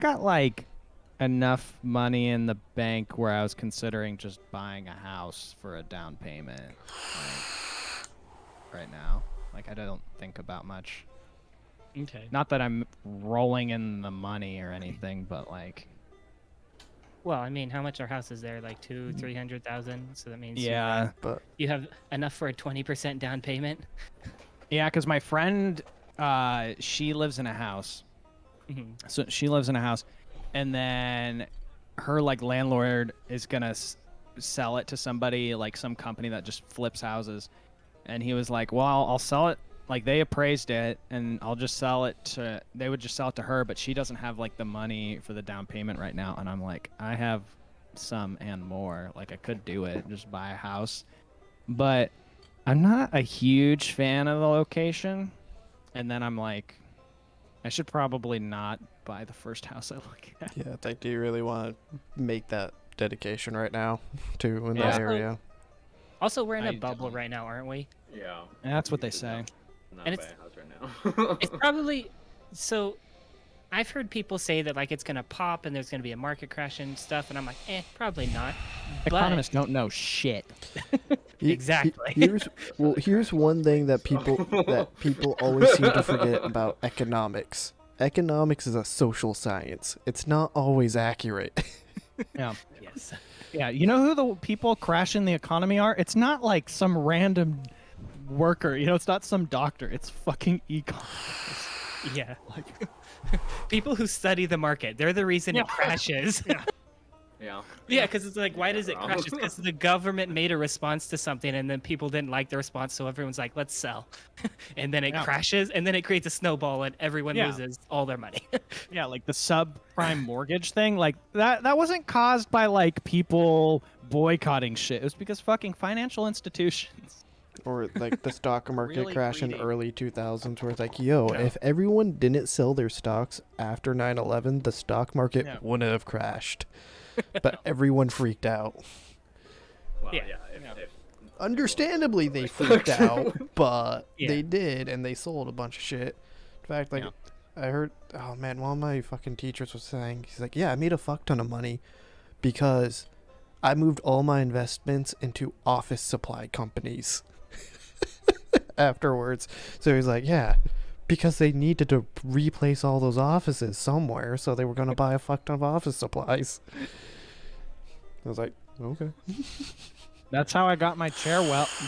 got like enough money in the bank where I was considering just buying a house for a down payment. Like, right now, like I don't think about much. Okay. Not that I'm rolling in the money or anything, but like. Well, I mean, how much are houses there? Like 200,000-300,000. So that means Yeah, But you have enough for a 20% down payment. yeah, because my friend, she lives in a house. Mhm. So she lives in a house, and then her like landlord is gonna sell it to somebody, like some company that just flips houses. And he was like, "Well, I'll sell it. Like they appraised it, and I'll just sell it to. They would just sell it to her, but she doesn't have like the money for the down payment right now." And I'm like, "I have some and more. Like I could do it, just buy a house, but I'm not a huge fan of the location." And then I'm like, I should probably not buy the first house I look at. yeah, like, do you really want to make that dedication right now to in Yeah. that area? Also, we're in a I bubble don't. right now, aren't we? Yeah. And that's what they You should say. Not And buy it's- a house right now. It's probably so. I've heard people say that like it's gonna pop and there's gonna be a market crash and stuff, and I'm like, probably not. Economists don't know shit. Exactly. Here's one thing that people always seem to forget about economics. Economics is a social science. It's not always accurate. Yeah. Yes. Yeah, you know who the people crashing the economy are? It's not like some random worker. You know, it's not some doctor. It's fucking economists. Yeah. People who study the market, they're the reason it crashes. Yeah. Yeah, because it's like, why does it wrong. crash? It's because the government made a response to something, and then people didn't like the response, so everyone's like, let's sell. And then it crashes, and then it creates a snowball, and everyone loses all their money. Yeah, like the subprime mortgage thing. Like that wasn't caused by like people boycotting shit. It was because fucking financial institutions. Or like the stock market Really crash in greedy. early 2000s where it's like, yo, if everyone didn't sell their stocks after 9/11, the stock market wouldn't have crashed. But everyone freaked out. Well, Yeah. If Understandably, they freaked out, but Yeah. they did, and they sold a bunch of shit. In fact, like, I heard, oh man, one of my fucking teachers was saying, he's like, yeah, I made a fuck ton of money because I moved all my investments into office supply companies afterwards. So he's like, yeah, because they needed to replace all those offices somewhere, so they were going to buy a fuck ton of office supplies. I was like, okay. That's how I got my chair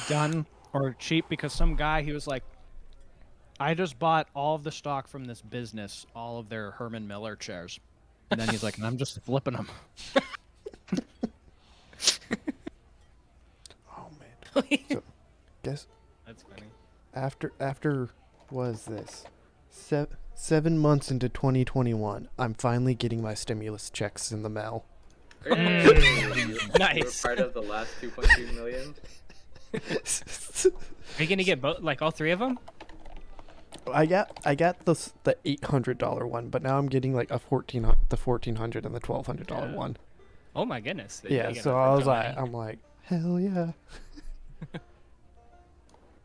done or cheap because some guy, he was like, I just bought all of the stock from this business, all of their Herman Miller chairs. And then he's like, and I'm just flipping them. Oh man. So, guess That's funny. after was this 7 months into 2021, I'm finally getting my stimulus checks in the mail. Hey, Nice. We're part of the last 2.2 million. Are you gonna get both, like all three of them? I got the $800 one, but now I'm getting like the $1,400 and the $1,200 one. Oh my goodness. Yeah, You get so a I was bunch of like, money. I'm like, hell yeah.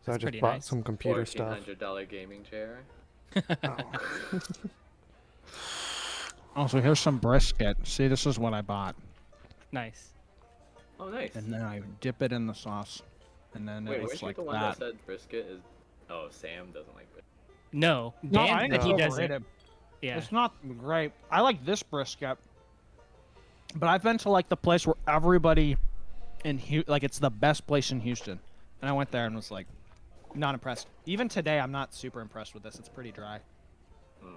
So I That's just pretty bought nice. some computer stuff. $1,400 gaming chair. Oh, so here's some brisket. See, this is what I bought. Nice. Oh, nice. And then I dip it in the sauce. And then Wait, it weren't looks you like the one that. that said brisket is? Oh, Sam doesn't like brisket. No, No, I Dan think said he it's doesn't. overrated. Yeah. It's not great. I like this brisket. But I've been to like the place where everybody in like it's the best place in Houston. And I went there and was like not impressed. Even today I'm not super impressed with this. It's pretty dry.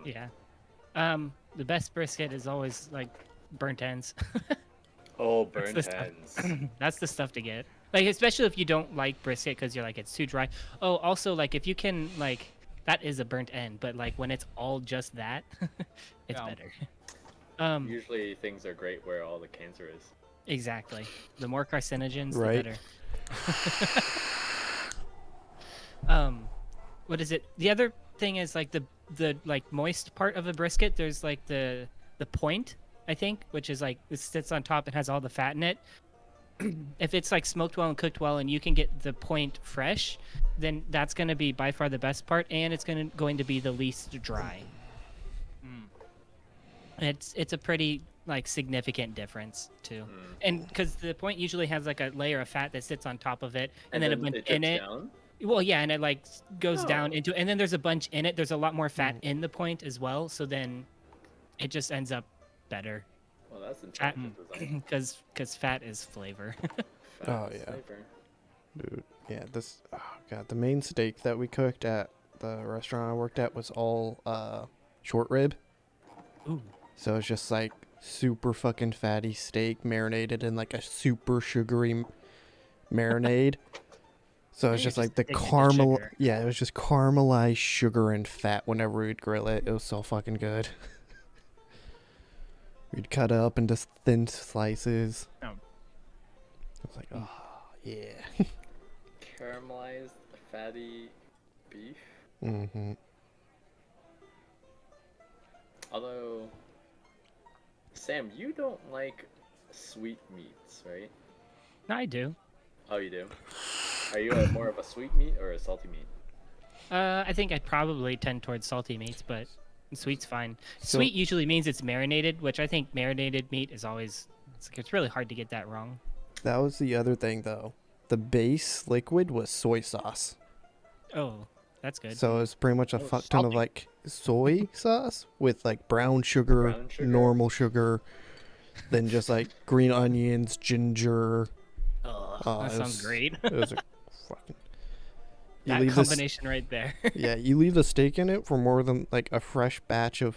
Yeah. The best brisket is always like burnt ends. Oh, burnt the stuff. ends. That's the stuff to get. Like, especially if you don't like brisket because you're like, it's too dry. Oh, also, like, if you can, like, that is a burnt end, but like when it's all just that, it's better. Usually things are great where all the cancer is. Exactly. The more carcinogens, Right. the better. What is it? The other thing is like the like moist part of the brisket. There's like the point, I think, which is like it sits on top and has all the fat in it. If it's like smoked well and cooked well, and you can get the point fresh, then that's going to be by far the best part, and it's going to be the least dry. It's a pretty like significant difference too, Mm. and because the point usually has like a layer of fat that sits on top of it, and then a bunch it in drips it. down? Well, yeah, and it like goes down Oh. into, and then there's a bunch in it. There's a lot more fat in the point as well, so then it just ends up better. Well, that's Fat, intelligent design. because fat is flavor. Fat Oh, is yeah. flavor. Dude, yeah, the main steak that we cooked at the restaurant I worked at was all short rib. Ooh. So it's just like super fucking fatty steak marinated in like a super sugary marinade. So it's You're just like the just addicted to caramel. sugar. Yeah, it was just caramelized sugar and fat whenever we'd grill it. It was so fucking good. We'd cut it up into thin slices. Oh. I was like, oh, yeah. Caramelized fatty beef. Mm-hmm. Although, Sam, you don't like sweet meats, right? I do. Oh, you do? Are you more of a sweet meat or a salty meat? I think I'd probably tend towards salty meats, but sweet's fine. So- Sweet usually means it's marinated, which I think marinated meat is always it's really hard to get that wrong. That was the other thing, though. The base liquid was soy sauce. Oh, that's good. So it was pretty much a Oh, fuck ton of salty. like soy sauce with like brown sugar, Brown sugar? normal sugar, then just like green onions, ginger. Ugh, Oh, that it sounds was- great. It was a fucking. You That leave this, combination right there. yeah, you leave the steak in it for more than like a fresh batch of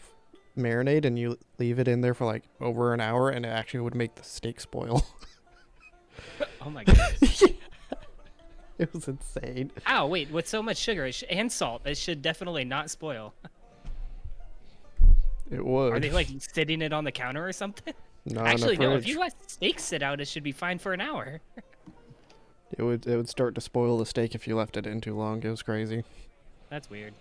marinade, and you leave it in there for like over an hour, and it actually would make the steak spoil. Oh my goodness. It was insane. Ow, wait, with so much sugar and salt, it should definitely not spoil. It would. Are they like sitting it on the counter or something? No, in the Actually, no, if fridge. you let steak sit out, it should be fine for an hour. It would start to spoil the steak if you left it in too long. It was crazy. That's weird.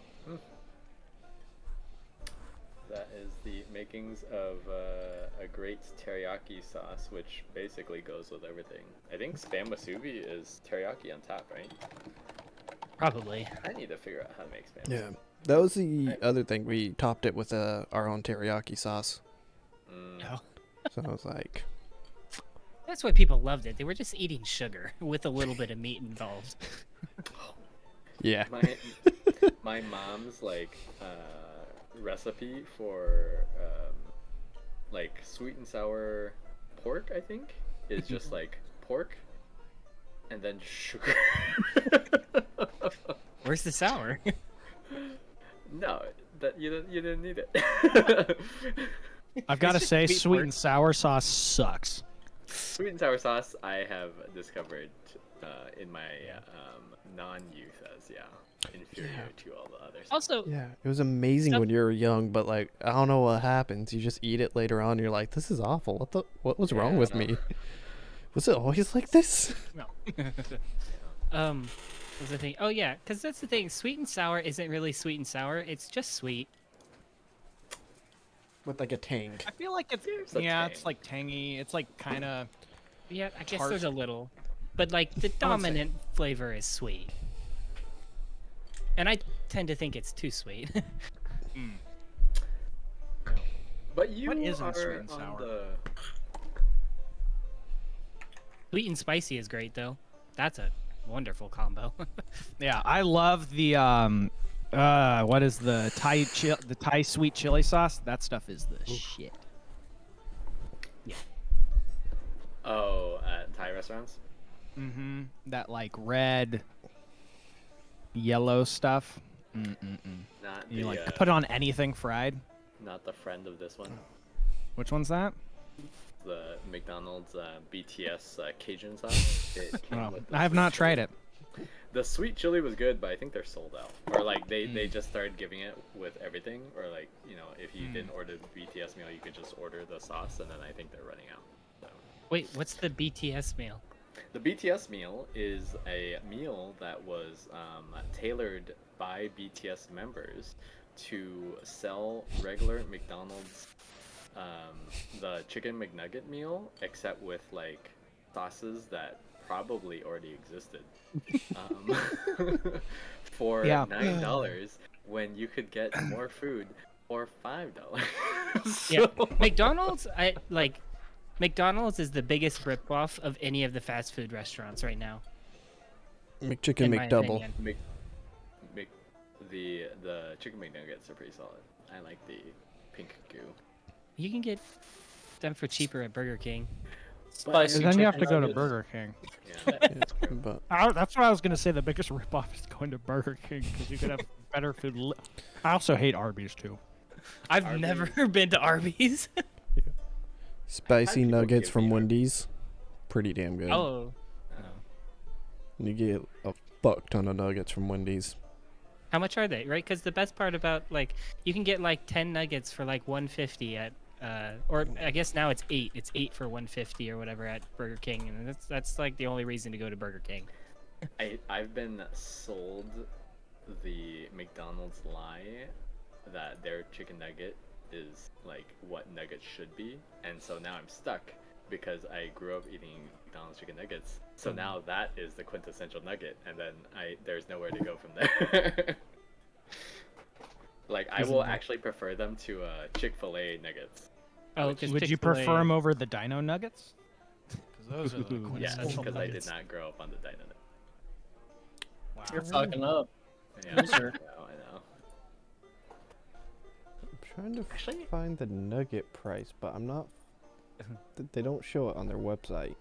That is the makings of a great teriyaki sauce, which basically goes with everything. I think spam wasubi is teriyaki on top, right? Probably. I need to figure out how to make spam. Yeah, that was the other thing. We topped it with our own teriyaki sauce. Mm. Oh. So I was like, That's why people loved it. They were just eating sugar with a little bit of meat involved. yeah. My mom's like recipe for like sweet and sour pork, I think, is just like pork and then sugar. Where's the sour? No, that you didn't need it. I've got to It's just say, meat sweet pork. and sour sauce sucks. Sweet and sour sauce I have discovered in my non-youth as inferior to all the others. Also, Yeah, it was amazing Stuff- when you were young, but like I don't know what happens. You just eat it later on. And you're like, this is awful. What was Yeah, wrong I with know. me? Was it always like this? no. What's the thing? Oh yeah, because that's the thing. Sweet and sour isn't really sweet and sour. It's just sweet. With like a tang. I feel like it's There's a it's tang. like tangy. It's like kind of Yeah, I guess Tart. there's a little, but like the dominant flavor is sweet. And I tend to think it's too sweet. But you What isn't are sweet and on sour? the Sweet and spicy is great though. That's a wonderful combo. yeah. I love the what is the Thai sweet chili sauce? That stuff is the shit. at Thai restaurants. Mm-hmm. That like red, yellow stuff. Mm-mm-mm. Not You the like put it on anything fried. not the friend of this one. Which one's that? The McDonald's BTS Cajun sauce. It came Oh, with the I have sweet not chili. tried it. The sweet chili was good, but I think they're sold out. Or like they just started giving it with everything. Or like, you know, if you didn't order the BTS meal, you could just order the sauce, and then I think they're running out. So. Wait, what's the BTS meal? The BTS meal is a meal that was tailored by BTS members to sell regular McDonald's the chicken McNugget meal, except with like sauces that probably already existed for Yeah. $9 when you could get more food for $5. Yeah, So- McDonald's is the biggest ripoff of any of the fast food restaurants right now. McChicken in my McDouble. opinion. Mc, the chicken McNuggets are pretty solid. I like the pink goo. You can get them for cheaper at Burger King. Spicy And then you have to chicken go to nuggets. Burger King. Yeah. But That's what I was gonna say. The biggest ripoff is going to Burger King because you could have better food. I also hate Arby's too. I've Arby's. never been to Arby's. spicy people nuggets give from me Wendy's, pretty damn good. Oh, You get a fuck ton of nuggets from Wendy's. how much are they? Right? Because the best part about like you can get like 10 nuggets for like 150 at or I guess now it's 8. It's 8 for 150 or whatever at Burger King, and that's like the only reason to go to Burger King. I've been sold the McDonald's lie that their chicken nugget is like what nuggets should be, and so now I'm stuck because I grew up eating McDonald's chicken nuggets. So now that is the quintessential nugget, and then there's nowhere to go from there. Like I will actually prefer them to Chick-fil-A nuggets. Oh, 'cause Would you Chick-fil-A prefer them over the Dino Nuggets? Because those are the Yes, quintessential because I did nuggets. not grow up on the Dino Nugget. Wow. You're fucking up. Yeah, Loser. I know. I'm trying to Actually- find the nugget price, but I'm not. They don't show it on their website.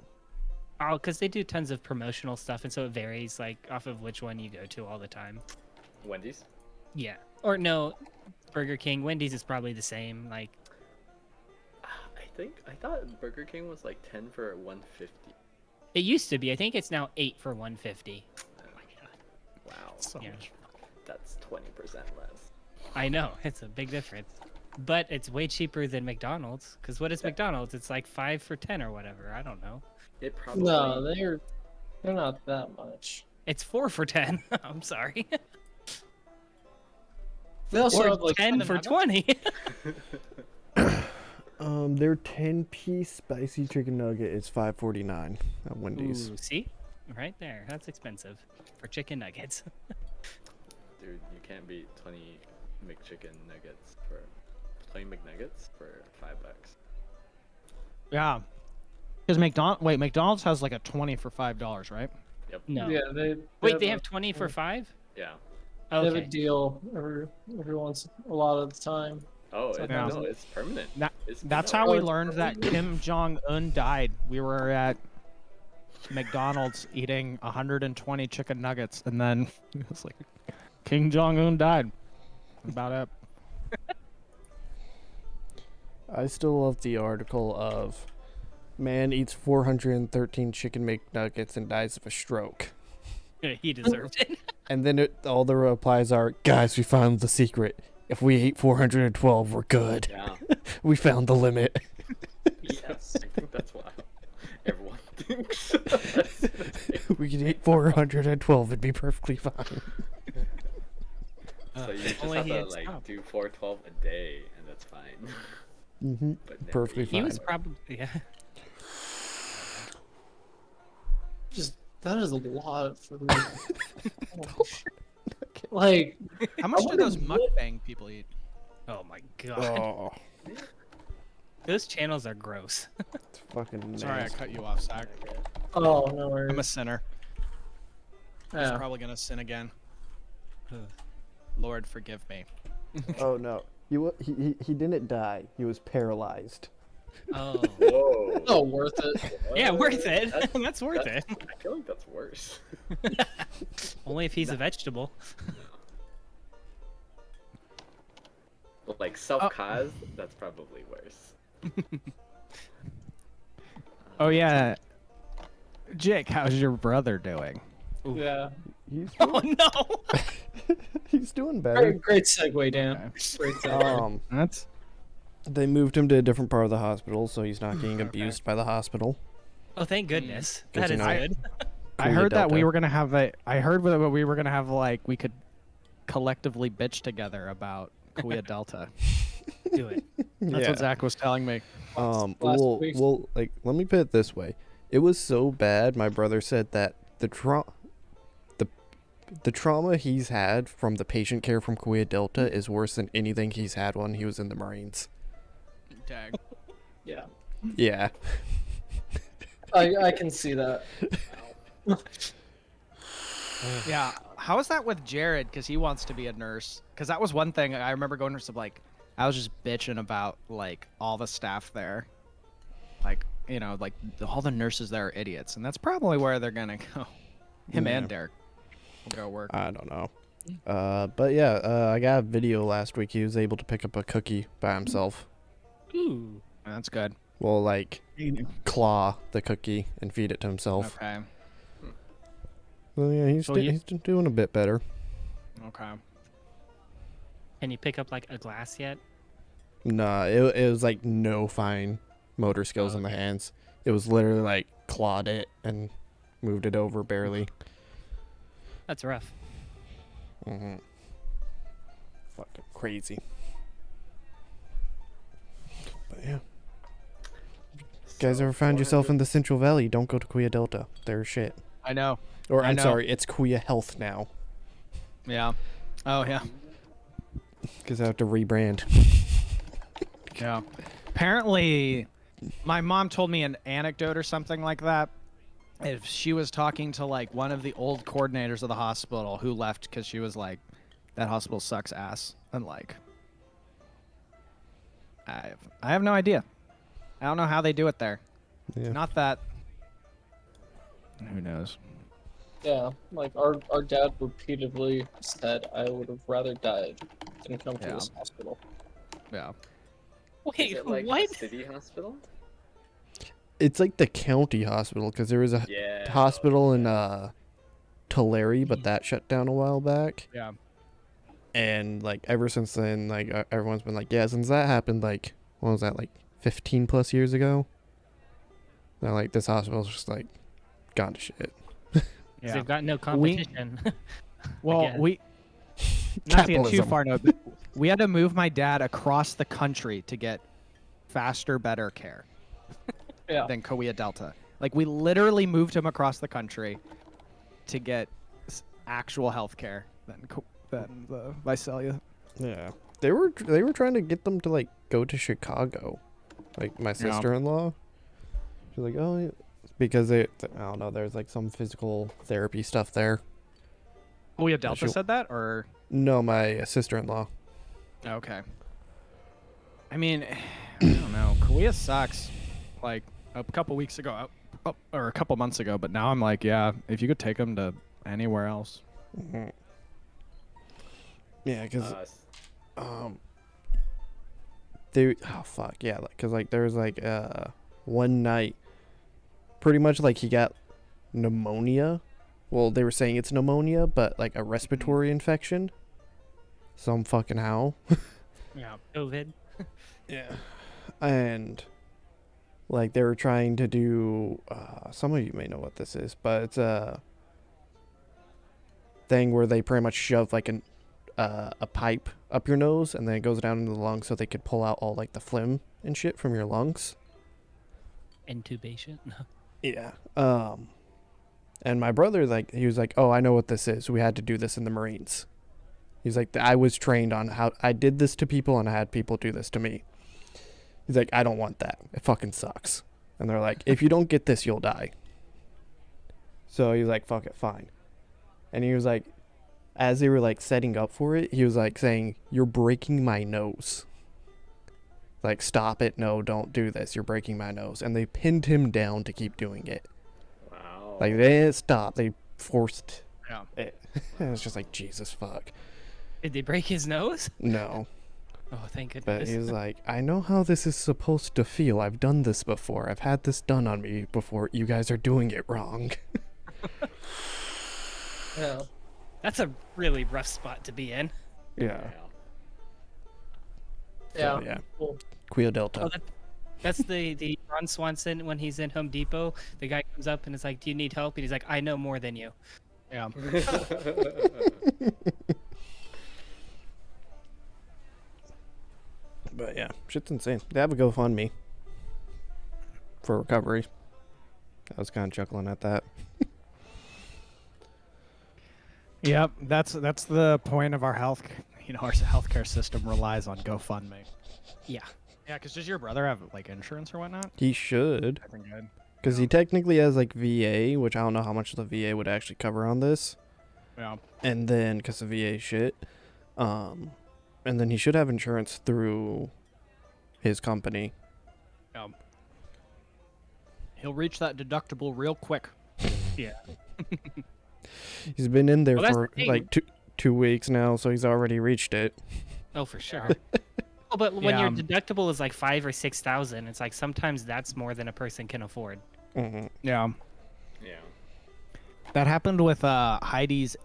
Oh, because they do tons of promotional stuff, and so it varies like off of which one you go to all the time. Wendy's. Yeah, or no, Burger King, Wendy's is probably the same. Like, I thought Burger King was like 10 for 150. it used to be. I think it's now 8 for 150. Wow, So Yeah. much. that's 20% less. I know it's a big difference, but it's way cheaper than McDonald's. Because what is McDonald's? It's like 5 for 10 or whatever. I don't know. It probably. No, they're not that much. It's 4 for 10. I'm sorry. They also Or have like 10 for 20. Their 10-piece spicy chicken nugget is $5.49 at Wendy's. Ooh, see, right there. That's expensive for chicken nuggets. Dude, you can't beat 20 McChicken nuggets for 20 McNuggets for $5. Yeah. Because McDonald's has like a 20 for $5, right? Yep. No. Yeah, they Wait, they a- have 20 for 5? Yeah. They have a Okay. deal every once a lot of the time. Oh, So Yeah. no, it's permanent. That- It's That's no, how we it's learned that Kim Jong-un died. We were at McDonald's eating 120 chicken nuggets, and then it was like, King Jong-un died. About it. I still love the article of man eats 413 chicken McNuggets and dies of a stroke. He deserved it. And then all the replies are, guys, we found the secret. If we ate 412, we're good. Yeah. We found the limit. Yes. I think that's why everyone thinks. That's the thing. We could eat 412, it'd be perfectly fine. So you just Only have he to had like stopped. do 412 a day, and that's fine. Mm-hmm. But never Perfectly eat. He fine. was probably yeah. Just that is a lot of food. Holy shit. Like How much do wonder those what- mukbang people eat? Oh my god. Oh, Those channels are gross. it's fucking Sorry, I nasty. cut you off, Zach. oh no I'm a worries. sinner. I'm Yeah. probably gonna sin again. Lord, forgive me. Oh no, he didn't die. He was paralyzed. Oh. Whoa. Oh, worth it. Yeah, worth it. That's- That's worth it. I feel like that's worse. Only if he's a vegetable. But like self-caused, that's probably worse. Oh yeah, Jake, how's your brother doing? Yeah. He's Oh no. he's doing better. Great segue, Dan. Great segue. That's They moved him to a different part of the hospital, so he's not getting abused by the hospital. Oh, thank goodness. Good That to is know. good. I Cool, heard that we Delta. were gonna have a. I heard that we were gonna have like we could collectively bitch together about Kuya Delta. Do it. That's what Zach was telling me. Last Well, week. like, let me put it this way: it was so bad. My brother said that the trauma he's had from the patient care from Kuya Delta is worse than anything he's had when he was in the Marines. tag. Yeah, Yeah. I can see that. Yeah. How is that with Jared? Because he wants to be a nurse. Because that was one thing I remember going to some, like, I was just bitching about, like, all the staff there. Like, you know, like, all the nurses there are idiots. And that's probably where they're going to go. Him Yeah. and Derek will go work. I don't know. But yeah, I got a video last week. He was able to pick up a cookie by himself. Ooh. That's good. Well, like, claw the cookie and feed it to himself. Okay. Well, yeah, he's, So he's doing a bit better. Okay. Can you pick up like a glass yet? Nah, it was like no fine motor skills in the hands. It was literally like clawed it and moved it over barely. That's rough. Mm-hmm. Fucking crazy. But yeah. Guys ever found yourself in the Central Valley, don't go to Kuya Delta. They're shit. I know. Or, I I'm know. sorry, it's Kuya Health now. Yeah. Oh, yeah. Because I have to rebrand. Yeah. Apparently, my mom told me an anecdote or something like that. If she was talking to like one of the old coordinators of the hospital who left because she was like, that hospital sucks ass. And like, I have no idea. I don't know how they do it there. Yeah. Not that. Who knows? Yeah, like our dad repeatedly said, I would have rather died than come to Yeah. this hospital. Yeah. Is Wait, it like what? a city hospital? It's like the county hospital, because there was a Yeah. hospital in Tulare, but that shut down a while back. Yeah. And like ever since then, like everyone's been like, yeah, since that happened, like what was that, like 15 plus years ago? Now like this hospital's just like gone to shit. 'Cause Yeah. They've got no competition. Well, guess. we not to get too Capitalism. far, no, but we had to move my dad across the country to get faster, better care Yeah. than Kauai Delta. Like we literally moved him across the country to get actual health care than the Visalia. Yeah, they were trying to get them to like go to Chicago, like my sister-in-law. She's like, oh, yeah. Because I don't know, there's like some physical therapy stuff there. Kauai Delta She'll- said that, or No, my sister-in-law. okay. I mean, I don't know. Kauai sucks. Like a couple weeks ago, or a couple months ago, but now I'm like, yeah, if you could take him to anywhere else. Mm-hmm. Yeah, because they because like there was like one night, pretty much like he got pneumonia. Well, they were saying it's pneumonia, but like a respiratory infection. Some fucking how. Yeah, COVID. Yeah. And like they were trying to do some of you may know what this is, but it's a thing where they pretty much shove like a pipe up your nose and then it goes down into the lungs so they could pull out all like the phlegm and shit from your lungs. Intubation. Yeah. And my brother, like, he was like, oh, I know what this is. We had to do this in the Marines. He's like, I was trained on how I did this to people and I had people do this to me. He's like, I don't want that. It fucking sucks. And they're like, if you don't get this, you'll die. So he's like, fuck it, fine. And he was like, as they were like setting up for it, he was like saying, you're breaking my nose. Like, stop it. No, don't do this. You're breaking my nose. And they pinned him down to keep doing it. Wow. Like, they didn't stop. They forced Yeah. it. It was just like, Jesus fuck. Did they break his nose? No. Oh, thank But goodness. he was like, I know how this is supposed to feel. I've done this before. I've had this done on me before. You guys are doing it wrong. Yeah. That's a really rough spot to be in. Yeah. Yeah. So, yeah. Cool. Quio Delta. Oh, that's the Ron Swanson when he's in Home Depot. The guy comes up and is like, "Do you need help?" And he's like, "I know more than you." Yeah. But yeah, shit's insane. They have a GoFundMe for recovery. I was kind of chuckling at that. Yep. That's the point of our our healthcare system relies on GoFundMe. Yeah. Yeah, because does your brother have like insurance or whatnot? He should, I think good. because he technically has like VA, which I don't know how much the VA would actually cover on this. Yeah. And then, because the VA shit, and then he should have insurance through his company. Yeah. He'll reach that deductible real quick. Yeah. He's been in there Well, that's for the thing. like 2 weeks now, so he's already reached it. Oh, for sure. Oh, but when Yeah, your deductible is like 5,000 or 6,000, it's like sometimes that's more than a person can afford. Hmm. Yeah. Yeah. That happened with Heidi's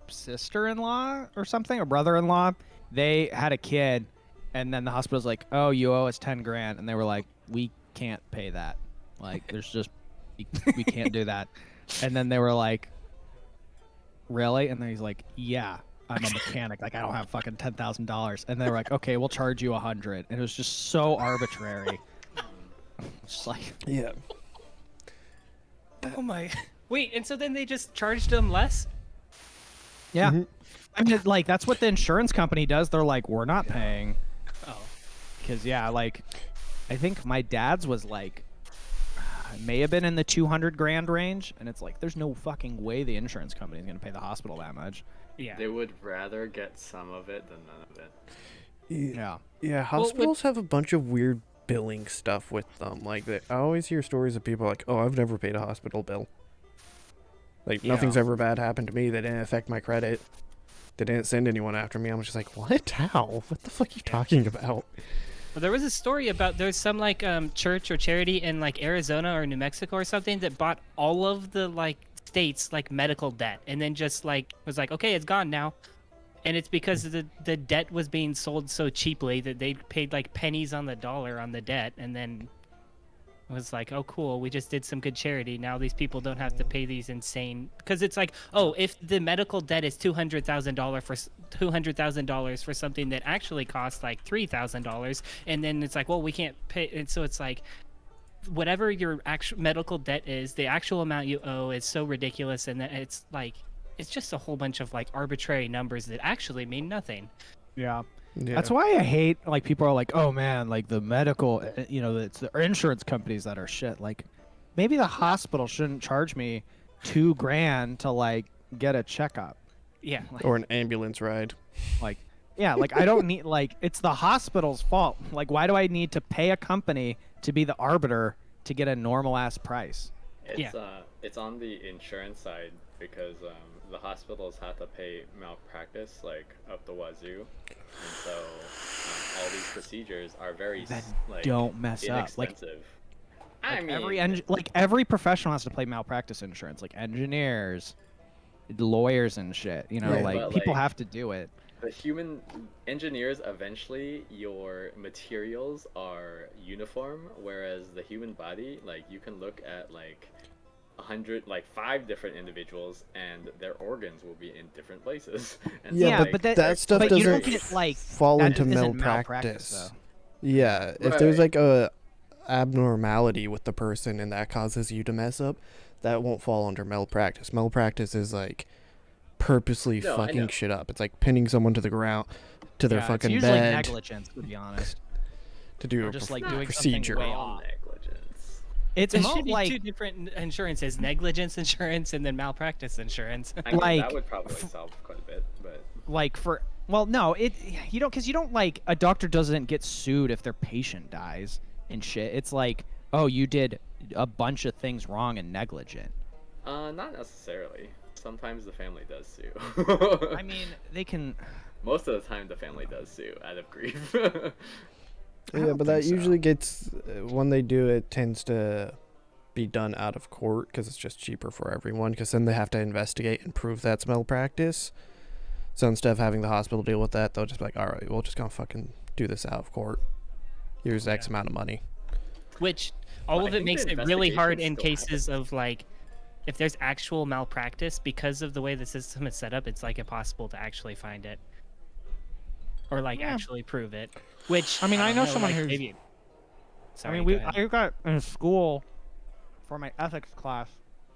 sister-in-law or something, or brother-in-law. They had a kid, and then the hospital's like, "Oh, you owe us 10 grand," and they were like, "We can't pay that. Like, there's just we can't do that." And then they were like, "Really?" And then he's like, "Yeah, I'm a mechanic. Like, I don't have fucking $10,000." And they were like, "Okay, we'll charge you 100." And it was just so arbitrary. Just like, Yeah. Oh my. Wait, and so then they just charged them less? yeah. Mhm. I mean, like, that's what the insurance company does. They're like, "We're not paying." Oh. Because, yeah, like, I think my dad's was like, it may have been in the 200 grand range. And it's like, there's no fucking way the insurance company is going to pay the hospital that much. Yeah. They would rather get some of it than none of it. Yeah. Yeah, hospitals have a bunch of weird billing stuff with them. Like, I always hear stories of people like, "Oh, I've never paid a hospital bill. Like, nothing's Yeah. ever bad happened to me. They didn't affect my credit. They didn't send anyone after me." I'm just like, what? How? What the fuck are you talking about? Well, there was a story about there's some like church or charity in like Arizona or New Mexico or something that bought all of the like states like medical debt and then just like was like, okay, it's gone now. And it's because the debt was being sold so cheaply that they paid like pennies on the dollar on the debt, and then it was like, oh cool, we just did some good charity. Now these people don't have to pay these insane, because it's like, oh, if the medical debt is $200,000 for something that actually costs like $3,000, and then it's like, well, we can't pay, and so it's like, whatever your actual medical debt is, the actual amount you owe is so ridiculous, and that it's like, it's just a whole bunch of like arbitrary numbers that actually mean nothing. Yeah. Yeah. That's why I hate, like, people are like, "Oh man, like the medical, it's the insurance companies that are shit." Like, maybe the hospital shouldn't charge me $2 grand to like get a checkup. Yeah. Or an ambulance ride. Like, yeah, like I don't need, like, it's the hospital's fault. Like, why do I need to pay a company to be the arbiter to get a normal ass price? It's on the insurance side because the hospitals have to pay malpractice like up the wazoo, and so all these procedures are very Then like don't mess up. Like, inexpensive. I mean, every professional has to pay malpractice insurance, like engineers, lawyers and shit. Right, like but, people like, have to do it. the human engineers, eventually your materials are uniform, whereas the human body, like, you can look at like 5 different individuals and their organs will be in different places. And Yeah, Yeah, but but that stuff but you don't doesn't get, like, fall that into isn't malpractice. though. Yeah, if there's Right. like a abnormality with the person and that causes you to mess up, that won't fall under malpractice. Malpractice is like purposely No, I know. fucking shit up. It's like pinning someone to the ground, to their Yeah, fucking it's usually bed negligence, to be honest. to do Or a just pro- like doing procedure. something way all off. negligence. It's There not should be like 2 different insurances: negligence insurance and then malpractice insurance. I mean, Like, that would probably solve quite a bit, but like for well no you don't, because you don't, like, a doctor doesn't get sued if their patient dies and shit. It's like, oh, you did a bunch of things wrong and negligent. not necessarily. Sometimes the family does sue. I mean, they can. Most of the time, the family does sue out of grief. I Yeah, don't but that think so. usually gets when they do it tends to be done out of court because it's just cheaper for everyone. Because then they have to investigate and prove that's malpractice. So instead of having the hospital deal with that, they'll just be like, "All right, we'll just gonna fucking do this out of court. Here's X amount of money." Which all Well, of I it think makes the it really hard in investigation cases still of like, if there's actual malpractice, because of the way the system is set up, it's like impossible to actually find it or like Yeah. actually prove it. Which I mean, I don't know someone like, who's- maybe... Sorry, I mean, go ahead. I got in school for my ethics class.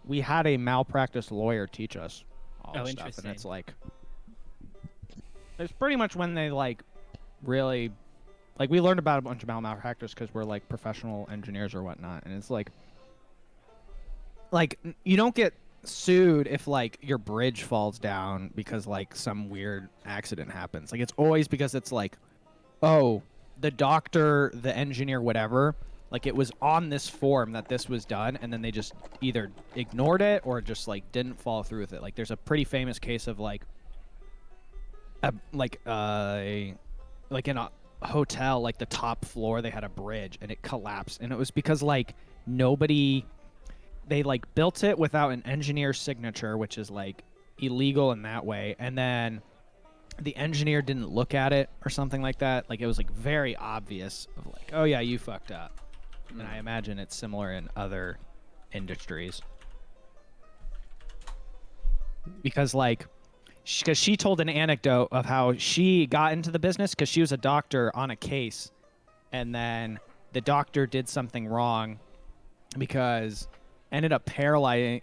We had a malpractice lawyer teach us all Oh, this stuff, and interesting. it's like, it's pretty much when they like really like we learned about a bunch of malpractice because we're like professional engineers or whatnot, and it's like you don't get sued if like your bridge falls down because like some weird accident happens. Like it's always because it's like, oh, the doctor, the engineer, whatever, like it was on this form that this was done, and then they just either ignored it or just like didn't follow through with it. Like there's a pretty famous case of like in a hotel, like the top floor they had a bridge and it collapsed, and it was because like they like built it without an engineer's signature, which is like illegal in that way, and then the engineer didn't look at it or something like that. Like it was like very obvious of like, oh yeah, you fucked up. And I imagine it's similar in other industries because like because she told an anecdote of how she got into the business because she was a doctor on a case, and then the doctor did something wrong because ended up paralyzing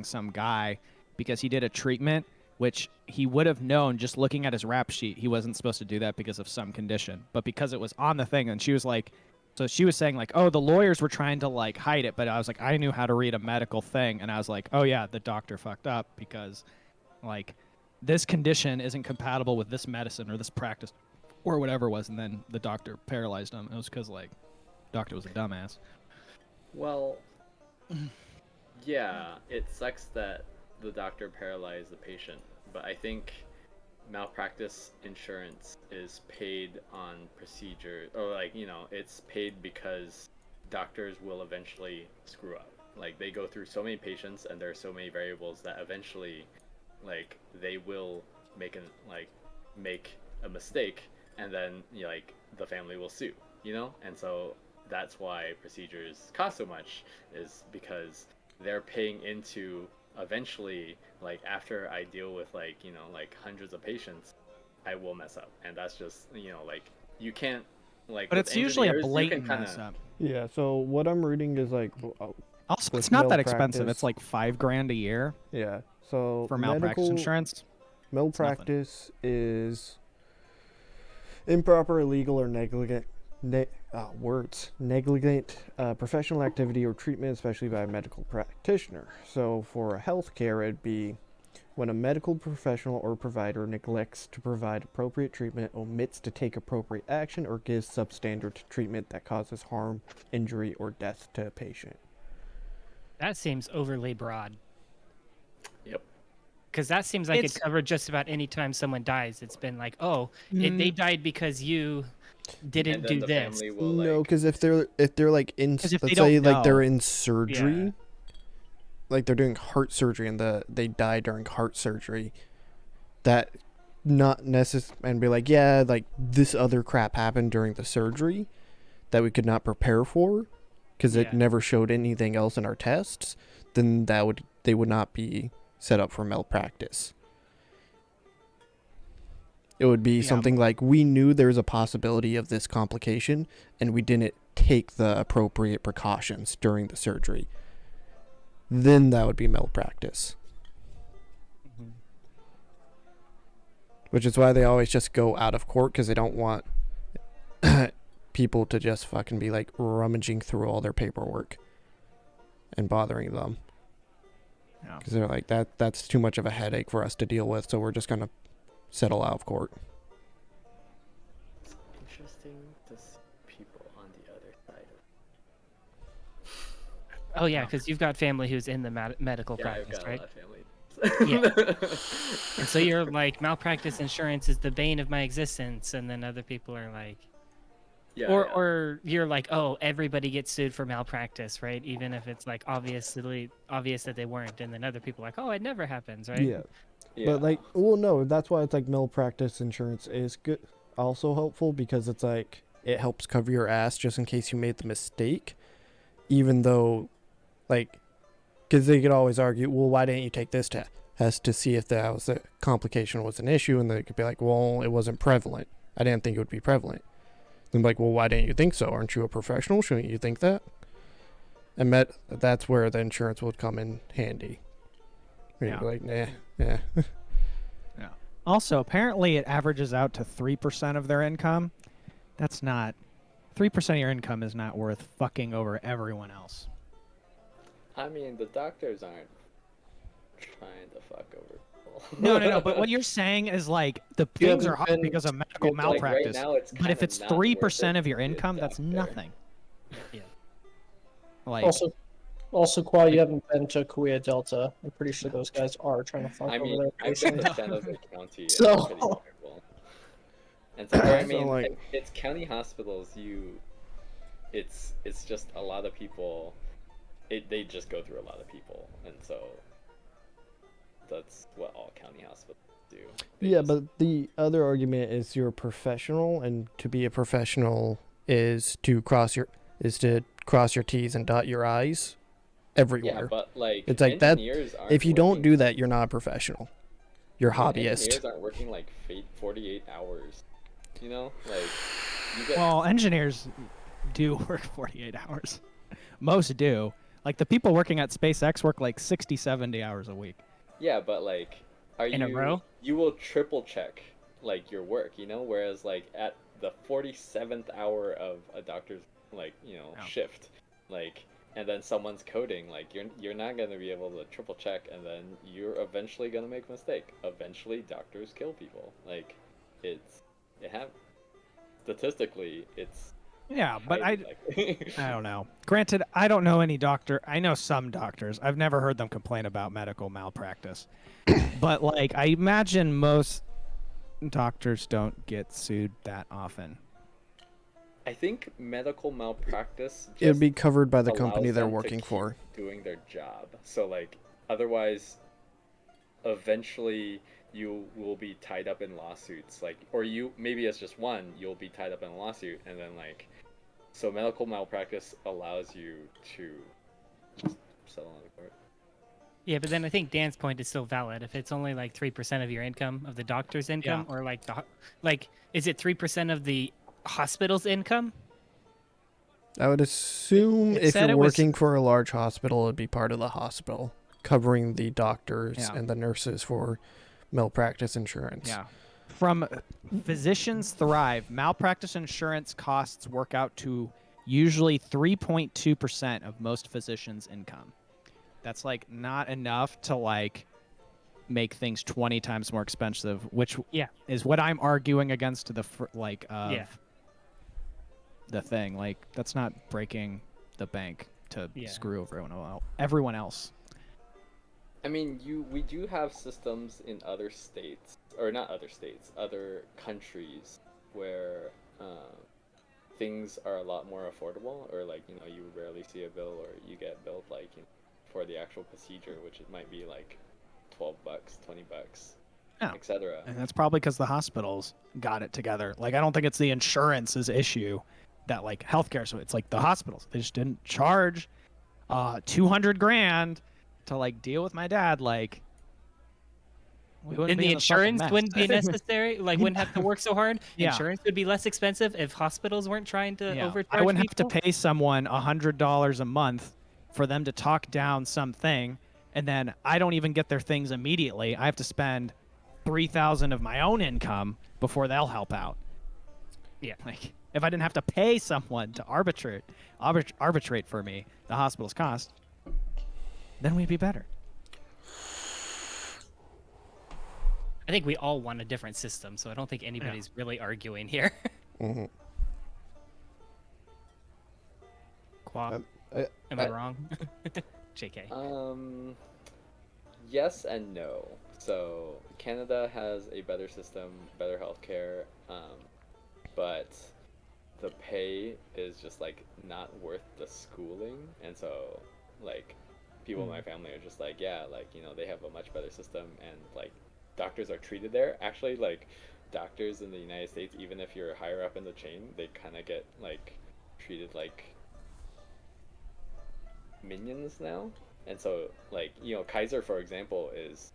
some guy because he did a treatment which he would have known just looking at his rap sheet he wasn't supposed to do that because of some condition, but because it was on the thing. And she was like, so she was saying like, oh, the lawyers were trying to like hide it, but I was like, I knew how to read a medical thing, and I was like, oh yeah, the doctor fucked up because like this condition isn't compatible with this medicine or this practice or whatever it was, and then the doctor paralyzed him. It was because like the doctor was a dumbass. Well, yeah, it sucks that the doctor paralyzed the patient, but I think malpractice insurance is paid on procedure, or like, you know, it's paid because doctors will eventually screw up. Like they go through so many patients and there are so many variables that eventually like they will make a mistake, and then you know, like the family will sue, you know? And so that's why procedures cost so much, is because they're paying into eventually, like after I deal with like, you know, like hundreds of patients, I will mess up. And that's just, you know, like you can't like, but it's usually a engineers, blatant mess up. Yeah, so what I'm reading is like Also, with it's not that expensive. malpractice- It's like $5,000 a year yeah, so for malpractice medical insurance. malpractice is improper, illegal, or negligent professional activity or treatment, especially by a medical practitioner. So for healthcare, it'd be when a medical professional or provider neglects to provide appropriate treatment, omits to take appropriate action, or gives substandard treatment that causes harm, injury, or death to a patient. That seems overly broad. Yep. Because that seems like it's covered just about any time someone dies. It's been like, oh, they died because you didn't And then do the this. family will No, like, because if they're like in, 'Cause if let's they say don't like they're know. in surgery, Yeah. like they're doing heart surgery and they die during heart surgery, that not necessary, and be like, yeah, like this other crap happened during the surgery that we could not prepare for because it Yeah. never showed anything else in our tests, then they would not be set up for malpractice. It would be Yeah. something like, we knew there was a possibility of this complication and we didn't take the appropriate precautions during the surgery. Then that would be malpractice. Which is why they always just go out of court, because they don't want people to just fucking be like rummaging through all their paperwork and bothering them. Yeah. Because they're like, that's too much of a headache for us to deal with, so we're just going to settle out of court. it's interesting to see people on the other side of Oh yeah, because you've got family who's in the medical yeah, I've practice, got right? a lot of family. And so you're like, malpractice insurance is the bane of my existence, and then other people are like, Yeah, or yeah. or you're like, oh, everybody gets sued for malpractice, right? Even if it's like obvious that they weren't, and then other people are like, oh, it never happens, right? Yeah. Yeah. But like, well, no, that's why it's like malpractice insurance is good, also helpful, because it's like it helps cover your ass just in case you made the mistake, even though, like, because they could always argue, well, why didn't you take this test to see if that was a complication was an issue, and they could be like, well, it wasn't prevalent. I didn't think it would be prevalent. Then like, well, why didn't you think so? Aren't you a professional? Shouldn't you think that? And that's where the insurance would come in handy. Where you'd be like, nah. Also, apparently, it averages out to 3% of their income. That's not 3% of your income is not worth fucking over everyone else. I mean, the doctors aren't trying to fuck over people. No. But what you're saying is like the You things are haven't hard been- because of medical like, right malpractice. now, it's But if kinda it's not worth 3% it of your to be a income, that's doctor. nothing. Yeah. Like, Also, Qua, you haven't been to Kuya Delta. I'm pretty sure those guys are trying to fuck I over mean, their I've been patients. to San Jose County, and So- it's pretty terrible. And so, I So, mean, like- it's county hospitals. It's just a lot of people. They just go through a lot of people, and so that's what all county hospitals do. They Yeah, just- but the other argument is you're a professional, and to be a professional is to cross your T's and dot your I's everywhere. yeah, but like It's like that. engineers aren't If you don't working- do that, you're not a professional. You're a yeah, hobbyist. Engineers aren't working like 48 hours. You know, like you get. well, engineers do work 48 hours. Most do. Like the people working at SpaceX work like 60, 70 hours a week. Yeah, but like, are In a row? You will triple check like your work, you know. Whereas like at the 47th hour of a doctor's Yeah. shift, like, and then someone's coding, like you're not gonna be able to triple check, and then you're eventually gonna make a mistake. Eventually, doctors kill people. Like, it happens. Statistically, it's. Yeah, but highly likely. I don't know. Granted, I don't know any doctor. I know some doctors. I've never heard them complain about medical malpractice. But like, I imagine most doctors don't get sued that often. I think medical malpractice. It would just be covered by the allows company they're them to working keep for. doing their job. So like otherwise eventually you will be tied up in lawsuits, like, or you maybe it's just one, you'll be tied up in a lawsuit, and then like, so medical malpractice allows you to just settle on the court. Yeah, but then I think Dan's point is still valid. If it's only like 3% of your income, of the doctor's income, Yeah. or like is it 3% of the hospital's income? I would assume It if said you're it was- working for a large hospital, it'd be part of the hospital, covering the doctors Yeah. and the nurses for malpractice insurance. Yeah. From Physicians Thrive, malpractice insurance costs work out to usually 3.2% of most physicians' income. That's like not enough to like make things 20 times more expensive, which Yeah. is what I'm arguing against the Yeah. the thing. Like that's not breaking the bank to Yeah. screw everyone else. I mean, we do have systems in other states, or not other states, other countries, where things are a lot more affordable, or like, you know, you rarely see a bill, or you get billed like, you know, for the actual procedure, which it might be like $12, $20, Yeah. etc. And that's probably because the hospitals got it together. Like, I don't think it's the insurance's issue that like healthcare. So it's like the hospitals. They just didn't charge $200,000 to like deal with my dad. Like, we wouldn't Then be the in this fucking insurance mess. wouldn't be necessary. Like, wouldn't have to work so hard. Yeah. Insurance would be less expensive if hospitals weren't trying to Yeah. overcharge I wouldn't people. have to pay someone $100 a month for them to talk down something, and then I don't even get their things immediately. I have to spend $3,000 of my own income before they'll help out. Yeah. Like, if I didn't have to pay someone to arbitrate for me the hospital's cost, then we'd be better. I think we all want a different system, so I don't think anybody's really arguing here. Mhm. Qua, I- am I wrong? JK. Yes and no. So Canada has a better system, better healthcare, but the pay is just like not worth the schooling, and so like people in my family are just like, yeah, like, you know, they have a much better system, and like doctors are treated there. Actually, like doctors in the United States, even if you're higher up in the chain, they kind of get like treated like minions now. And so like, you know, Kaiser, for example, is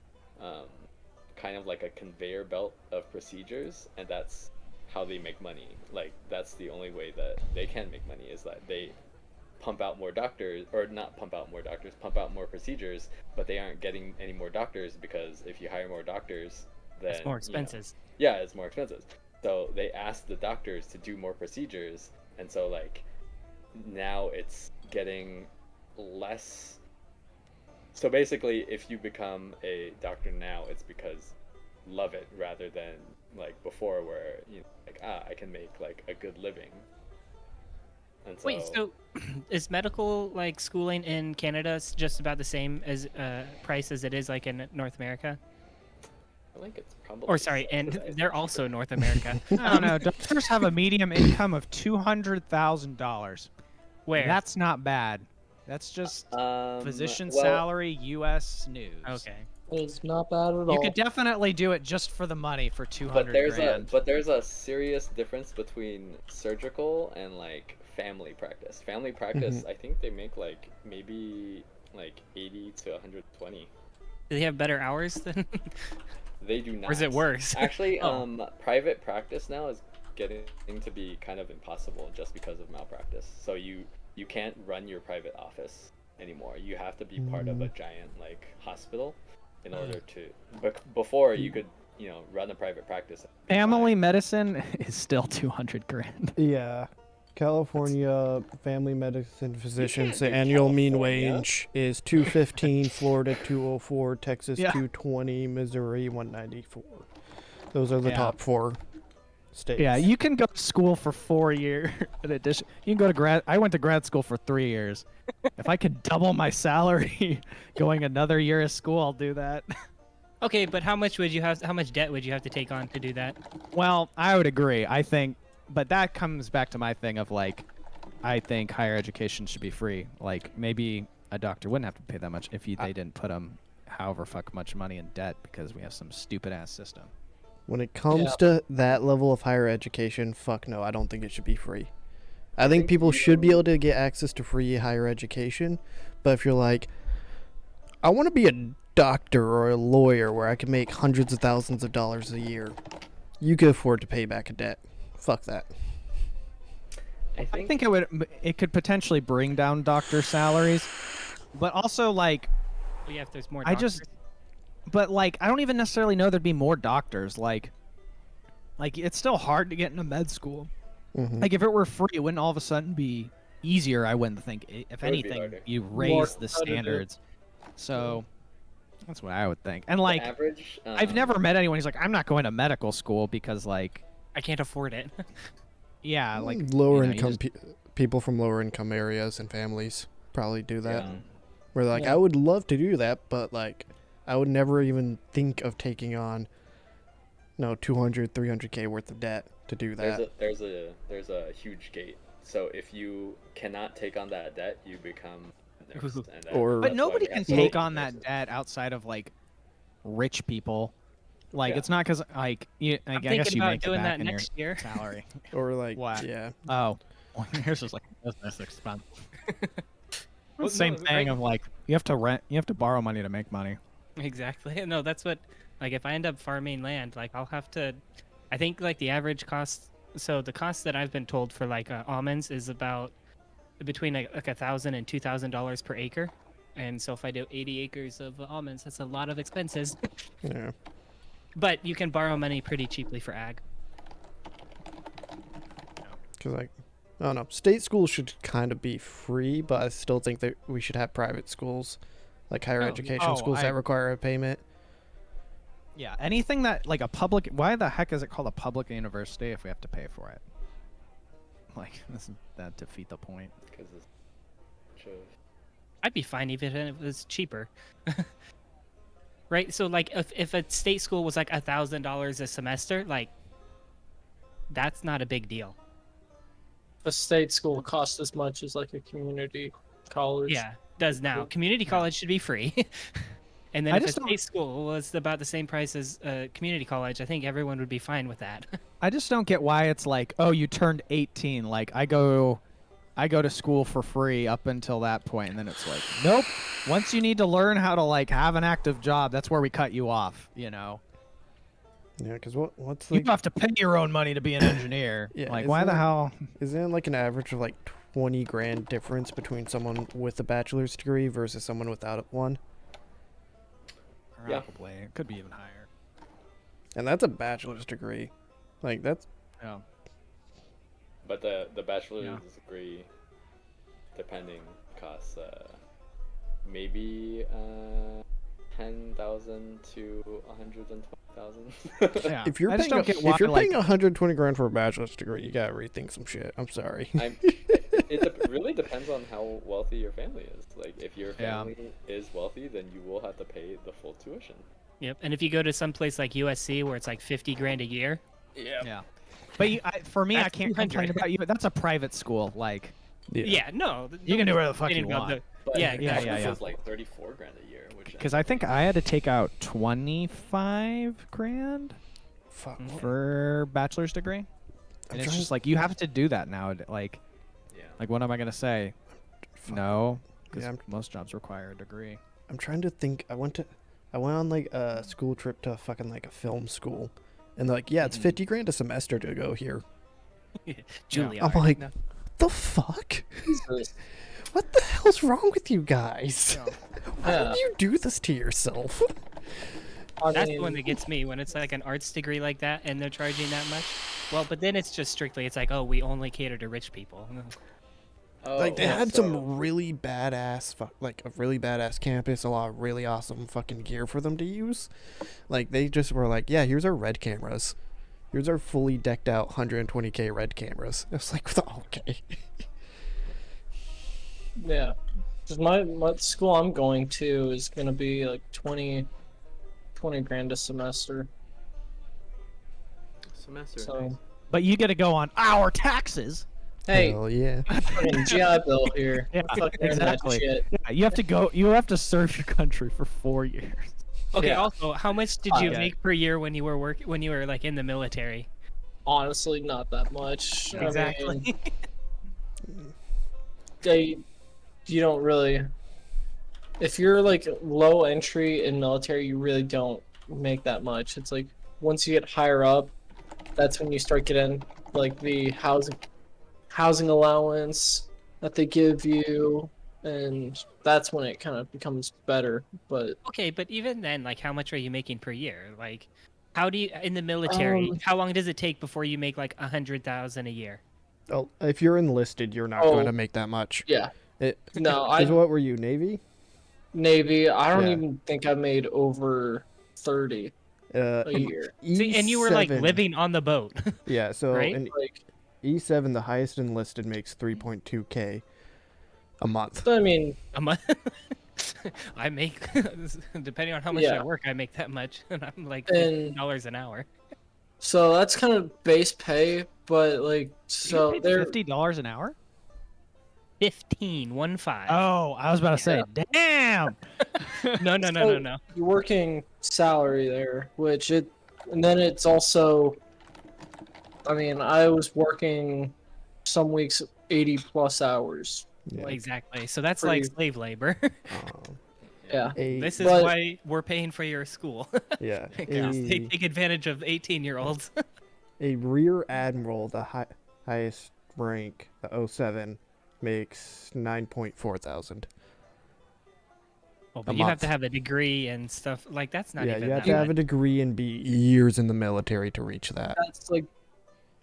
kind of like a conveyor belt of procedures, and that's how they make money. Like, that's the only way that they can make money, is that they pump out more doctors, or not pump out more doctors, pump out more procedures, but they aren't getting any more doctors, because if you hire more doctors, then It's more expenses. yeah, it's more expensive. So they asked the doctors to do more procedures, and so like now it's getting less. So basically, if you become a doctor now, it's because love it rather than like before, where like I can make like a good living. And so, Wait, so is medical like schooling in Canada just about the same as price as it is like in North America? I think it's probably. Or sorry, and subsidized. they're also North America. I don't know. Doctors have a medium income of $200,000. Where? That's not bad. That's just physician well, salary, U.S. news. Okay. It's not bad at all. You could definitely do it just for the money for 200 grand. But there's a serious difference between surgical and like family practice. Family practice, I think they make like maybe like 80 to 120. Do they have better hours than? They do not. Or is it worse? Actually, Oh. private practice now is getting to be kind of impossible just because of malpractice. So you can't run your private office anymore. You have to be part of a giant like hospital in order to. But before you could run a private practice. Family medicine is still 200 grand. Yeah. California family medicine physicians, do the annual mean California. wage is 215, Florida 204, Texas Yeah. 220, Missouri 194. Those are the Yeah. top 4 states. Yeah, you can go to school for 4 years. In addition, you can go to grad. I went to grad school for 3 years. If I could double my salary going another year of school, I'll do that. Okay, but how much would you have? How much debt would you have to take on to do that? Well, I would agree. I think, but that comes back to my thing of like, I think higher education should be free. Like maybe a doctor wouldn't have to pay that much if they didn't put them however fuck much money in debt because we have some stupid ass system. When it comes to that level of higher education, fuck no, I don't think it should be free. I think people should be able to get access to free higher education, but if you're like, I want to be a doctor or a lawyer where I can make hundreds of thousands of dollars a year, you can afford to pay back a debt. Fuck that. I I think it could potentially bring down doctor salaries, but also like Well, yeah, if there's more. I Doctors. just, but like I don't even necessarily know there'd be more doctors. Like it's still hard to get into med school. Mhm. Like if it were free, it wouldn't all of a sudden be easier. I wouldn't think. If It would be anything, harder. you More raise the competitive. standards. So that's what I would think. And like the average. I've never met anyone who's like, I'm not going to medical school because like, I can't afford it. yeah, like lower you income just- people from lower income areas and families probably do that. Yeah. Where like Yeah. I would love to do that, but like I would never even think of taking on 200, 300k worth of debt to do that. There's a huge gate. So if you cannot take on that debt, you become a nurse, and Or- that's But why nobody we can have so take many on that nurses. debt outside of like rich people. Like Yeah. it's not because like I guess thinking you about make it doing back that in next your year. salary. Or like What? yeah. Oh, well, here's just like a business expense. Well, Same no, thing right- of like you have to rent, you have to borrow money to make money. Exactly. No, that's what. Like, if I end up farming land, like I'll have to. I think like the average cost. So the cost that I've been told for like almonds is about between like $1,000 and $2,000 per acre. And so if I do 80 acres of almonds, that's a lot of expenses. Yeah. But you can borrow money pretty cheaply for ag. Because like I don't know, state schools should kind of be free, but I still think that we should have private schools, like higher Oh, education oh, schools that require a payment. Yeah, anything that like a public. Why the heck is it called a public university if we have to pay for it? Like doesn't that defeat the point? 'Cause it's such a- I'd be fine even if it was cheaper. Right? So like if a state school was like $1,000 a semester, like that's not a big deal. A state school costs as much as like a community college. Yeah, does now. Community college should be free. And then I if a just don't- state school was about the same price as community college, I think everyone would be fine with that. I just don't get why it's like, oh, you turned 18. Like I go to school for free up until that point, and then it's like, nope. Once you need to learn how to like have an active job, that's where we cut you off. You know, Yeah, because what's you like have to pay your own money to be an engineer. Yeah, like isn't why the that- hell? isn't it like an average of like 20 grand difference between someone with a bachelor's degree versus someone without one? Yeah. Probably it could be even higher. And that's a bachelor's degree. Like, that's... Yeah. But the bachelor's degree, depending, costs maybe 10,000 to 120,000. Yeah. If you're I just paying, don't get why, if you're paying like, 120 grand for a bachelor's degree, you gotta rethink some shit. I'm sorry. It really depends on how wealthy your family is. Like, if your Yeah. family is wealthy, then you will have to pay the full tuition. Yep. And if you go to some place like USC where it's like 50 grand a year, Yeah. But for me, I That's can't 200. complain about you. But that's a private school. Like, yeah, no, you can do whatever the fuck you complaining about want. But Yeah, yeah, Texas yeah. is like 34 grand a year, which Because I think I had to take out 25 grand Fuck. for bachelor's degree, and it's just like you have to do that now. Like, yeah. like what am I gonna say? No, because Yeah, most jobs require a degree. I'm trying to think. I went on like a school trip to fucking like a film school, and they're like, yeah, it's 50 grand a semester to go here. Juilliard. I'm like, No. the fuck? Jesus. What the hell's wrong with you guys? Why Yeah. do you do this to yourself? I That's mean, the one that gets me when it's like an arts degree like that and they're charging that much. Well, but then it's just strictly, it's like, oh, we only cater to rich people. Oh, Like they yeah, had so- some really badass, like a really badass campus, a lot of really awesome fucking gear for them to use. Like they just were like, yeah, here's our red cameras. Here's our fully decked out 120K red cameras. It's like, okay. yeah. 'Cause my school I'm going to is gonna be like 20 grand a semester. semester. So But you get to go on our taxes. hey, Hell yeah. fucking GI Bill here. Yeah, Fucking earn that exactly. shit. Yeah, you have to go. You have to serve your country for 4 years. Okay, Yeah. also, how much did you Okay. make per year when you were like in the military? Honestly, not that much. I Exactly. mean, you don't really. If you're like low entry in military, you really don't make that much. It's like once you get higher up, that's when you start getting like the housing allowance that they give you, and that's when it kind of becomes better. But Okay, but even then, like, how much are you making per year? Like, how do you in the military? How long does it take before you make like 100,000 a year? Oh, if you're enlisted, you're not Oh. going to make that much. yeah, It, no, Because what were you, Navy? Navy. I don't Yeah. even think I made over 30 a year. See, and you were like E7 living on the boat. Yeah, so right? in Like, E7, the highest enlisted makes 3.2K a month. I mean, a month. I make, depending on how much Yeah. I work, I make that much, and I'm like And- $15 an hour. so that's kind of base pay, but like, so you they're $50 an hour. 15. Oh, I was about to say, damn. No. you're working salary there, and then it's also, I mean, I was working some weeks 80 plus hours. Yeah. Exactly. So that's pretty- like slave labor. Yeah. This is But- why we're paying for your school. Yeah. They take advantage of 18-year-olds. A rear admiral, the highest rank, the 07, makes 9.4 thousand. Oh, A but you have month. to have a degree and stuff. Like, that's not Yeah, even you have that to have a much. degree and be years in the military to reach that. That's like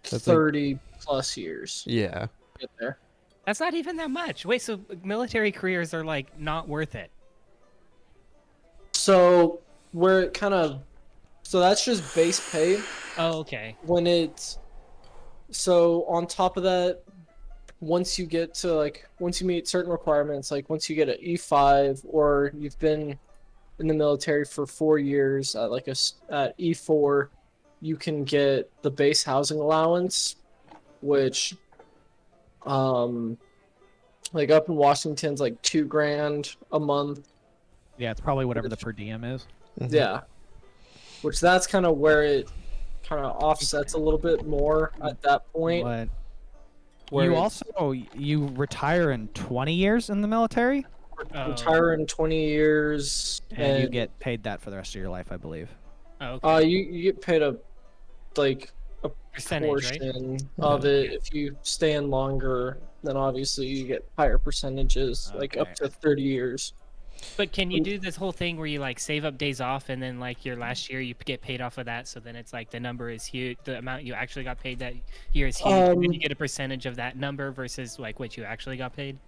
That's like- 30 plus years Yeah. to get there. That's not even that much. Wait, so military careers are like not worth it. So where it kind of, so that's just base pay. Oh, okay. When it's, so on top of that, once you get to like, once you meet certain requirements, like once you get an E5 or you've been in the military for 4 years at like at E4, you can get the base housing allowance, which like up in Washington's like $2,000 a month. Yeah, it's probably whatever the per diem is. Mhm. Yeah. Which that's kind of where it kind of offsets a little bit more at that point. But where you it's also you retire in 20 years in the military, retire in 20 years and you get paid that for the rest of your life, I believe. Oh, okay. you get paid a Percentage, right? portion of it. If you stay in longer, then obviously you get higher percentages, like up Okay. to 30 years. But can you do this whole thing where you like save up days off and then like your last year you get paid off of that? So then it's like the number is huge. The amount you actually got paid that year is huge. And then you get a percentage of that number versus like what you actually got paid.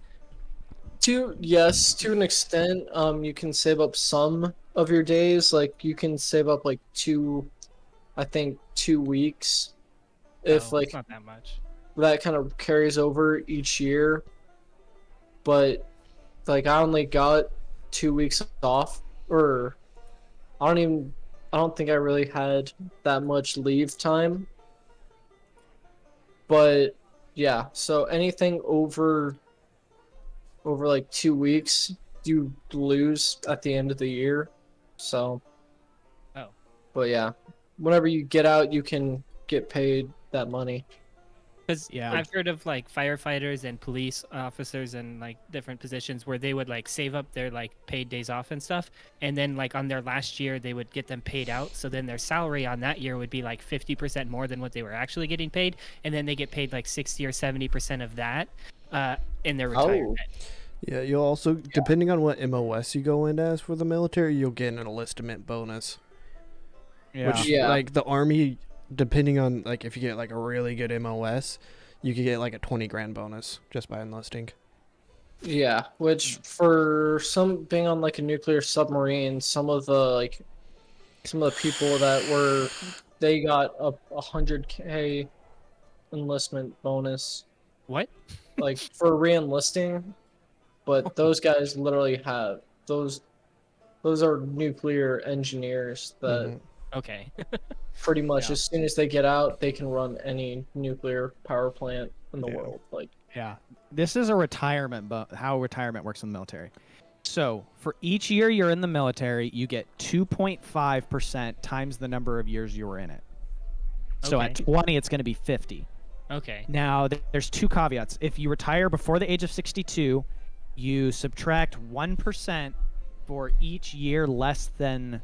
Yes, to an extent. You can save up some of your days. Like you can save up like 2 weeks. If Oh, like it's not that much. that kind of carries over each year. But like I only got 2 weeks off, or I don't think I really had that much leave time. But yeah, so anything over like 2 weeks, you lose at the end of the year. So, Oh. but yeah, whenever you get out, you can get paid that money. Because Yeah. I've heard of like firefighters and police officers and like different positions where they would like save up their like paid days off and stuff, and then like on their last year they would get them paid out. So then their salary on that year would be like 50% more than what they were actually getting paid, and then they get paid like 60 or 70% of that in their retirement. Yeah, you'll also, depending on what MOS you go in as for the military, you'll get an enlistment bonus. Yeah. Which, Yeah. like, the Army, depending on, like, if you get, like, a really good MOS, you could get, like, a 20 grand bonus just by enlisting. Yeah, which for some being on like a nuclear submarine, some of the people they got a 100K enlistment bonus, What? like for re-enlisting. But those guys literally have those are nuclear engineers that Mhm. Okay. pretty much Yeah. as soon as they get out, they can run any nuclear power plant in the Yeah. world. Like, Yeah. This is a retirement, how retirement works in the military. So for each year you're in the military, you get 2.5% times the number of years you were in it. So at Okay. 20, it's going to be 50. Okay. Now, there's two caveats. If you retire before the age of 62, you subtract 1% for each year less than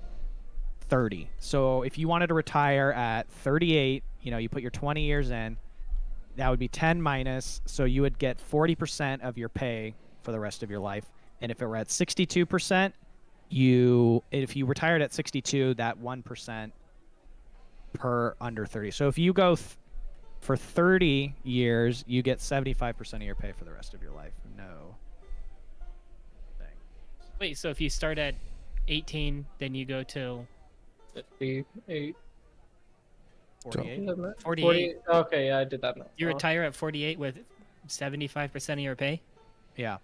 30. So if you wanted to retire at 38, you put your 20 years in, that would be 10 minus, so you would get 40% of your pay for the rest of your life. And if it were at 62%, if you retired at 62, that 1% per under 30. So if you go for 30 years, you get 75% of your pay for the rest of your life. No thing. Wait, so if you start at 18, then you go till 58. 48. 48. Okay, yeah, I did that. You retire at 48 with 75% of your pay? Yeah.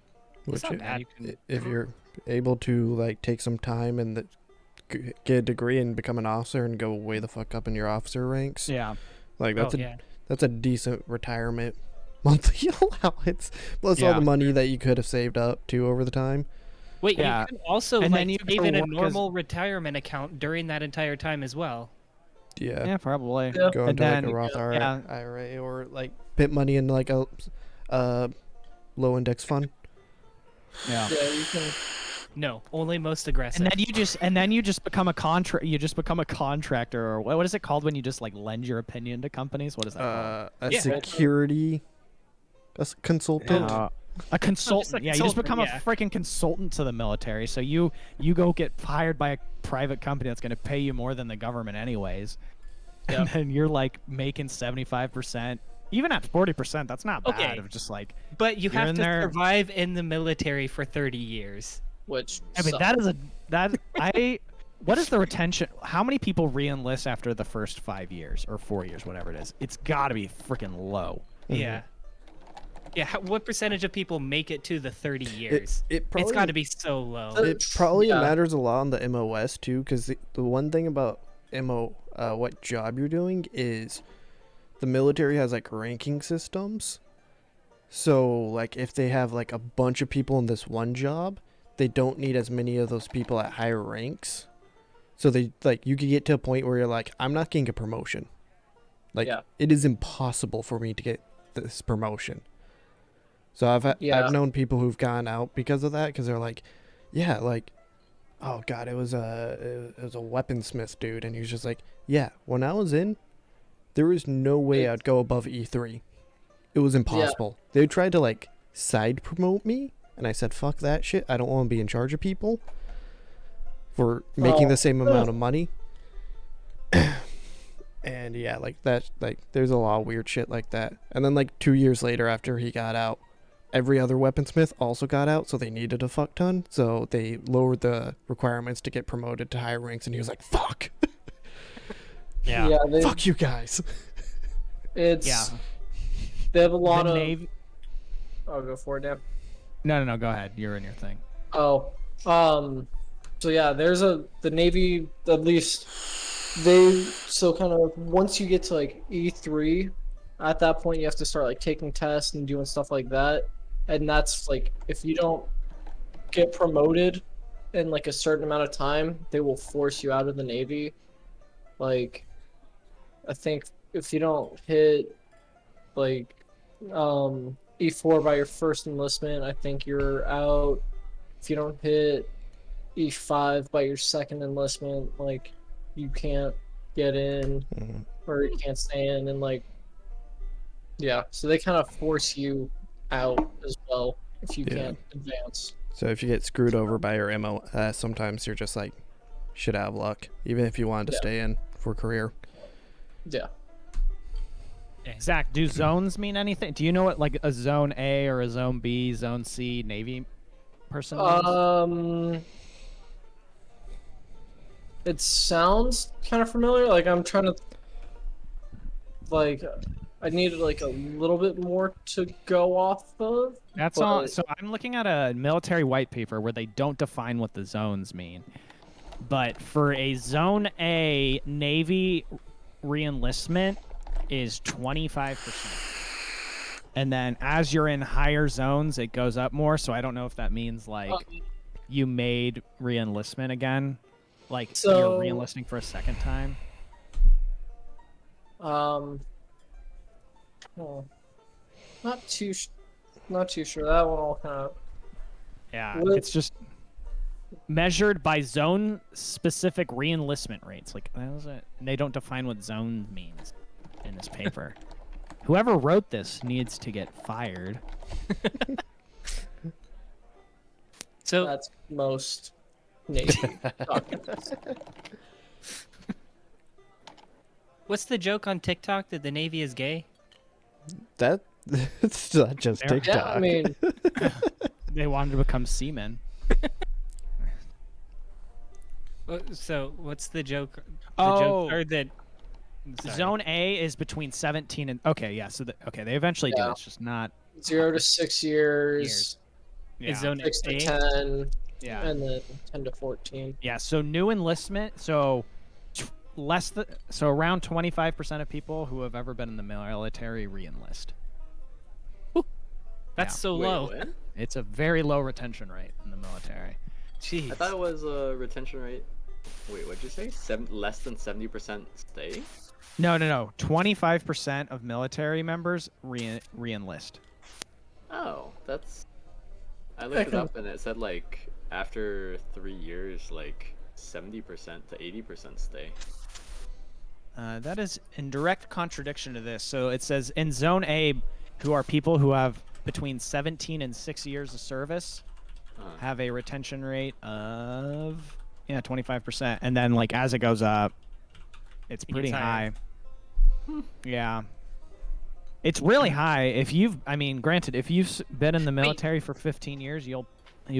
Which, not bad. if you're able to, like, take some time and get a degree and become an officer and go way the fuck up in your officer ranks, Yeah. like, that's yeah. that's a decent retirement monthly allowance. Plus all Yeah. the money that you could have saved up too over the time. Wait, Yeah. you can also And like then you save go in a work as- normal retirement account during that entire time as well. Yeah. Yeah, probably. Yeah. Go And into like then- a Roth yeah. IRA or like put money in like a low index fund. Yeah. Yeah, you can. No, only most aggressive. And then you just become a contractor, or what is it called when you just like lend your opinion to companies? What is that called? A Yeah. security consultant. A consultant. Yeah, you just consultant, become yeah. a freaking consultant to the military. So you go get hired by a private company that's going to pay you more than the government anyways. And Yep. then you're like making 75%. Even at 40%, that's not bad. Okay. Of just like, But you You're have in to there- survive in the military for 30 years. Which I mean, what is the retention? How many people re-enlist after the first 5 years or 4 years, whatever it is? It's got to be freaking low. Yeah. Yeah, what percentage of people make it to the 30 years? It It's probably got to be so low. It probably Yeah. matters a lot on the MOS too, because the one thing about what job you're doing is the military has like ranking systems. So like if they have like a bunch of people in this one job, they don't need as many of those people at higher ranks. So they like you could get to a point where you're like, I'm not getting a promotion. Like Yeah. it is impossible for me to get this promotion. So I've known people who've gone out because of that, because they're like, yeah, like, oh god, it was a weaponsmith dude, and he was just like, yeah, when I was in, there was no way I'd go above E3. It was impossible. They tried to like side promote me, And I said, fuck that shit. I don't want to be in charge of people for making the same amount of money. And yeah, like that, like there's a lot of weird shit like that. And then like 2 years later, after he got out, every other weaponsmith also got out, so they needed a fuck ton. So they lowered the requirements to get promoted to higher ranks, and he was like, fuck. Yeah. Fuck you guys. It's they have a lot The of. Navy... I'll go for it, Dan. No, go ahead. You're in your thing. Oh, so yeah, there's the Navy, at least so kind of once you get to like E3, at that point you have to start like taking tests and doing stuff like that, and that's like if you don't get promoted in like a certain amount of time, they will force you out of the Navy. Like, I think if you don't hit like E4 by your first enlistment, I think you're out. If you don't hit E5 by your second enlistment, like you can't get in or you can't stay in, and like so they kind of force you out as well if you can't advance. So if you get screwed over by your MO, sometimes you're just like shit out of luck, even if you wanted to stay in for career. Yeah. Zach, do zones mean anything? Do you know what like a zone A or a zone B, zone C Navy person means? It sounds kind of familiar. Like I'm trying to, like, I needed like a little bit more to go off of. That's all. So I'm looking at a military white paper where they don't define what the zones mean. But for a zone A, Navy reenlistment is 25%. And then as you're in higher zones, it goes up more. So I don't know if that means like you made reenlistment again. Like you're reenlisting for a second time. Not too sure. That one all kind of. Yeah, it's just measured by zone specific reenlistment rates. Like that was it. And they don't define what zone means in this paper. Whoever wrote this needs to get fired. So that's most Navy documents. What's the joke on TikTok that the Navy is gay? It's not just TikTok. Yeah, I mean, they wanted to become seamen. So what's the joke? Zone A is between 17 and So they eventually do. It's just not 0 to 6 years. Yeah. Is zone 6 to A? 10. Yeah. And then 10 to 14. Yeah. So new enlistment. So around 25% of people who have ever been in the military reenlist. That's so low. What? It's a very low retention rate in the military. Jeez. I thought it was a retention rate. Wait, what'd you say? Less than 70% stay? No. 25% of military members reenlist. Oh, that's. I looked it up and it said like after 3 years, like 70% to 80% stay. That is in direct contradiction to this. So it says in Zone A, who are people who have between 17 and 6 years of service, have a retention rate of 25%, and then like as it goes up, it's pretty high. Yeah, it's really high. If granted, if you've been in the military for 15 years, you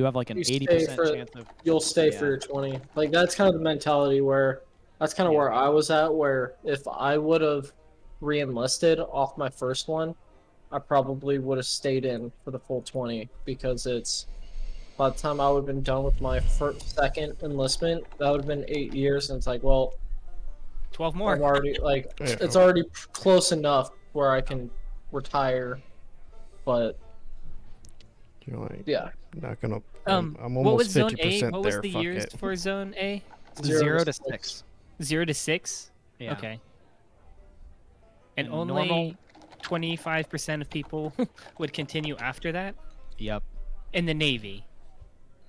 have like an 80% chance of you'll stay for your 20. Like that's kind of the mentality where that's kind of where I was at. Where if I would have re-enlisted off my first one, I probably would have stayed in for the full 20 because it's by the time I would have been done with my second enlistment, that would have been 8 years, and it's like, well, 12 more. I'm already like it's already close enough where I can retire, but you're like, not gonna. I'm almost what was 50% zone A? What was there. the Fuck years it. for zone A? 0 to 6. 0 to 6. Yeah. Okay. And only normal 25% of people would continue after that. Yep. In the Navy.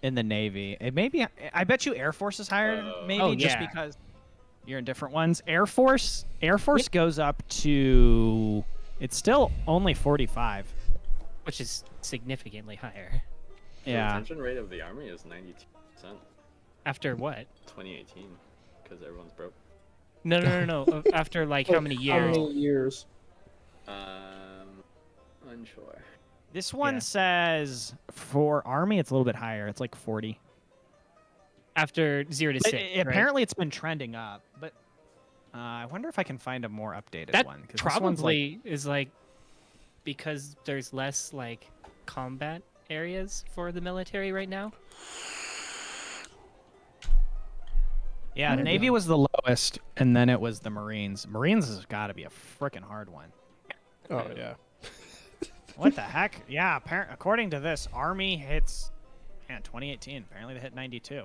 In the Navy, it maybe I bet you Air Force is higher. Maybe just because you're in different ones. Air Force goes up to. It's still only 45, which is significantly higher. The Yeah. retention rate of the army is 92%. After what? 2018, because everyone's broke. No. After like how many How years? many years? Unsure. This one Yeah. says for Army, it's a little bit higher. It's like 40. After 0 to But 6. right? apparently, it's been trending up. But I wonder if I can find a more updated That one. 'Cause this one's, probably is like because there's less like combat areas for the military right now. yeah, Maybe. Navy was the lowest, and then it was the Marines. Marines has got to be a freaking hard one. Oh yeah. What the heck? Yeah, according to this, Army hits. Man, 2018. Apparently, they hit 92. I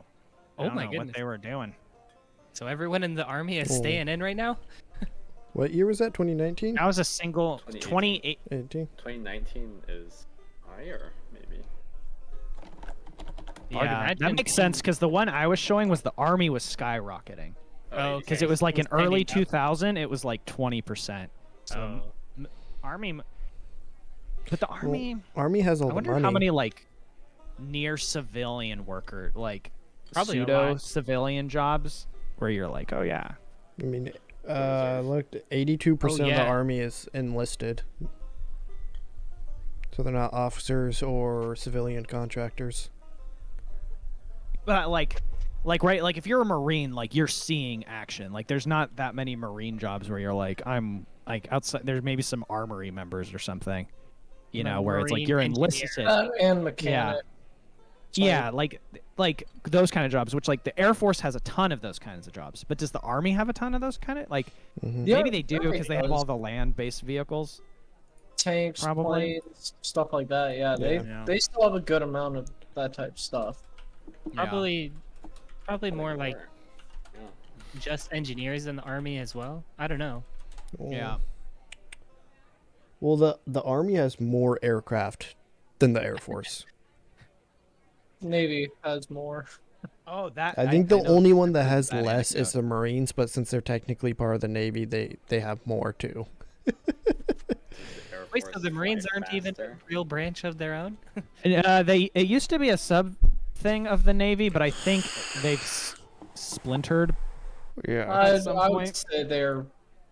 Oh don't my know goodness. what they were doing. So everyone in the army is Oh. staying in right now. What year was that? 2019? That was a single 2018. 18. 2019 is higher, maybe. Hard to Yeah, that imagine. makes sense because the one I was showing was the Army was skyrocketing. Oh, Because okay. it was like in It's trending early up. 2000, it was like 20%. So Oh. Army, but the Army, Army has all I the wonder money. how many like near civilian worker, like Probably a pseudo lot. civilian jobs where you're like, oh yeah, I mean, looked 82% of the yeah. Army is enlisted. So they're not officers or civilian contractors. but like if you're a Marine, like you're seeing action. Like there's not that many Marine jobs where you're like, I'm like outside. There's maybe some Armory members or something, you know, where it's like Marine you're engineer. enlisted. And mechanic. Yeah, like those kind of jobs, which like the Air Force has a ton of those kinds of jobs. But does the Army have a ton of those kind of like? Mhm. Yeah, Maybe they do Army because they have does. all the land-based vehicles. Tanks, Probably. planes, stuff like that. Yeah, Yeah. they still have a good amount of that type of stuff. Probably more like Yeah. just engineers in the army as well. I don't know. Yeah. Well, the Army has more aircraft than the Air Force. Navy has more. Oh, that I think the know only one that has that less is anecdote. the Marines, but since they're technically part of the Navy, they have more too. Does the Air Wait, so Force the Marines fly aren't even a faster? real branch of their own? It used to be a sub thing of the Navy, but I think they've splintered. Yeah. At some I would point. say they're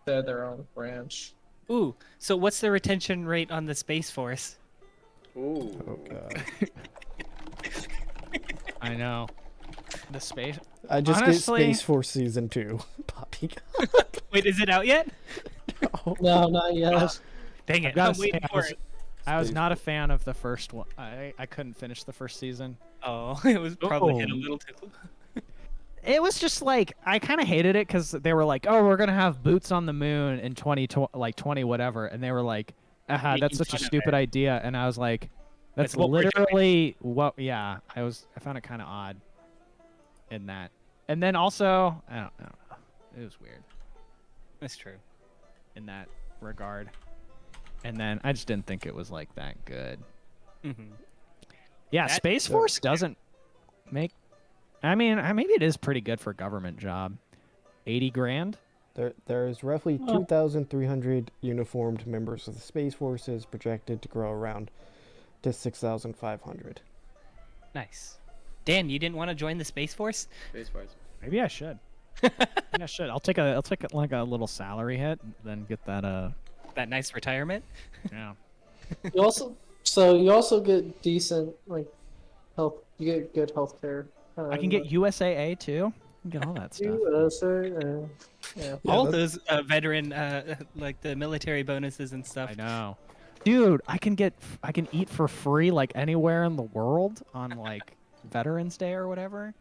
their own branch. Ooh, so what's the retention rate on the Space Force? Ooh. Oh god. I know. The space. I just Honestly- get Space Force season 2. Poppy. Wait, is it out yet? No, not yet. Dang it, I've gotta I'm say, waiting for it. I was Space not a fan of the first one. I couldn't finish the first season. Oh, it was probably hit a Oh. little too. It was just like I kind of hated it because they were like, "Oh, we're gonna have boots on the moon in 20 whatever," and they were like, "Aha, Making that's such a fun of stupid it. idea," and I was like, "That's That's what we're doing. literally what." Yeah, I found it kind of odd in that, and then also I don't know, it was weird That's true. in that regard, and then I just didn't think it was like that good. Mm-hmm. Yeah, That- Space Force doesn't make. I mean, maybe it is pretty good for a government job. 80 grand. There's roughly Oh. 2,300 uniformed members of the Space Forces, projected to grow around to 6,500. Nice. Dan, you didn't want to join the Space Force? Space Force. Maybe I should. Maybe I should. I'll take like a little salary hit, then get that That nice retirement? yeah. You also get decent like health. You get good health care. I can get USAA too. I can get all that stuff. USA. Yeah. All that's- those veteran, like the military bonuses and stuff. I know. Dude, I can eat for free like anywhere in the world on like Veterans Day or whatever.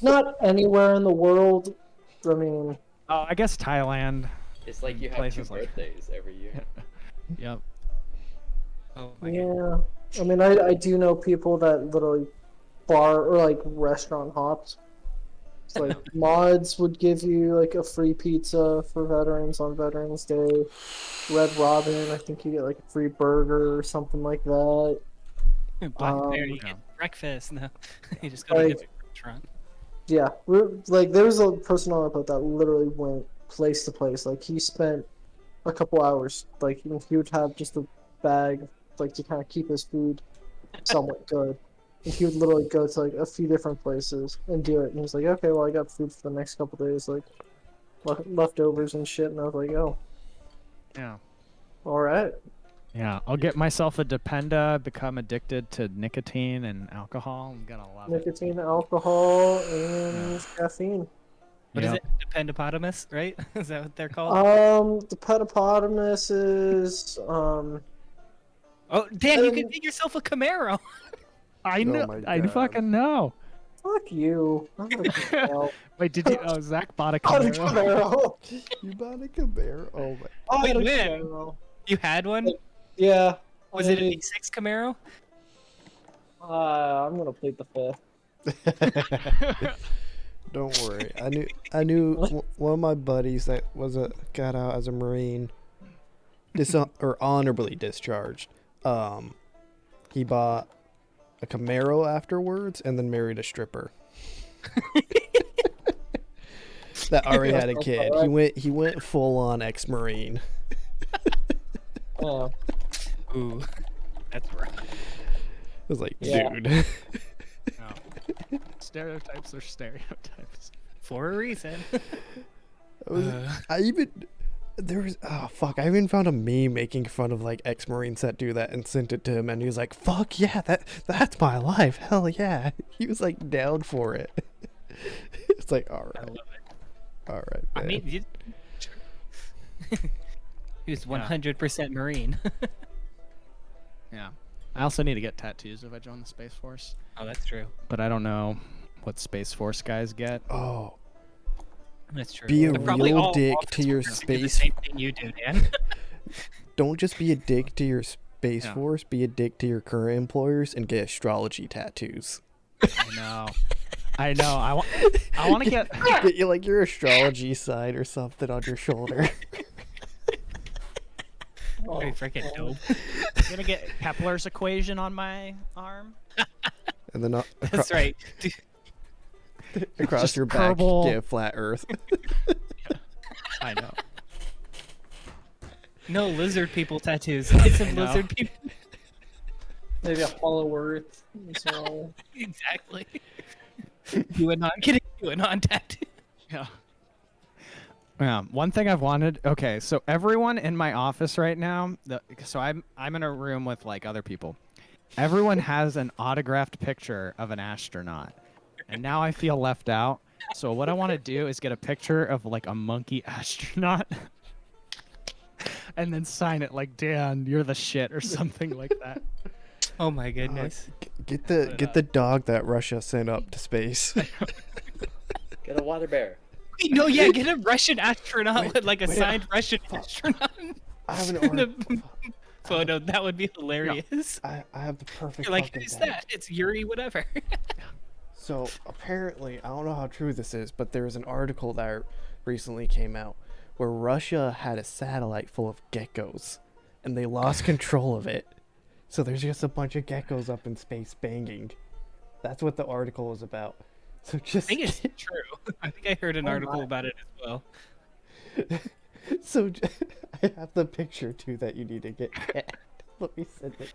Not anywhere in the world. I mean, Oh, I guess Thailand. It's like you have Places 2 like- birthdays every year. Yep. Oh my god. yeah. I mean, I do know people that literally bar or like restaurant hopped. It's like mods would give you like a free pizza for veterans on Veterans Day. Red Robin, I think you get like a free burger or something like that. Black Bear, you Yeah. get breakfast. No, you just go to a Like- different restaurant. Yeah, like there was a person on the boat that literally went place to place. Like he spent a couple hours. Like he would have just a bag, like to kind of keep his food somewhat good. And he would literally go to like a few different places and do it. And he was like, okay, well, I got food for the next couple days, like leftovers and shit. And I was like, oh, Yeah. all right. Yeah, I'll get myself a Dependa, become addicted to nicotine and alcohol. I'm gonna love it. Nicotine, alcohol, and caffeine. What is Yep. it? Dependopotamus, right? Is that what they're called? The petapotamus is Oh, Dan, you can get yourself a Camaro. I know. my I God. fucking know. fuck you. I'm not a Camaro. Wait, did you? Oh, Zach bought a Bought a Camaro. Camaro. You bought a Camaro? Oh my. Bought Wait, a when? Camaro. You had one? Yeah. Was it an E6 Camaro? I'm gonna plead the fifth. Don't worry. I knew one of my buddies that got out as a Marine, or honorably discharged. He bought a Camaro afterwards, and then married a stripper. That already had a kid. He went full on ex-Marine. Yeah. Ooh, that's right. I was like, Yeah. dude. Stereotypes are stereotypes. For a reason. I even I even found a meme making fun of like ex-Marines that do that and sent it to him, and he was like, fuck yeah, that's my life, hell yeah. He was like down for it. It's like, all I right, love it. all right, I man. mean, he was 100% Marine. Yeah. I also need to get tattoos if I join the Space Force, Oh, that's true. but I don't know what Space Force guys get. Oh, That's true. be a They're probably real all dick office to your workers who do the space. same thing you do, Dan. Don't just be a dick to your Space Yeah. Force, be a dick to your current employers and get astrology tattoos. I know. I know. I want to get. Get you like your astrology sign or something on your shoulder. Very freaking dope. I'm gonna get Kepler's equation on my arm. And then That's right. Dude, across Just your back, Kerbal. get a flat Earth. I know. no lizard people tattoos. Get some know. lizard people. Maybe a hollow earth as well. Exactly. Getting QAnon tattoo. Yeah. Yeah. One thing I've wanted. Okay, so everyone in my office right now. So I'm in a room with like other people. Everyone has an autographed picture of an astronaut, and now I feel left out. So what I want to do is get a picture of like a monkey astronaut, and then sign it like Dan, you're the shit or something like that. Oh my goodness. Get the dog that Russia sent up to space. Get a water bear. No, yeah, get a Russian astronaut with like a signed Russian astronaut I have an in order. the photo. That would be hilarious. I have the perfect. You're like, fucking who's thing. that? It's Yuri, whatever. So apparently, I don't know how true this is, but there was an article that recently came out where Russia had a satellite full of geckos, and they lost control of it. So there's just a bunch of geckos up in space banging. That's what the article was about. So I just think it's true. I think I heard an article about it as well. so I have the picture too that you need to get. Let me send it.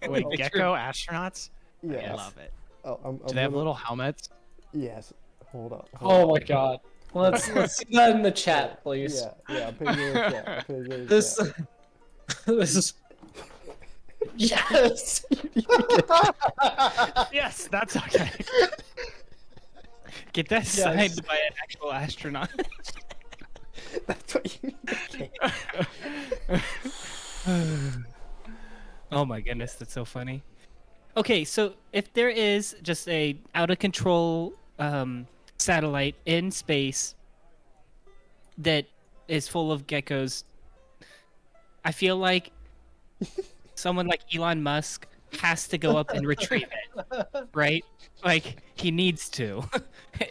Wait, Oh, gecko astronauts? Yes. I love it. Oh, I'm Do they have gonna- little helmets? Yes. Hold up. Oh my god. Let's see that in the chat, please. Yeah. Put it in the chat. Put it in the This chat. this is yes. Yes, that's okay. Get that Yes. signed by an actual astronaut. That's what you need to get. Oh my goodness, that's so funny. Okay, so if there is just a out of control satellite in space that is full of geckos, I feel like someone like Elon Musk has to go up and retrieve it, right? Like he needs to.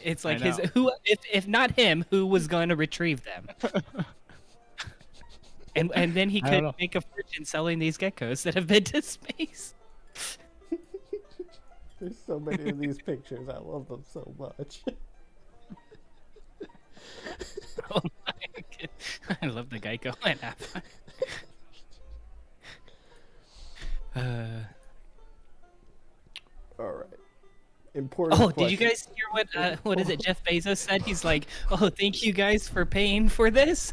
It's like I his know. who if not him, who was going to retrieve them? And then he I don't could know. make a fortune selling these geckos that have been to space. There's so many of these pictures. I love them so much. Oh my god. I love the Geico and app. All important. Oh, did you question. guys hear what is it? Jeff Bezos said. He's like, "Oh, thank you guys for paying for this."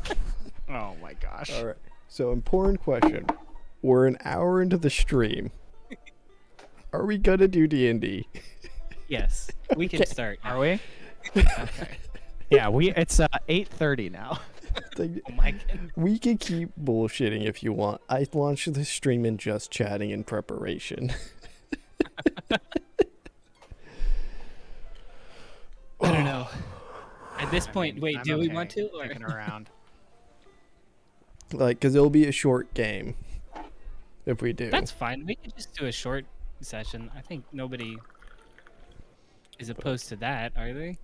Oh my gosh. All right. So important question. We're an hour into the stream. Are we gonna do D&D? Yes, we can start. Are we? Okay. Yeah, it's 8:30 now. Like, Oh my goodness. we can keep bullshitting if you want. I launched the stream in just chatting in preparation. I don't know. At this point, mean, wait, I'm do we okay want to? Or... kicking around. Like, cause it'll be a short game. If we do. That's fine. We could just do a short session. I think nobody is opposed to that, are they?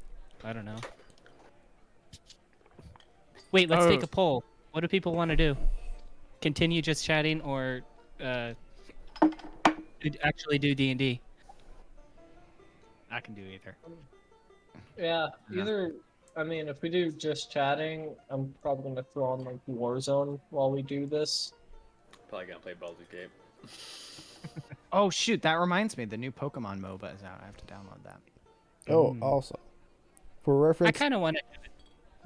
I don't know. Wait, let's take a poll. What do people want to do? Continue just chatting, or actually do D&D? I can do either. Yeah, either. I mean, if we do just chatting, I'm probably gonna throw on like Warzone while we do this. Probably gonna play Baldur's Gate. Oh shoot, that reminds me, the new Pokemon MOBA is out. I have to download that. Oh, also. For I reference, kind of want to.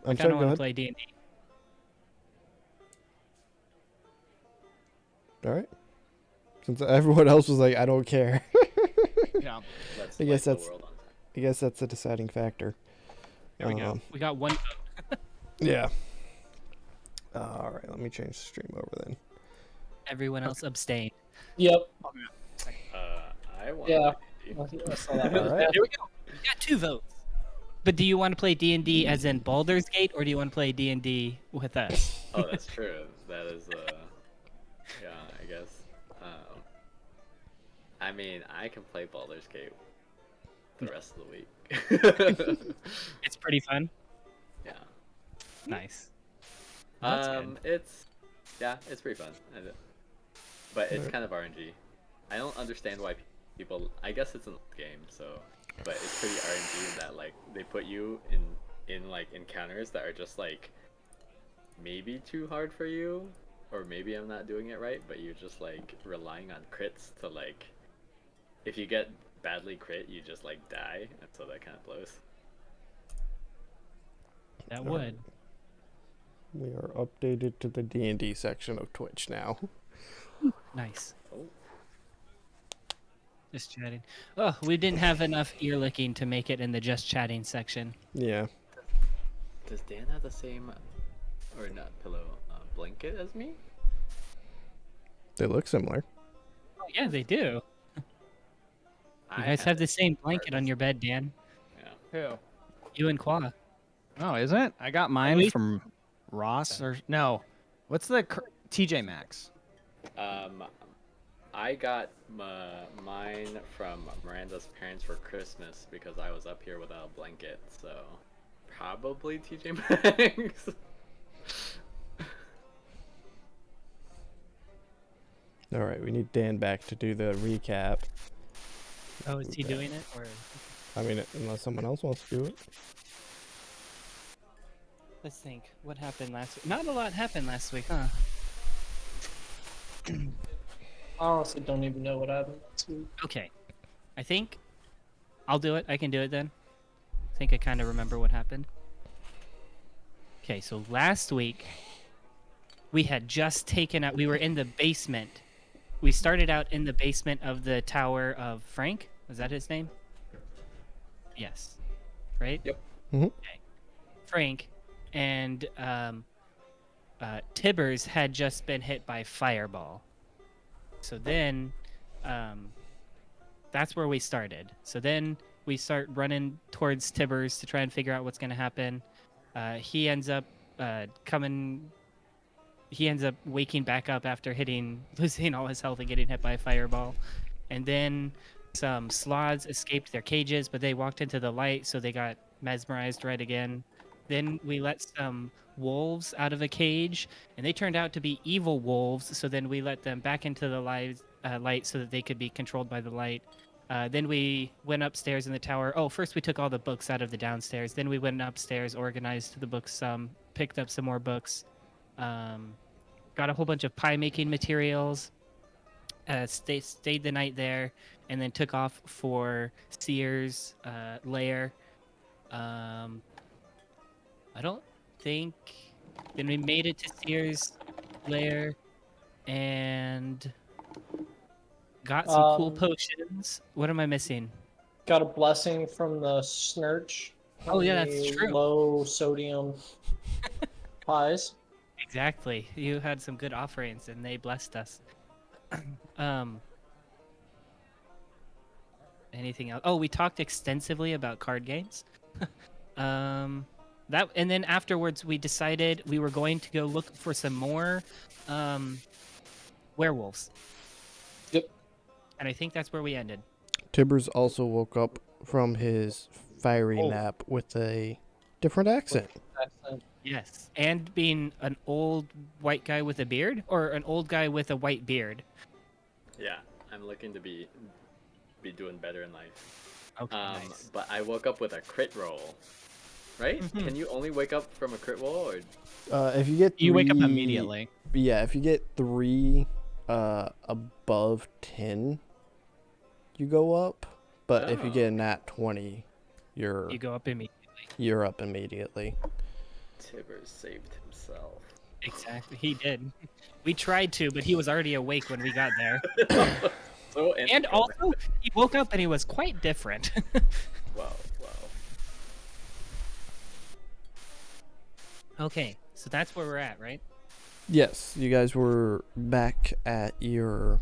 I'm I sorry, kind of go want to ahead. play D&D. All right. Since everyone else was like, I don't care. Yeah. Let's I guess light the that's- world on fire. I guess that's a deciding factor. There we go. We got one vote. Yeah. All right, let me change the stream over then. Everyone else abstained. Yep. I want Yeah. to play D&D. I saw that. All right. There we go. We got 2 votes. But do you want to play D&D as in Baldur's Gate, or do you want to play D&D with us? Oh, that's true. That is, yeah, I guess. I mean, I can play Baldur's Gate the rest of the week. It's pretty fun. Yeah. Nice. That's good. It's pretty fun. But it's kind of RNG. I don't understand why people. I guess it's a game, so. But it's pretty RNG that like they put you in like encounters that are just like maybe too hard for you, or maybe I'm not doing it right. But you're just like relying on crits to like. If you get badly crit, you just like die, and so that kind of blows. That would. We are updated to the D&D section of Twitch now. Nice. Oh. Just chatting. Oh, we didn't have enough ear licking to make it in the just chatting section. Yeah. Does Dan have the same, or not pillow, blanket as me? They look similar. Oh, yeah, they do. You I guys have it the same blanket on first. your bed, Dan. Yeah. Who? You and Qua. Oh, is it? I got mine Wait. from Ross or no. What's the TJ Maxx? I got mine from Miranda's parents for Christmas because I was up here without a blanket, so probably TJ Maxx. All right, we need Dan back to do the recap. Oh, is he doing it? Or I mean, unless someone else wants to do it. let's think. What happened last week? Not a lot happened last week, huh? I honestly don't even know what happened. Okay. I think I'll do it. I can do it then. I think I kind of remember what happened. Okay, so last week we had just taken out. We were in the basement. We started out in the basement of the tower of Frank. Was that his name? Yes. Right? Yep. Mhm. Okay. Frank and Tibbers had just been hit by fireball. So then that's where we started. So then we start running towards Tibbers to try and figure out what's going to happen. He ends up waking back up after losing all his health and getting hit by a fireball. And then some sloths escaped their cages, but they walked into the light, so they got mesmerized right again. Then we let some wolves out of a cage, and they turned out to be evil wolves, so then we let them back into the light so that they could be controlled by the light. Then we went upstairs in the tower. Oh, first we took all the books out of the downstairs. Then we went upstairs, organized the books some, picked up some more books, got a whole bunch of pie making materials, stayed the night there. and then took off for Sears' lair. I don't think. Then we made it to Sears' lair and got some cool potions. What am I missing? Got a blessing from the Snurch. Oh, yeah, on that's the true. Low sodium pies. Exactly. You had some good offerings, and they blessed us. Anything else? Oh, we talked extensively about card games. That, and then afterwards, we decided we were going to go look for some more werewolves. Yep. And I think that's where we ended. Tibbers also woke up from his fiery Oh. nap with a different accent. Excellent. Yes. And being an old white guy with a beard, or an old guy with a white beard. Yeah, I'm looking to be doing better in life. Okay, nice. But I woke up with a crit roll. Right? Can you only wake up from a crit roll, or If you get You wake up three- immediately. Yeah, if you get 3 above 10, you go up. But if you Oh. get a nat 20, you're You go up immediately. you're up immediately. Tibbers saved himself? Exactly. He did. We tried to, but he was already awake when we got there. So And also, he woke up and he was quite different. wow. Okay, so that's where we're at, right? Yes, you guys were back at your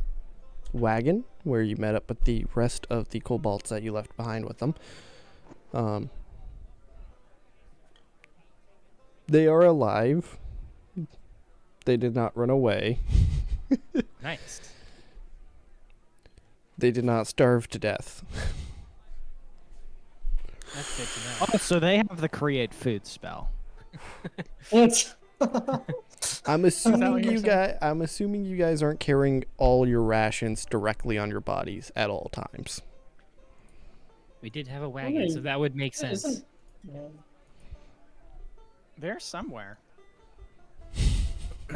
wagon where you met up with the rest of the kobolds that you left behind with them. They are alive. They did not run away. Nice. They did not starve to death. That's good to know. Oh, so they have the create food spell. What? I'm what assuming you're I'm assuming you guys aren't carrying all your rations directly on your bodies at all times. We did have a wagon, so that would make sense. Isn't- yeah. They're somewhere.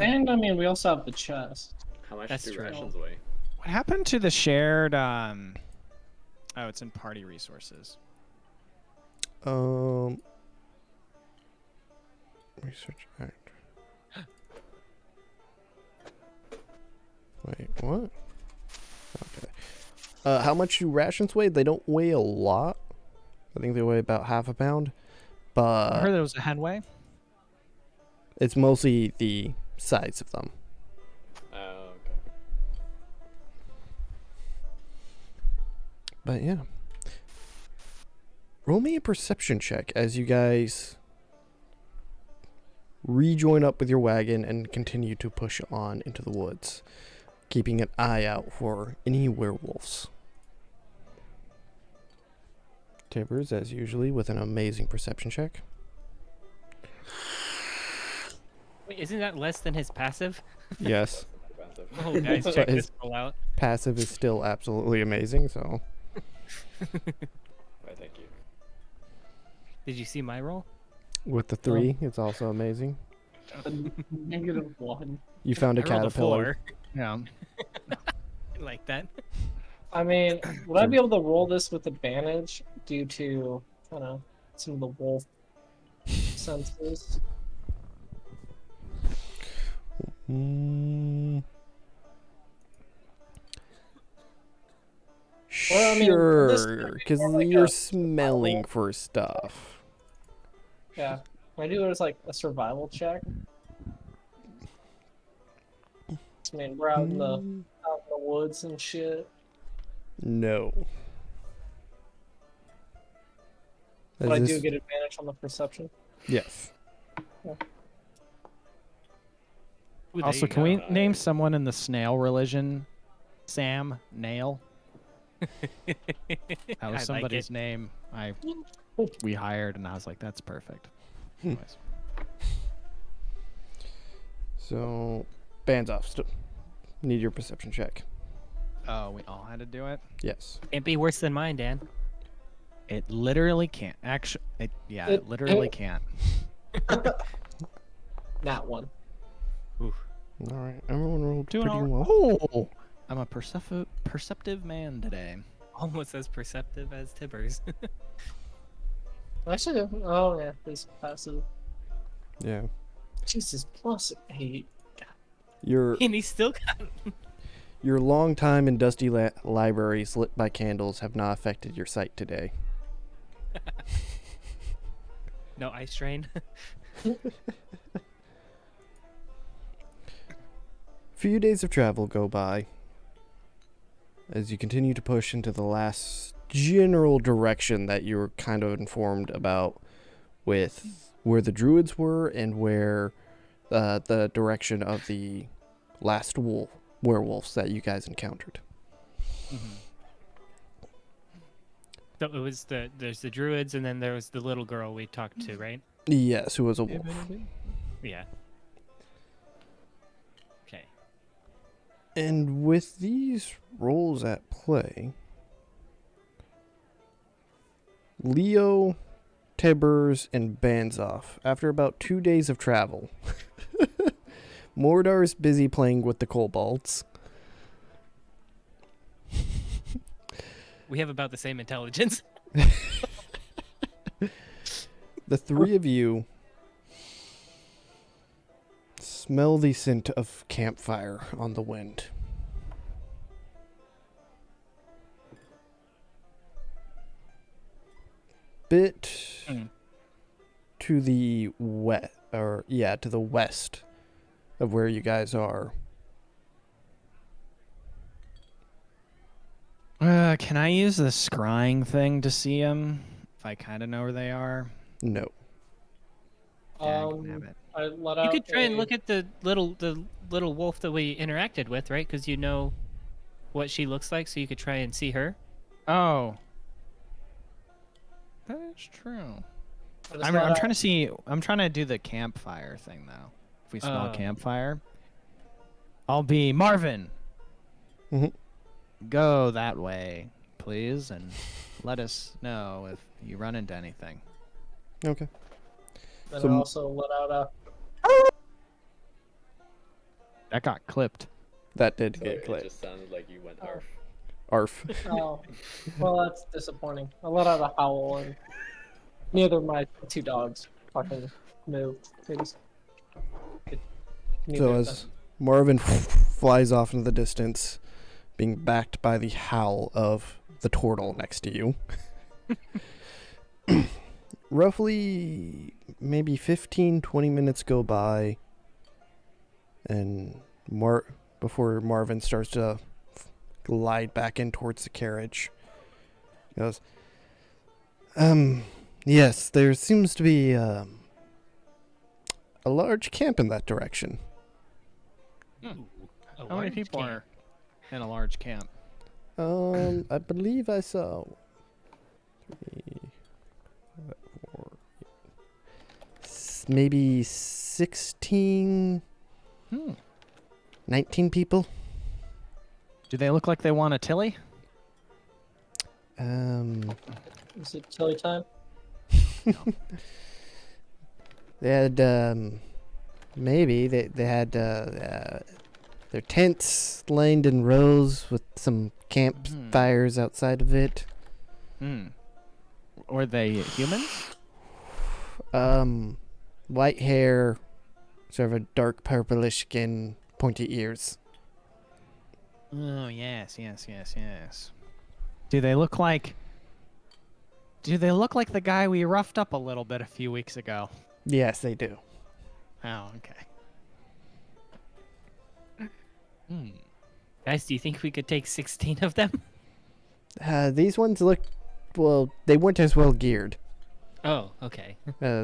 And I mean, we also have the chest. How much That's do true. rations weigh? What happened to the shared? Oh, it's in party resources. Research act. Wait, what? Okay. How much do rations weigh? They don't weigh a lot. I think they weigh about half a pound. I But heard there was a headway. it's mostly the size of them. Oh, okay. But yeah. Roll me a perception check as you guys rejoin up with your wagon and continue to push on into the woods, keeping an eye out for any werewolves. Tibbers, as usually, with an amazing perception check. Wait, isn't that less than his passive? Yes, Expensive. Oh, guys, But check his- this roll out. passive is still absolutely amazing, so. Why, thank you. Did you see my roll? With the 3, it's also amazing. -1. You found a I rolled caterpillar. 4. Yeah. Like that. I mean, would I be able to roll this with advantage due to, I don't know, some of the wolf senses? Mm. Well, I mean, this Sure, could be because more like you're a smelling for stuff. Yeah. Can I do it as like a survival check? I mean, we're out in the woods and shit. No. But I Is do this- get advantage on the perception. Yes. Ooh, there Also, you can go. we name someone in the snail religion? Sam Nail. That I was like somebody's it. name. We hired, and I was like, that's perfect. Anyways. So, bands off. Need your perception check. Oh, we all had to do it. Yes. Can't be worse than mine, Dan. It literally can't. Actually, it literally can't. That one. All right. Everyone rolled Doing pretty all well. Oh, I'm a perceptive man today. almost as perceptive as Tibbers. Actually, oh yeah, this passive. Yeah. Jesus, +8. Your And he's still got. your long time in dusty libraries lit by candles have not affected your sight today. No eye strain. Few days of travel go by as you continue to push into the last general direction that you were kind of informed about, with where the druids were and where the direction of the last werewolves that you guys encountered. So it was there's the druids, and then there was the little girl we talked to, right? Yes, who was a wolf. Yeah. Okay. And with these roles at play, Leo, Tibbers, and Baznoff, after about 2 days of travel, Mordaar is busy playing with the kobolds. We have about the same intelligence. The three of you smell the scent of campfire on the wind. Bit to the to the west of where you guys are. Can I use the scrying thing to see them? If I kind of know where they are. No. Dagnabbit. I let You out could try and a- look at the little wolf that we interacted with, right? Because you know what she looks like, so you could try and see her. Oh. That's true. I just I'm let out- trying to see. I'm trying to do the campfire thing though. If we smell Oh. campfire, I'll be Marvin. Mhm. Go that way, please, and let us know if you run into anything. Okay. Then So- I also let out a. That got clipped. That did Sorry, get it clipped. just sounded like you went arf. Arf. Oh, well, that's disappointing. I let out a howl, and neither of my two dogs fucking moved. They just- neither So of as them. Marvin flies off into the distance, being backed by the howl of the turtle next to you. Roughly maybe 15-20 minutes go by, and before Marvin starts to glide back in towards the carriage, he goes, yes, there seems to be a large camp in that direction. How many people are in a large camp? I believe I saw 3, 4, maybe 16, 19 people. Do they look like they want a tilly? Is it chili time? They had maybe they had their tents lined in rows with some campfires outside of it. Were they humans? White hair, sort of a dark purplish skin, pointy ears. Oh, yes. Do they look like the guy we roughed up a little bit a few weeks ago? Yes, they do. Oh, okay. Guys, do you think we could take 16 of them? These ones look, well, they weren't as well geared, Oh, okay.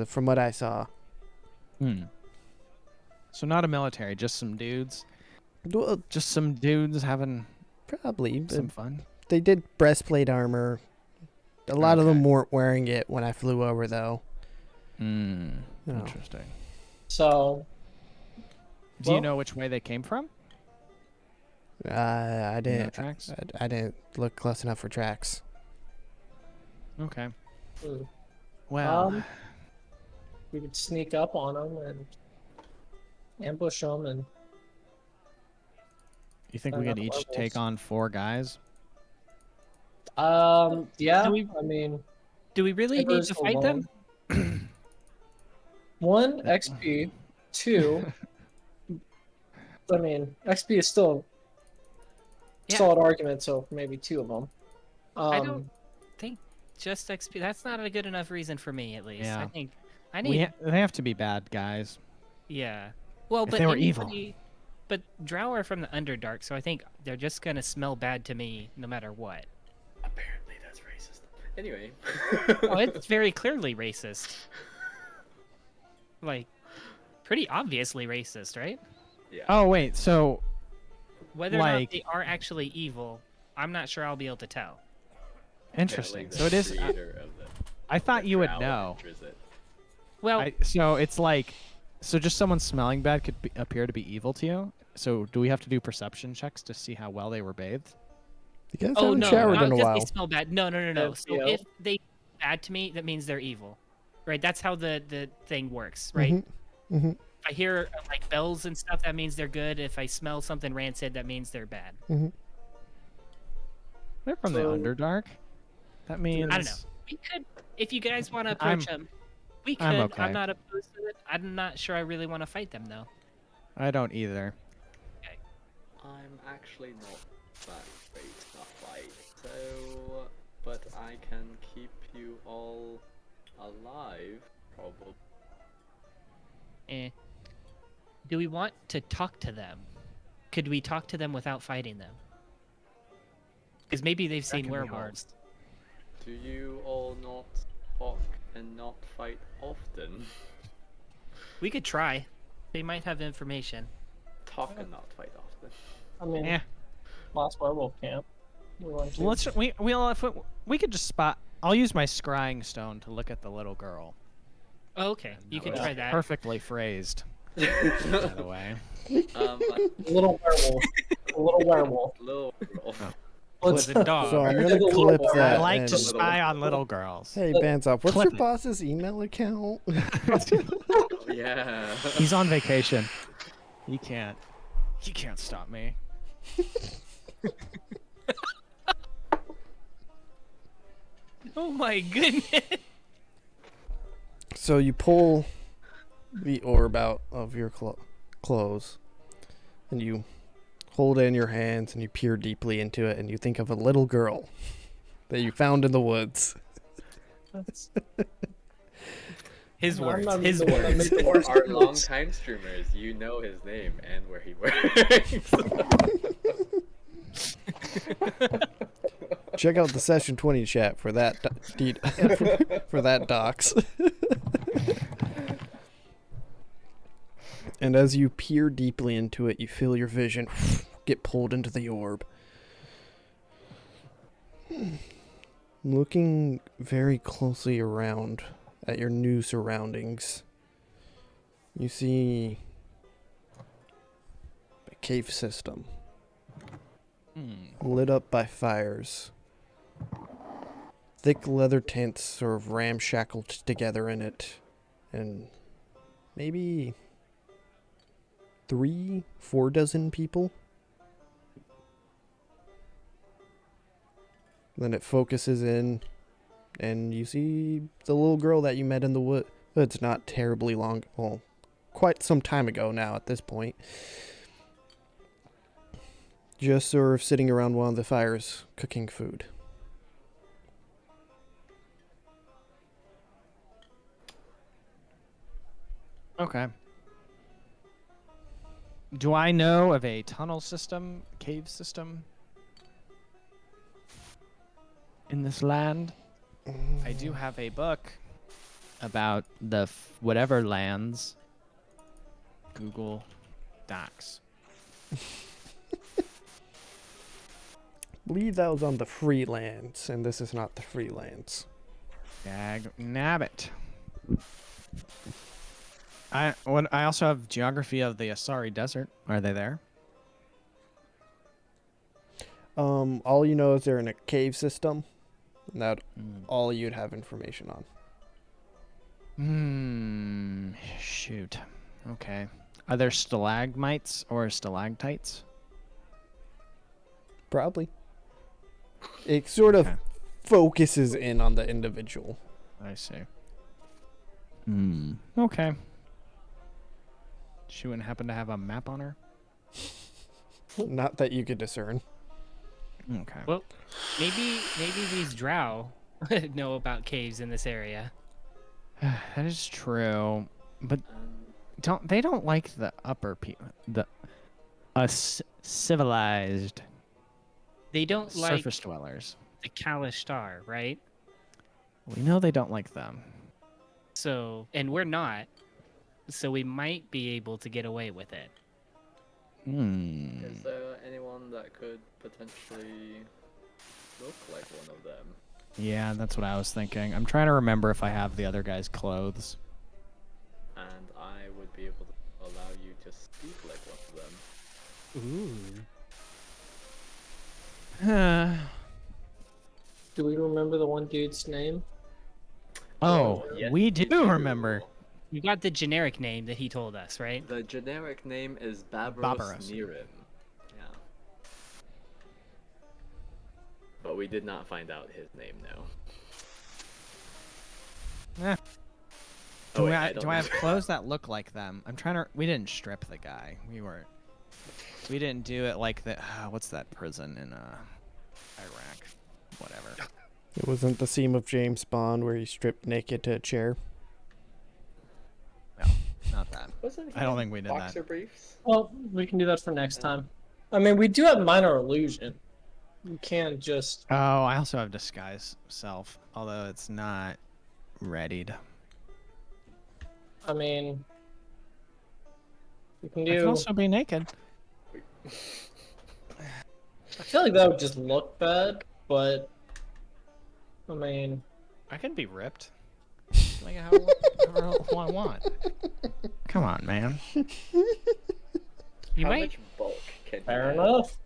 from what I saw. So not a military, just some dudes. Well, Just some dudes having probably. some fun. They did breastplate armor. A lot of them Okay. weren't wearing it when I flew over, though. No. Interesting. So, Do you Well- know which way they came from? I No didn't. tracks? I didn't look close enough for tracks. Okay. hmm, Well, we could sneak up on them and ambush them, and you think they're we could not each werewolves. take on 4 guys? Yeah. Do we- I mean, Do we really need Tibbers to fight them? alone. 1 XP, 2. I mean, XP is still a Yeah. solid argument, so maybe 2 of them. I don't think just XP. That's not a good enough reason for me, at least. Yeah. I think I need. They have to be bad guys. Yeah. Well, If but they were evil. anybody- But Drow are from the Underdark, so I think they're just gonna smell bad to me no matter what. Apparently, that's racist. Anyway. Oh, it's very clearly racist. Like, pretty obviously racist, right? Yeah. Oh wait, so Whether or not Like- they are actually evil, I'm not sure I'll be able to tell. interesting. Like So it is. creator of the I thought you would drow know. enters it. Well, So it's like, so just someone smelling bad could appear to be evil to you. So do we have to do perception checks to see how well they were bathed? You guys oh haven't no, showered not in a because while. they smell bad. No. So FBO. if they bad to me, that means they're evil, right? That's how the thing works, right? Mhm. If I hear like bells and stuff, that means they're good. If I smell something rancid, that means they're bad. They're from the So- Underdark. That means I don't know. We could, if you guys want to I'm- approach them, we could. I'm okay. I'm not opposed to it. I'm not sure I really want to fight them though. I don't either. I'm actually not that great in a fight, so but I can keep you all alive, probably. Do we want to talk to them? Could we talk to them without fighting them? Because maybe they've seen can be hard. werewolves. Do you all not talk and not fight often? We could try. They might have information. Talk and not fight often. I mean, Yeah. last werewolf camp. We went to. Let's we could just spot. I'll use my scrying stone to look at the little girl. Oh, okay, you can was try that. Perfectly phrased, by the way. A little werewolf. A little werewolf. Little girl. Was a dog. So I'm The gonna little clip boy. that. I like and- to spy on little girls. Hey, Baznoff, what's Clip your it. boss's email account? Yeah. He's on vacation. He can't stop me. Oh my goodness. So you pull the orb out of your clothes, and you hold it in your hands, and you peer deeply into it, and you think of a little girl that you found in the woods. His I'm words. not His the one that words. made the For worst our notes. long-time streamers, you know his name and where he works. Check out the session 20 chat for that for that docs. And as you peer deeply into it, you feel your vision get pulled into the orb. Looking very closely around at your new surroundings, you see a cave system lit up by fires. Thick leather tents sort of ramshackled together in it, and maybe 3-4 dozen people. Then it focuses in, and you see the little girl that you met in the woods not terribly long, well, quite some time ago now at this point. Just sort of sitting around one of the fires cooking food. Okay. Do I know of a tunnel system, cave system in this land? I do have a book about the whatever lands. Google Docs. Believe that was on the Freelands, and this is not the Freelands. Dag nabbit. I also have geography of the Asari Desert. Are they there? All you know is they're in a cave system, and that all you'd have information on. Shoot. Okay. Are there stalagmites or stalactites? Probably. It sort of Okay. focuses in on the individual. I see. Okay. She wouldn't happen to have a map on her? Not that you could discern. Okay. Well, maybe these drow know about caves in this area. That is true, but they don't like the upper people, the us civilized They don't like surface dwellers. the Kalishtar, right? We know they don't like them. So, and we're not. So we might be able to get away with it. Is there anyone that could potentially look like one of them? Yeah, that's what I was thinking. I'm trying to remember if I have the other guy's clothes. And I would be able to allow you to speak like one of them. Ooh. Do we remember the one dude's name? Oh, yes, we we do do. remember. You got the generic name that he told us, right? The generic name is Babros Barbaros. Nirim. Yeah. But we did not find out his name, no. Eh. Oh, wait, do I don't I have remember. clothes that look like them? I'm trying to. We didn't strip the guy. We didn't do it like the. What's that prison in Iraq? Whatever. It wasn't the scene of James Bond where he stripped naked to a chair. No, not that. Wasn't he I don't in think we did that. boxer briefs? Well, we can do that for next time. I mean, we do have minor illusion. You can't just. Oh, I also have disguise self, although it's not readied. I mean, you can I do. can also be naked. I feel like that would just look bad, but I mean, I can be ripped. Like however I want. Come on, man. You How might. much bulk can fair you have? enough.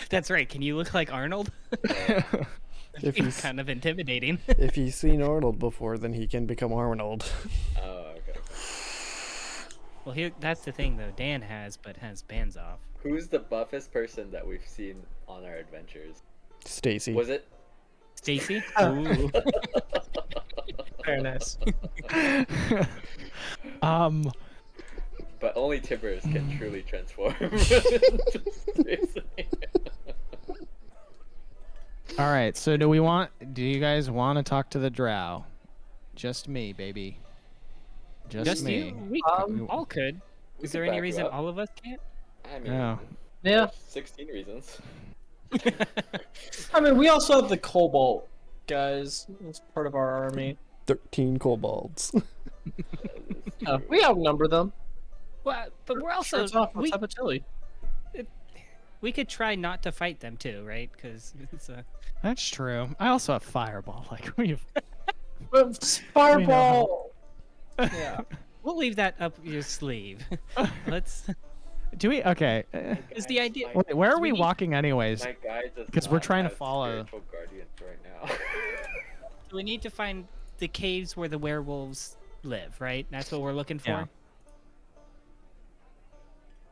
That's right. Can you look like Arnold? If He's he's kind of intimidating. if he's seen Arnold before, then he can become Arnold. Oh, okay. Well, that's the thing though. Dan has Baznoff. Who's the buffest person that we've seen on our adventures? Stacy. Was it? Stacy. Ooh. Very nice. But only Tibbers can truly transform. All right. So do you guys want to talk to the drow? Just me, baby. Just me. you. We all could. We Is there could any back you reason up. all of us can't? I mean, Yeah. Yeah. 16 reasons. I mean, we also have the Cobalt guys. It's part of our army. 13 kobolds. We outnumber them. Well, but we're also Shirts off. Let's have a chili. we could try not to fight them too, right? Because it's a. That's true. I also have fireball. Like we've. But Fireball. Yeah. We'll leave that up your sleeve. Let's. Do we? Okay. Is the idea? Wait, where are we we need- walking anyways? My guy does 'Cause we're not trying to have follow- spiritual guardians right now. We need to find the caves where the werewolves live, right? That's what we're looking for.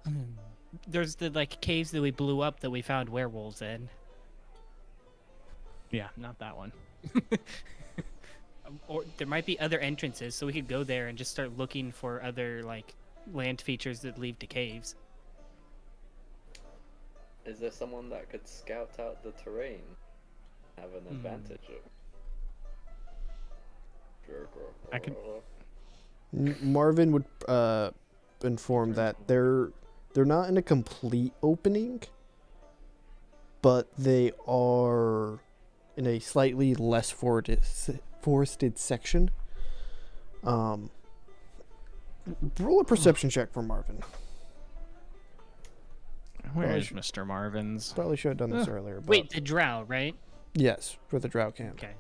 Yeah. There's the caves that we blew up that we found werewolves in. Yeah, not that one. Or there might be other entrances, so we could go there and just start looking for other land features that lead to caves. Is there someone that could scout out the terrain? Have an advantage I could- Marvin would inform that they're not in a complete opening, but they are in a slightly less forested section. Roll a perception check for Marvin. Where's Mr. Marvin's? Probably should have done this earlier. But Wait, the drow, right? yes, for the drow camp. Okay.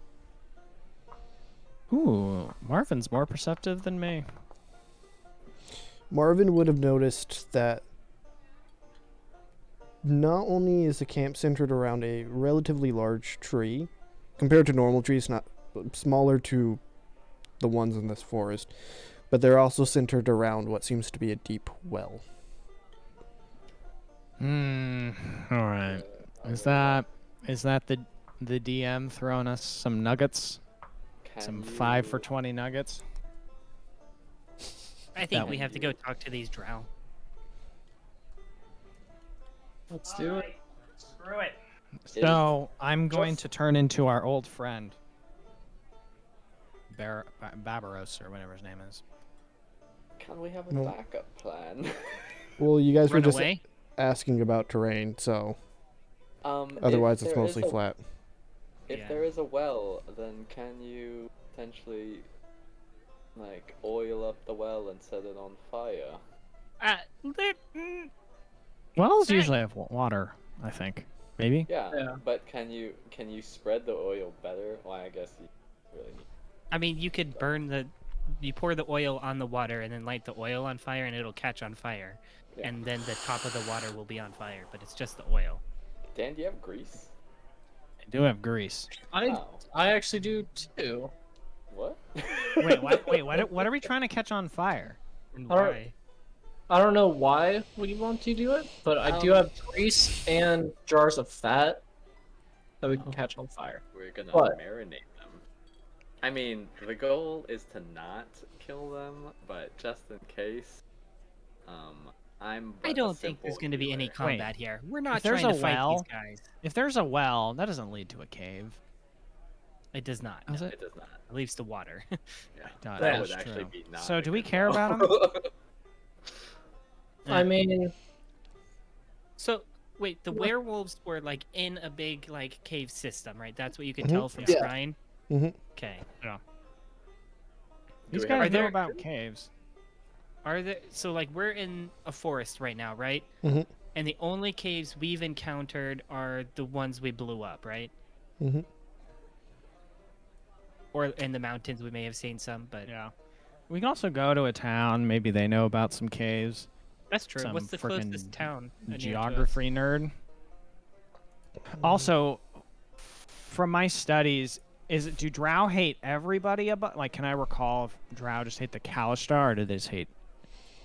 Ooh, Marvin's more perceptive than me. Marvin would have noticed that not only is the camp centered around a relatively large tree, compared to normal trees, not smaller to the ones in this forest, but they're also centered around what seems to be a deep well. All right. Is that the DM throwing us some nuggets, some 5 for 20 nuggets. I think we have to go talk to these drow. Let's do it. Screw it. So I'm going to turn into our old friend, Barbaros, or whatever his name is. Can we have a No. backup plan? Well, you guys were Run just away? asking about terrain, so If otherwise it's there is mostly flat. If Yeah. there is a well, then can you potentially like oil up the well and set it on fire? Wells usually have water, I think. Maybe. Yeah, Yeah. but can you spread the oil better? Well, I guess you really need. I mean, you could you pour the oil on the water and then light the oil on fire and it'll catch on fire. Yeah. And then the top of the water will be on fire, but it's just the oil. Dan, do you have grease? I do have grease. Oh. I actually do too. What? Wait, what are we trying to catch on fire? And Alright. why? I don't know why we want to do it, but I do have grease and jars of fat that we can catch on fire. We're gonna What? marinate them. I mean, the goal is to not kill them, but just in case, I'm. I but a don't think there's simple going to be any healer. combat here. We're not if there's trying to a fight well- these guys. If there's a well, that doesn't lead to a cave. It does not. Does No. it? It does not. It leads to water. Yeah, That that is would actually true. be not. So a do we good care goal. about 'em? I mean, So wait, the werewolves were like in a big like cave system, right? That's what you could Mhm. tell from Yeah. Scrying. Mhm. Okay. Do These we have guys Are know there- about caves. Are there so like we're in a forest right now, right? Mhm. And the only caves we've encountered are the ones we blew up, right? Mhm. Or in the mountains we may have seen some, but Yeah. We can also go to a town. Maybe they know about some caves. that's true. Some What's the closest frickin' town? near to us? Geography nerd. Also, from my studies, do Drow hate everybody? Like, can I recall if Drow just hate the Kalashtar, or do they just hate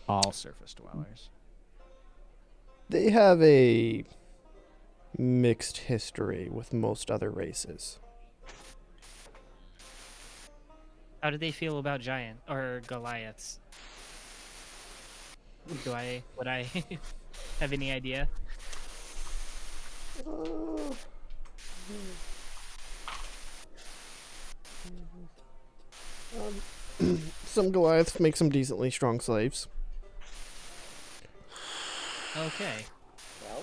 all surface dwellers? They have a mixed history with most other races. How do they feel about giant or Goliaths? Would I have any idea? Some Goliaths make some decently strong slaves. Okay. Well,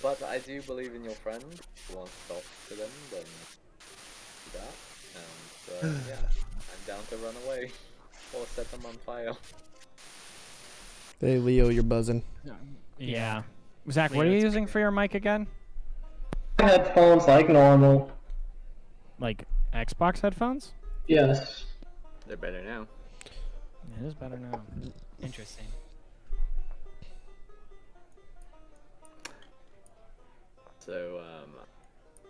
but I do believe in your friend. If you want to talk to them, then do that. And yeah, I'm down to run away or set them on fire. Hey, Leo, you're buzzing. Yeah. Zach, what are you Leo's using for your mic again? headphones like normal. Like Xbox headphones? Yes. They're better now. It is better now. Interesting. So,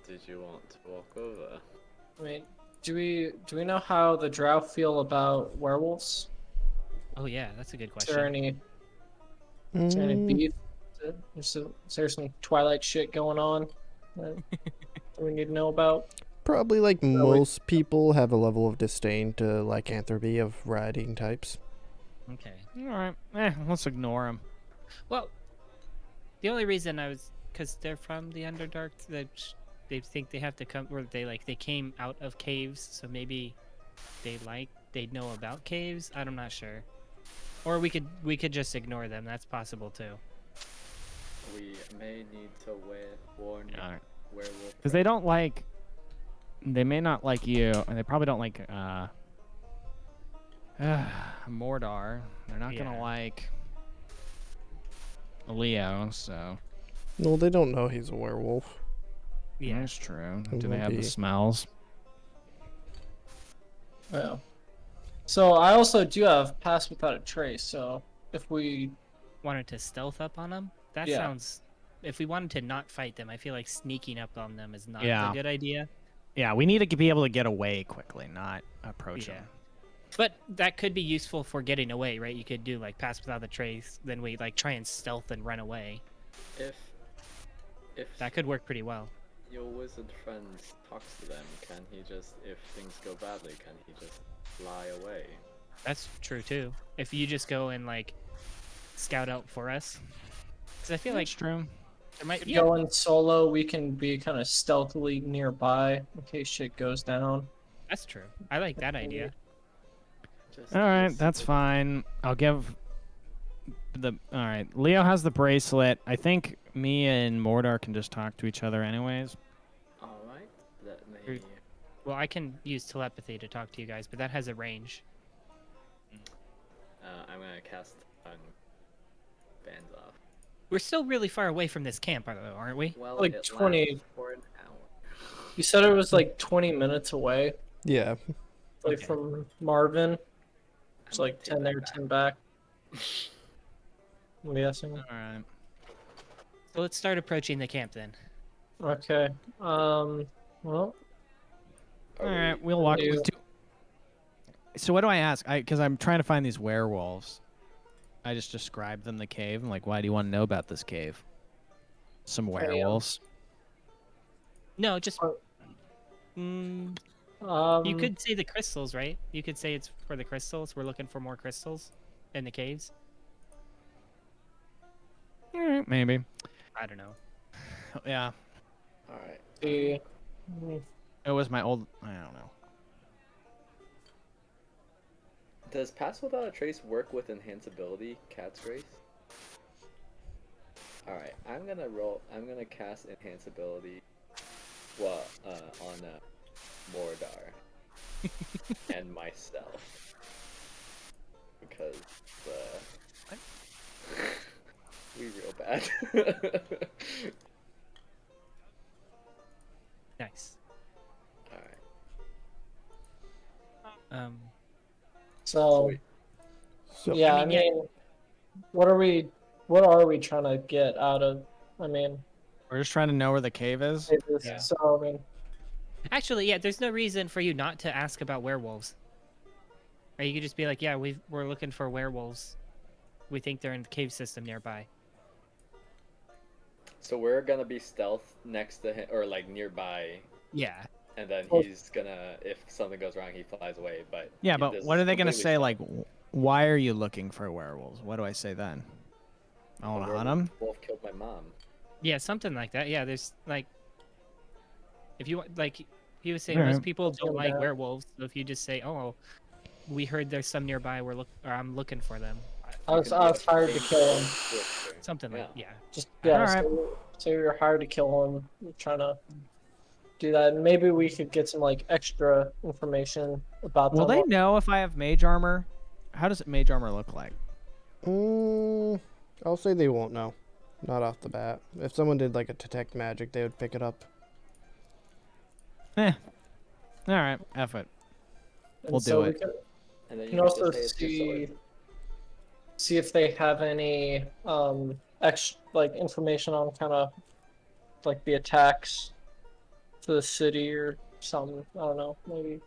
did you want to walk over? I mean, do we know how the drow feel about werewolves? Oh yeah, that's a good Is there question. is there any Mm, beef? Is there some Twilight shit going on that we need to know about? Probably like most people have a level of disdain to lycanthropy of riding types. Okay. All right. Let's ignore them. Well, the only reason I was because they're from the Underdark, they think they have to come, or they came out of caves, so maybe they know about caves. I'm not sure. Or we could just ignore them. That's possible too. We may need to warn werewolf. Because they don't like. They may not like you, and they probably don't like Mordaar. They're not Yeah. gonna like Leo, so No, they don't know he's a werewolf. Yeah. that's true. It Do they will have be. the smells? Yeah. So I also do have Pass Without a Trace. So if we Wanted to stealth up on them. That Yeah. sounds. If we wanted to not fight them, I feel like sneaking up on them is not Yeah. a good idea. Yeah, we need to be able to get away quickly, not approach Yeah. them. But that could be useful for getting away, right? You could do like pass without the trace, then we like try and stealth and run away. If If That could work pretty well. your wizard friend talks to them, can he just, if things go badly, can he just fly away? That's true too. If you just go and like scout out for us, because I feel like That's true. there might be. Going solo, we can be kind of stealthily nearby in case shit goes down. That's true. I like that idea. Just All right, listen that's to- fine. I'll give the. All right, Leo has the bracelet. I think me and Mordaar can just talk to each other, anyways. All right. Let me. Good. Well, I can use telepathy to talk to you guys, but that has a range. I'm gonna cast Baznoff. We're still really far away from this camp, though, aren't we? Well, Like it 20. lasts for an hour. You said it was like 20 minutes away, Yeah. like Okay. from Marvin. It's I'm like gonna 10 there, take that 10 back. I'm guessing. All right. So let's start approaching the camp then. Okay. Well, All right, we'll walk. do- So what do I ask? Because I'm trying to find these werewolves. I just described them the cave. I'm like, why do you want to know about this cave? Some werewolves. No, just. Uh, Mm, Um, you could say the crystals, right? You could say it's for the crystals. We're looking for more crystals in the caves. All right, maybe. I don't know. Yeah, All right. see. it was my old. I don't know. Does Pass Without a Trace work with enhanceability, Cat's Grace? Alright, I'm gonna cast enhanceability on Mordaar and myself. Because we real bad. Nice. Alright. So, Sweet. So yeah, I I mean, yeah. mean, what are we trying to get out of, I mean, We're just trying to know where the cave is. Yeah. so, I mean, Actually, yeah, there's no reason for you not to ask about werewolves. Or you could just be like, yeah, we're looking for werewolves. We think they're in the cave system nearby. So we're gonna be stealth next to him, or like nearby, Yeah. and then Well- he's gonna, if something goes wrong, he flies away. But Yeah, this but is what are they gonna completely say? stealth. Like, why are you looking for werewolves? What do I say then? I A want to werewolf- hunt them. Wolf killed my mom. Yeah, something like that. Yeah, there's like, if you want, like, he was saying Alright. most people don't like Yeah. werewolves. So if you just say, oh, we heard there's some nearby, or I'm looking for them. I was hired to kill him. Something like, yeah. Just, yeah, Alright. so you're hired to kill him. You're trying to do that. And maybe we could get some, like, extra information about Will them. they know if I have mage armor? How does mage armor look like? I'll say they won't know. Not off the bat. If someone did like a detect magic, they would pick it up. Eh. All right, F it. And we'll so do we it. can, And then you can can also just say it's your sword. see if they have any like information on kind of like the attacks to the city or something. I don't know. Maybe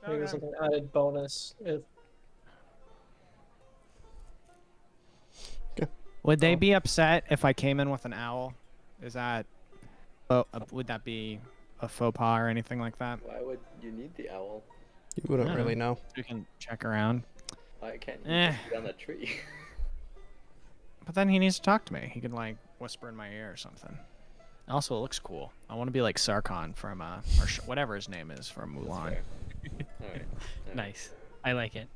it's like an added bonus. If Would they be upset if I came in with an owl? Is that, would that be a faux pas or anything like that? Why would you need the owl? You wouldn't I don't really know. We can check around. Why can't you Eh. just be on the tree? But then he needs to talk to me. He could like whisper in my ear or something. Also, it looks cool. I want to be like Sarkon from or whatever his name is from Mulan. Fair. Alright. Nice. I like it.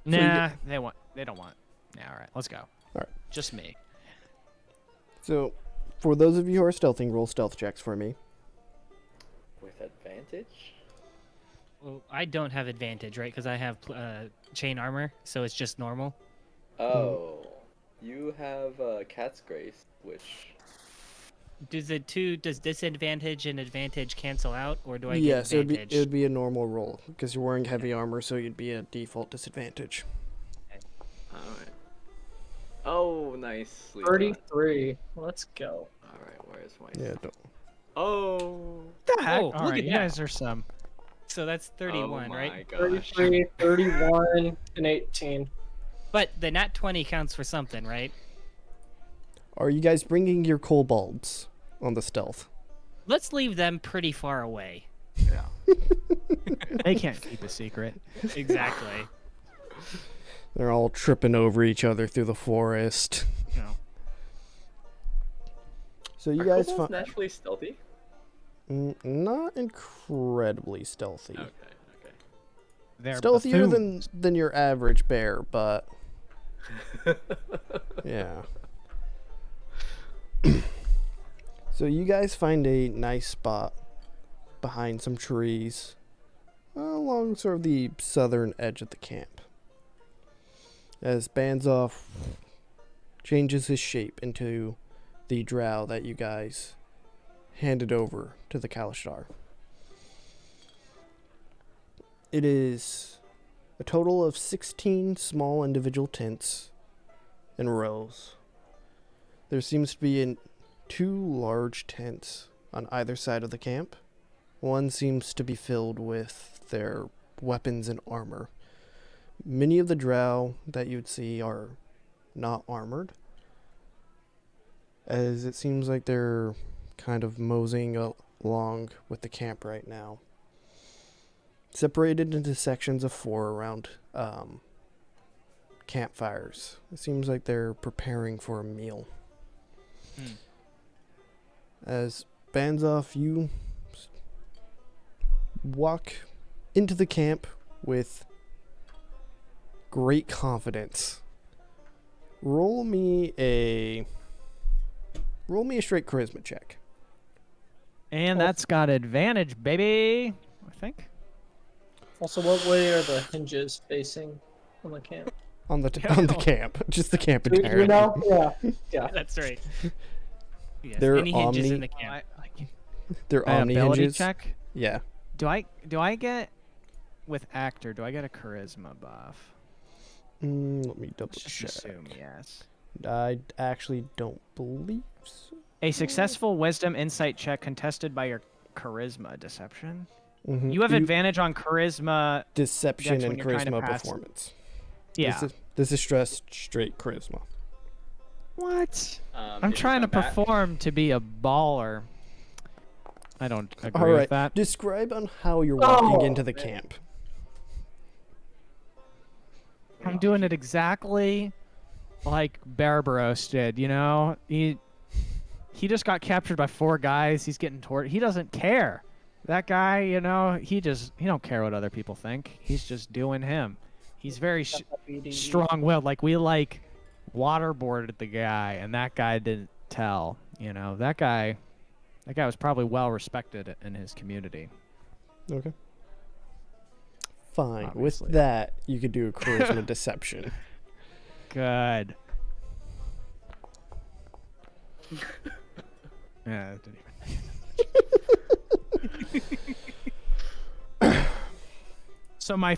Nah, they don't want. Yeah, all right, let's go. Alright. Just me. So, for those of you who are stealthing, roll stealth checks for me. With advantage? Well, I don't have advantage, right? Because I have chain armor, so it's just normal. Oh. You have Cat's Grace, which... Does disadvantage and advantage cancel out, or do I get Yes, it advantage? would be a normal roll because you're wearing heavy armor, so you'd be a default disadvantage. Alright. Oh, nice. 33. Let's go. Alright, where's my... Yeah, don't. Oh! The heck? Oh, All look right, at you that. guys are some. So that's 31, oh right? my gosh. 33, 31, and 18. But the nat 20 counts for something, right? Are you guys bringing your kobolds on the stealth? Let's leave them pretty far away. Yeah. They can't keep a secret. Exactly. They're all tripping over each other through the forest. No. So you Are guys kobolds naturally stealthy? not incredibly stealthy. Okay. They're Stealthier buffoons. than your average bear, but yeah. So you guys find a nice spot behind some trees along sort of the southern edge of the camp. As Baznoff changes his shape into the drow that you guys handed over to the Kalashtar. It is a total of 16 small individual tents in rows. There seems to be two large tents on either side of the camp. One seems to be filled with their weapons and armor. Many of the drow that you'd see are not armored, as it seems like they're kind of moseying along with the camp right now. Separated into sections of 4 around campfires. It seems like they're preparing for a meal. As Baznoff, you walk into the camp with great confidence. Roll me a straight charisma check. And that's got advantage, baby. I think. Also, what way are the hinges facing on the camp? On the camp. Just the camp You entirely. know? Yeah. That's right. Yes, They're any hinges omni- in the camp. They're An omni ability hinges. check. Yeah. Do I get with actor? Do I get a charisma buff? Let me double Let's check. just assume yes. I actually don't believe so. A successful wisdom insight check contested by your charisma deception. Mhm. You have advantage on charisma. Deception Dex when and you're trying to charisma pass- performance. Yeah. This is straight charisma. What? I'm If you trying to come back- perform to be a baller. I don't agree All with right. that. Describe on how you're walking Oh, into the man. camp. I'm doing it exactly like Barbaros did, you know? He just got captured by 4 guys. He's getting tortured. He doesn't care. That guy, you know, he don't care what other people think. He's just doing him. He's very strong-willed. Like, we waterboarded the guy, and that guy didn't tell. You know, that guy was probably well respected in his community. Okay. Fine. Obviously. With that, you could do a charisma deception. Good. Yeah, that didn't even. So my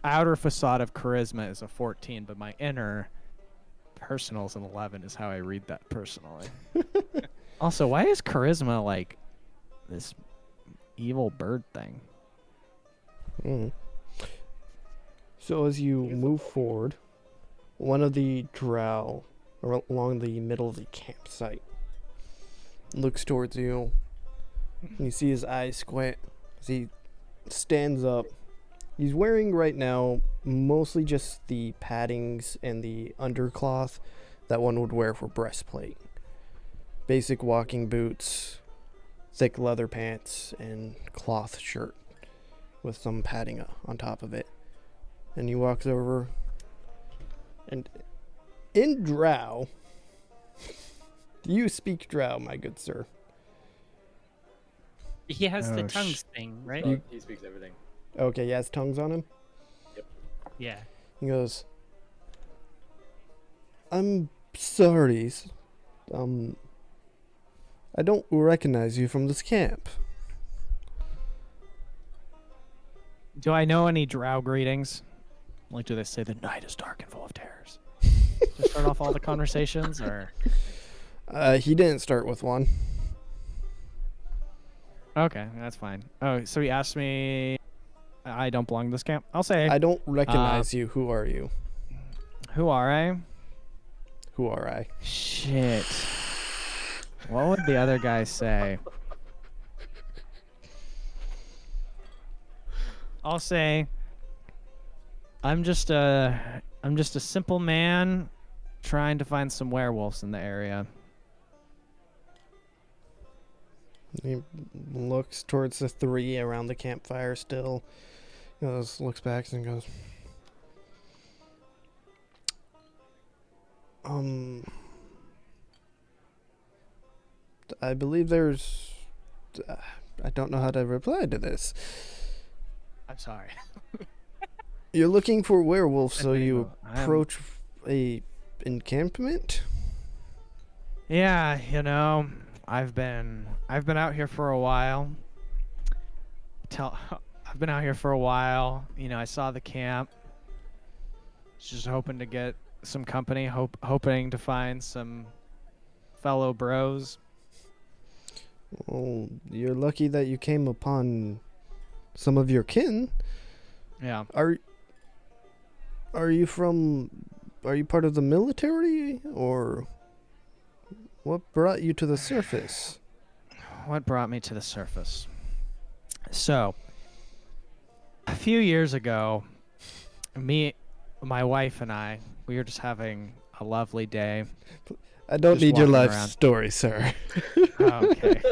outer facade of charisma is a 14, but my inner personal is an 11. Is how I read that personally. Also, why is charisma like this evil bird thing? So as you move forward, one of the drow along the middle of the campsite looks towards you, and you see his eyes squint as he stands up. He's wearing right now mostly just the paddings and the undercloth that one would wear for breastplate. Basic walking boots, thick leather pants, and cloth shirt with some padding on top of it. And he walks over, and in Drow, do you speak Drow, my good sir? He has the Oh, tongues thing, right? He speaks everything. Okay, he has tongues on him. Yeah. He goes, I'm sorry, I don't recognize you from this camp. Do I know any drow greetings? Like, do they say the night is dark and full of terrors? To start off all the conversations, or He didn't start with one. okay, that's fine. Oh, so he asked me. I don't belong to this camp. I'll say. I don't recognize you. Who are you? Who are I? Who are I? Shit. What would the other guy say? I'll say I'm just a simple man trying to find some werewolves in the area. He looks towards the three around the campfire still. Goes, looks back and goes, I believe there's... I don't know how to reply to this. I'm sorry. You're looking for werewolves, so you I'm- approach a encampment? Yeah, you know, I've been out here for a while. I've been out here for a while. You know, I saw the camp. Just hoping to get some company, hoping to find some fellow bros. Well, you're lucky that you came upon some of your kin. Yeah. Are you part of the military, or what brought you to the surface? What brought me to the surface? So, a few years ago, my wife and I, we were just having a lovely day. I don't Just need your walking life around. story, sir. Okay.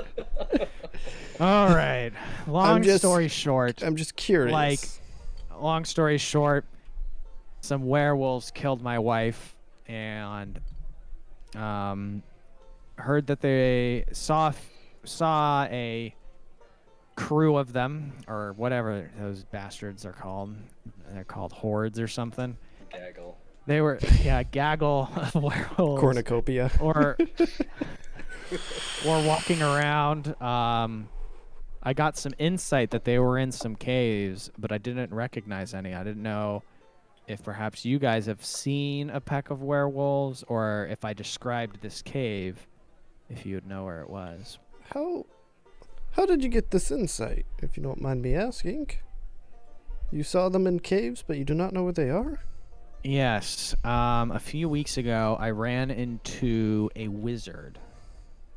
All right. Long just- story short, I'm just curious. long story short, some werewolves killed my wife, and heard that they saw a crew of them, or whatever those bastards are called. They're called hordes or something. Gaggle. They were, a gaggle of werewolves. Cornucopia. Or walking around. I got some insight that they were in some caves, but I didn't recognize any. I didn't know if perhaps you guys have seen a pack of werewolves, or if I described this cave, if you would know where it was. How did you get this insight, if you don't mind me asking? You saw them in caves, but you do not know where they are? Yes. A few weeks ago, I ran into a wizard,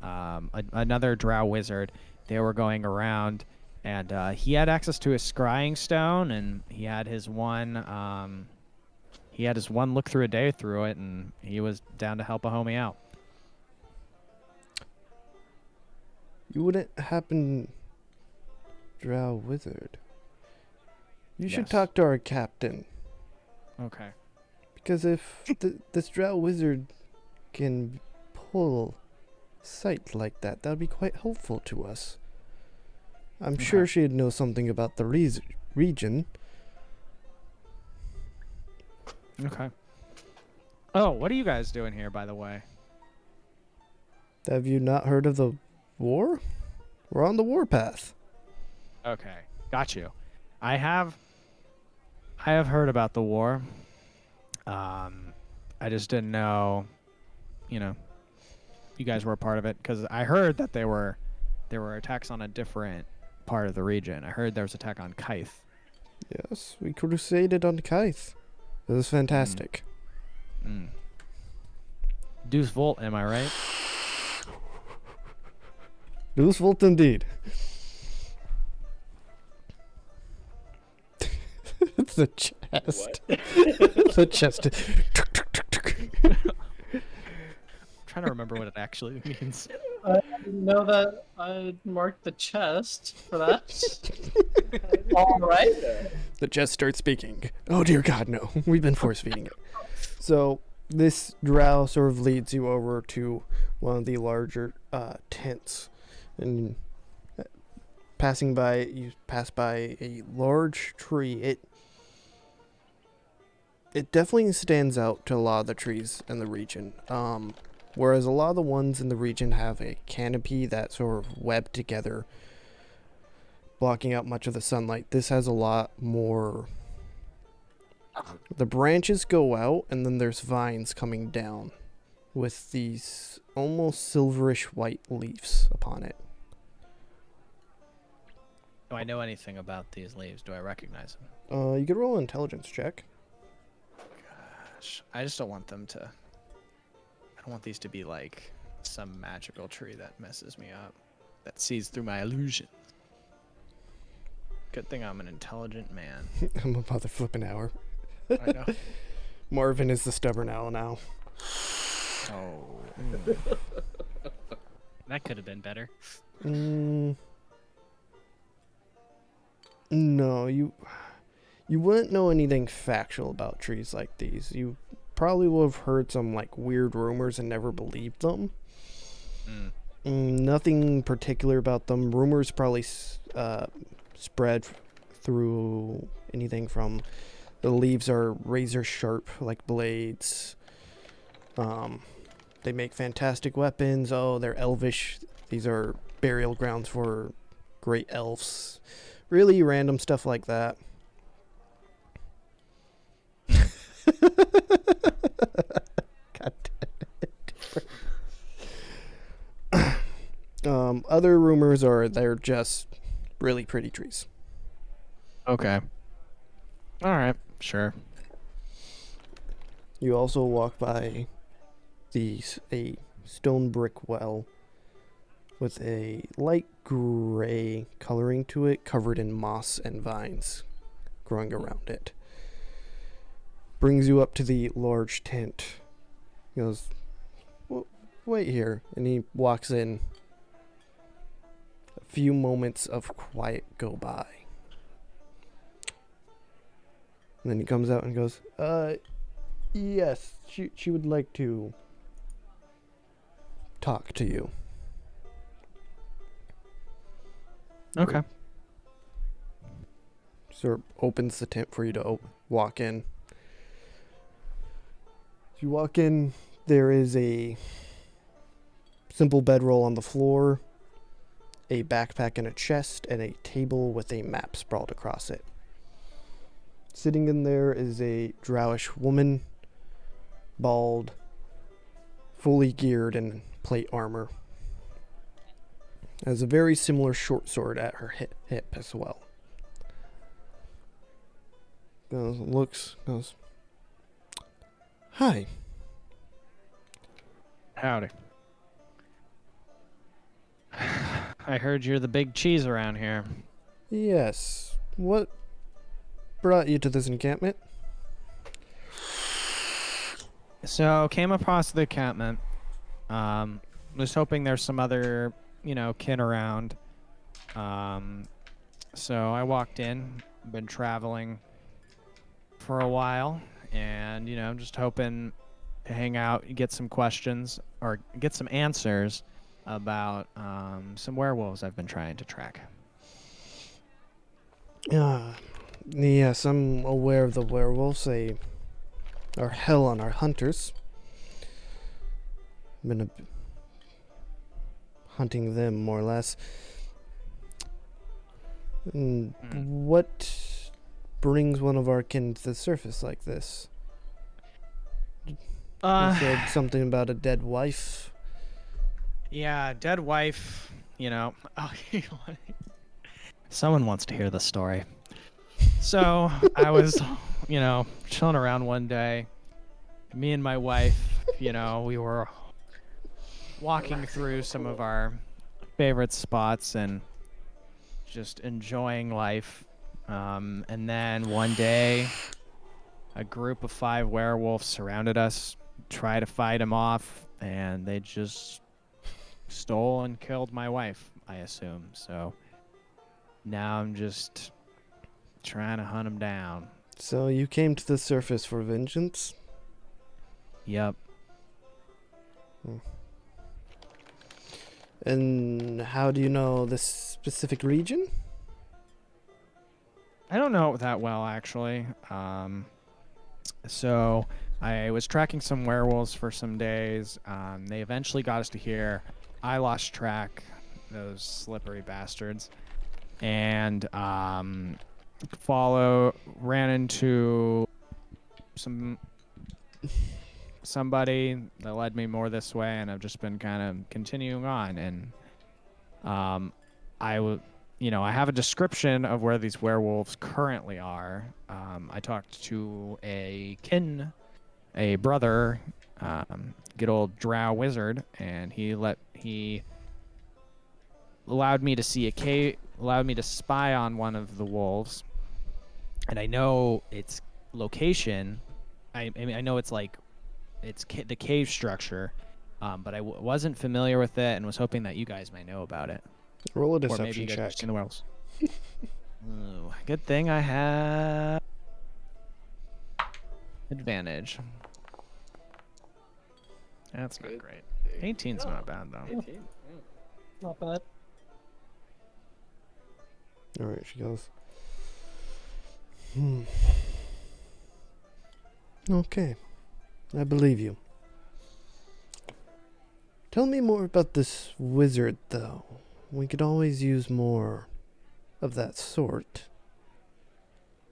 another drow wizard. They were going around, and he had access to a scrying stone, and he had his one look through a day through it, and he was down to help a homie out. You wouldn't happen... Drow wizard. You should Yes. talk to our captain. Okay. Because if this drow wizard can pull sight like that, that would be quite helpful to us. I'm sure she'd know something about the region. Okay. Oh, what are you guys doing here, by the way? Have you not heard of the war? We're on the warpath. Okay, got you. I have heard about the war. I just didn't know, you guys were a part of it, because I heard that there were attacks on a different part of the region. I heard there was an attack on Kythe. Yes, we crusaded on Kythe. It was fantastic. Deuce Volt, am I right? Deuce Volt indeed. It's the chest. What? The chest. I'm trying to remember what it actually means. I didn't know that I marked the chest for that. All right. The chest starts speaking. Oh dear God, no. We've been force feeding it. So this drow sort of leads you over to one of the larger tents, and passing by, you pass by a large tree. It definitely stands out to a lot of the trees in the region. Whereas a lot of the ones in the region have a canopy that sort of webbed together, blocking out much of the sunlight. This has a lot more. The branches go out, and then there's vines coming down with these almost silverish white leaves upon it. Do I know anything about these leaves? Do I recognize them? You could roll an intelligence check. Gosh, I just don't want them to don't want these to be like some magical tree that messes me up, that sees through my illusion. Good thing I'm an intelligent man. I'm about to flip an hour. I know. Marvin is the stubborn owl now. Oh. That could have been better. No, you wouldn't know anything factual about trees like these. You probably would have heard some like weird rumors and never believed them. Nothing particular about them. Rumors probably spread through anything from the leaves are razor sharp like blades. They make fantastic weapons. Oh, they're elvish. These are burial grounds for great elves. Really random stuff like that. God damn it. Other rumors are they're just really pretty trees. Okay. All right. Sure. You also walk by a stone brick well with a light gray coloring to it, covered in moss and vines growing around it. Brings you up to the large tent. He goes, wait here. And he walks in. A few moments of quiet go by. And then he comes out and goes, yes, she would like to talk to you. Okay. Sort of opens the tent for you to walk in. As you walk in, there is a simple bedroll on the floor, a backpack and a chest, and a table with a map sprawled across it. Sitting in there is a drowish woman, bald, fully geared in plate armor. Has a very similar short sword at her hip as well. Goes, hi. Howdy. I heard you're the big cheese around here. Yes. What brought you to this encampment? So, came across the encampment. Was hoping there's some other, kin around. So I walked in, been traveling for a while, and, just hoping to hang out, get some questions, or get some answers about some werewolves I've been trying to track. Yes, I'm aware of the werewolves. They are hell on our hunters. Been hunting them, more or less. What brings one of our kin to the surface like this? You said something about a dead wife. Yeah, dead wife, Oh, someone wants to hear the story. So I was, chilling around one day. Me and my wife, we were walking through some of our favorite spots and just enjoying life. And then one day, a group of 5 werewolves surrounded us, tried to fight them off, and they just stole and killed my wife, I assume. So now I'm just trying to hunt them down. So you came to the surface for vengeance? Yep. And how do you know this specific region? I don't know it that well, actually. So I was tracking some werewolves for some days. They eventually got us to here. I lost track, those slippery bastards. And ran into somebody that led me more this way, and I've just been kind of continuing on. And I have a description of where these werewolves currently are. I talked to a brother good old drow wizard, and he allowed me to see a cave, allowed me to spy on one of the wolves, and I know its location. I mean, I know it's like the cave structure, but I wasn't familiar with it, and was hoping that you guys might know about it. Roll a Or maybe deception you guys have check. seen the werewolves. Ooh, good thing I have advantage. That's not Good. great. 18's not bad though. 18. Yeah. Not bad. All right, she goes. Okay, I believe you. Tell me more about this wizard, though. We could always use more of that sort.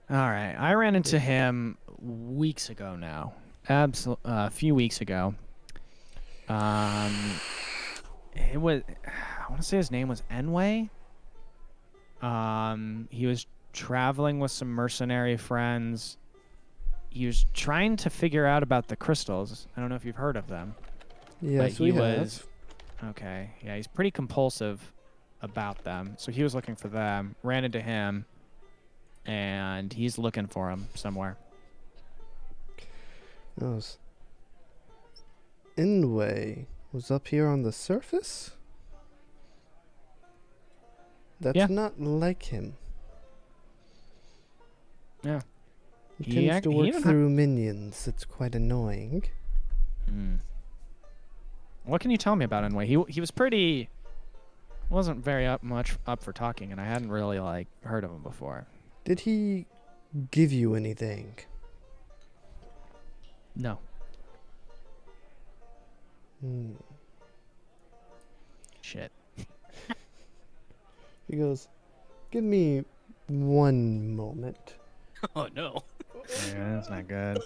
All right, I ran into him weeks ago now. A few weeks ago. It was, I want to say his name was Enway. He was traveling with some mercenary friends. He was trying to figure out about the crystals. I don't know if you've heard of them. Yes, but we he have. was okay. Yeah, he's pretty compulsive about them. So he was looking for them. Ran into him, and he's looking for them somewhere. Yes. Inway was up here on the surface? That's Yeah. not like him. Yeah. He He tends ac- to he work even through minions. It's quite annoying. Hmm. What can you tell me about Enway? He was pretty. Wasn't very much up for talking, and I hadn't really heard of him before. Did he give you anything? No. Shit. He goes, give me one moment. Oh no. Yeah, that's not good.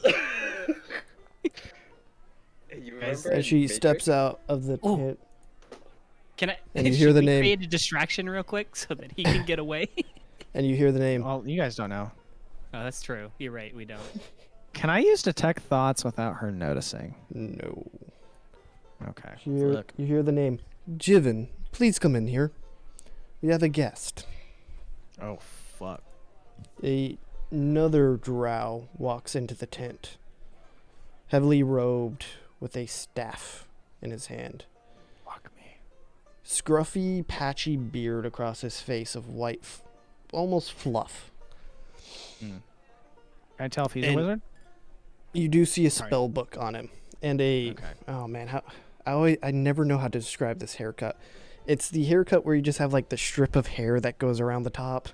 You Guys, remember And in she Matrix? steps out of the Ooh. pit. Can I? And you should hear the we name. create a distraction real quick so that he can get away? And you hear the name. Well, you guys don't know. Oh, that's true. You're right. We don't. Can I use detect thoughts without her noticing? No. Okay. You hear the name. Jiven, please come in here. We have a guest. Oh fuck. Another drow walks into the tent, heavily robed with a staff in his hand. Fuck me. Scruffy, patchy beard across his face of white, almost fluff. Can I tell if he's a And- wizard? You do see a Sorry. spell book on him, and a Okay. oh man, I never know how to describe this haircut. It's the haircut where you just have like the strip of hair that goes around the top.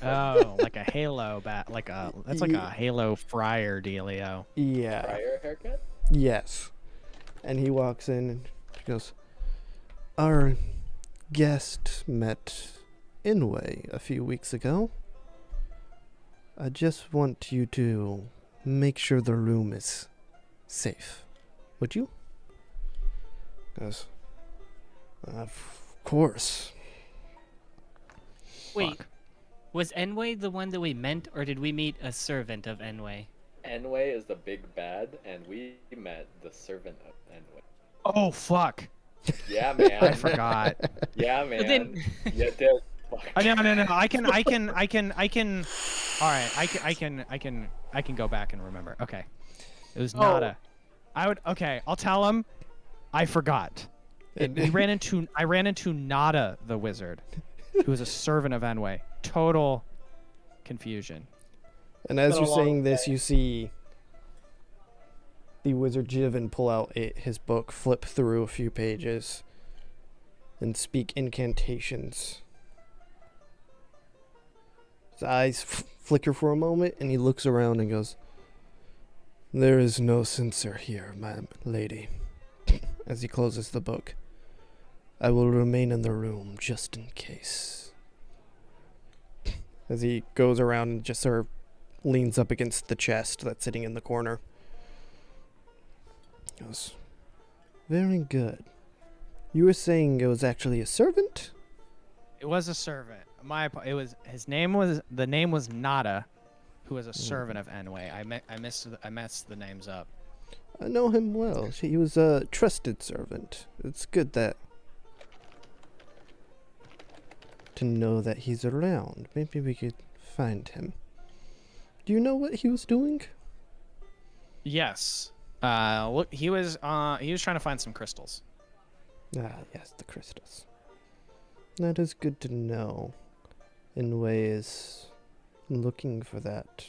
Oh, like a halo bat, that's like Ye- a halo friar dealio. Yeah. Prior haircut? Yes. And he walks in and he goes, our guest met Inway a few weeks ago. I just want you to make sure the room is safe. Would you? Goes, of course. Wait, Fuck. was Enway the one that we meant, or did we meet a servant of Enway? Enway is the big bad, and we met the servant of Enway. Oh fuck. Yeah, man. I forgot. Yeah, man. then- Yeah, dude. Fuck. No. I can. All right. I can go back and remember. Okay. It was Nada. Okay. I'll tell him. I forgot. I ran into Nada the wizard, who was a servant of Enway. Total confusion. And as been a you're long saying this, you see the wizard Jiven pull out his book, flip through a few pages, and speak incantations. His eyes flicker for a moment, and he looks around and goes, "There is no censor here, my lady." As he closes the book, "I will remain in the room just in case." As he goes around and just sort of leans up against the chest that's sitting in the corner. He goes, "Very good. You were saying it was actually a servant?" It was a servant. The name was Nada, who was a servant of Enway. I messed the names up. I know him well. He was a trusted servant. It's good that to know that he's around. Maybe we could find him. Do you know what he was doing? Yes. Look, he was trying to find some crystals. Ah, yes, the crystals. That is good to know. In ways, looking for that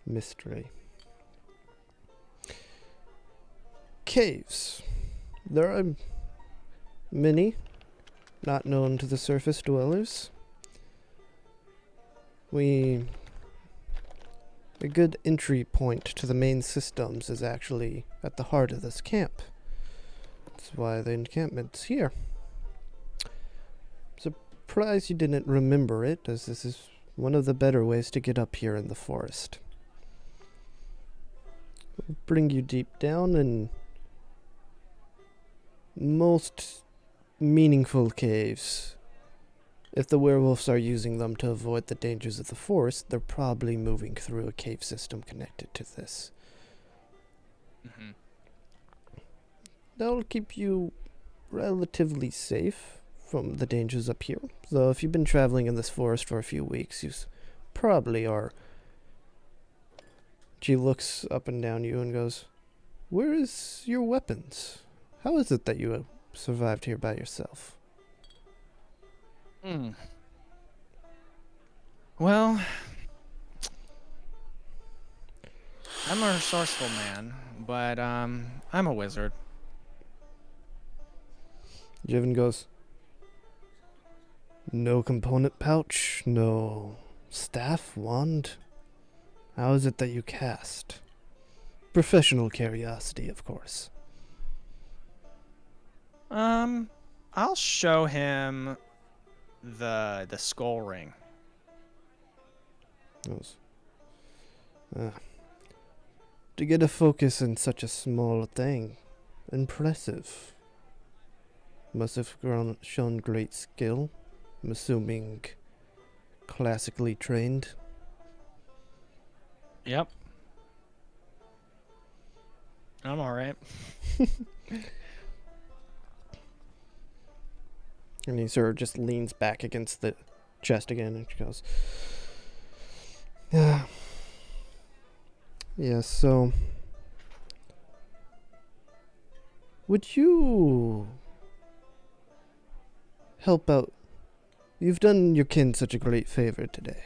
mystery. Caves. There are many, not known to the surface dwellers. A good entry point to the main systems is actually at the heart of this camp. That's why the encampment's here. Surprised you didn't remember it, as this is one of the better ways to get up here in the forest. We'll bring you deep down, and most meaningful caves, if the werewolves are using them to avoid the dangers of the forest, they're probably moving through a cave system connected to this. Mm-hmm. That'll keep you relatively safe from the dangers up here. So if you've been traveling in this forest for a few weeks, you probably are. She looks up and down you and goes, "Where is your weapons? How is it that you have survived here by yourself?" Well, I'm a resourceful man, but I'm a wizard. Jivin goes, "No component pouch, no staff, wand. How is it that you cast? Professional curiosity, of course." I'll show him the skull ring. Goes, to get a focus in such a small thing, impressive. Must have shown great skill. I'm assuming classically trained. Yep. I'm all right. And he sort of just leans back against the chest again and she goes, "Yeah. Yeah, so would you help out? You've done your kin such a great favor today.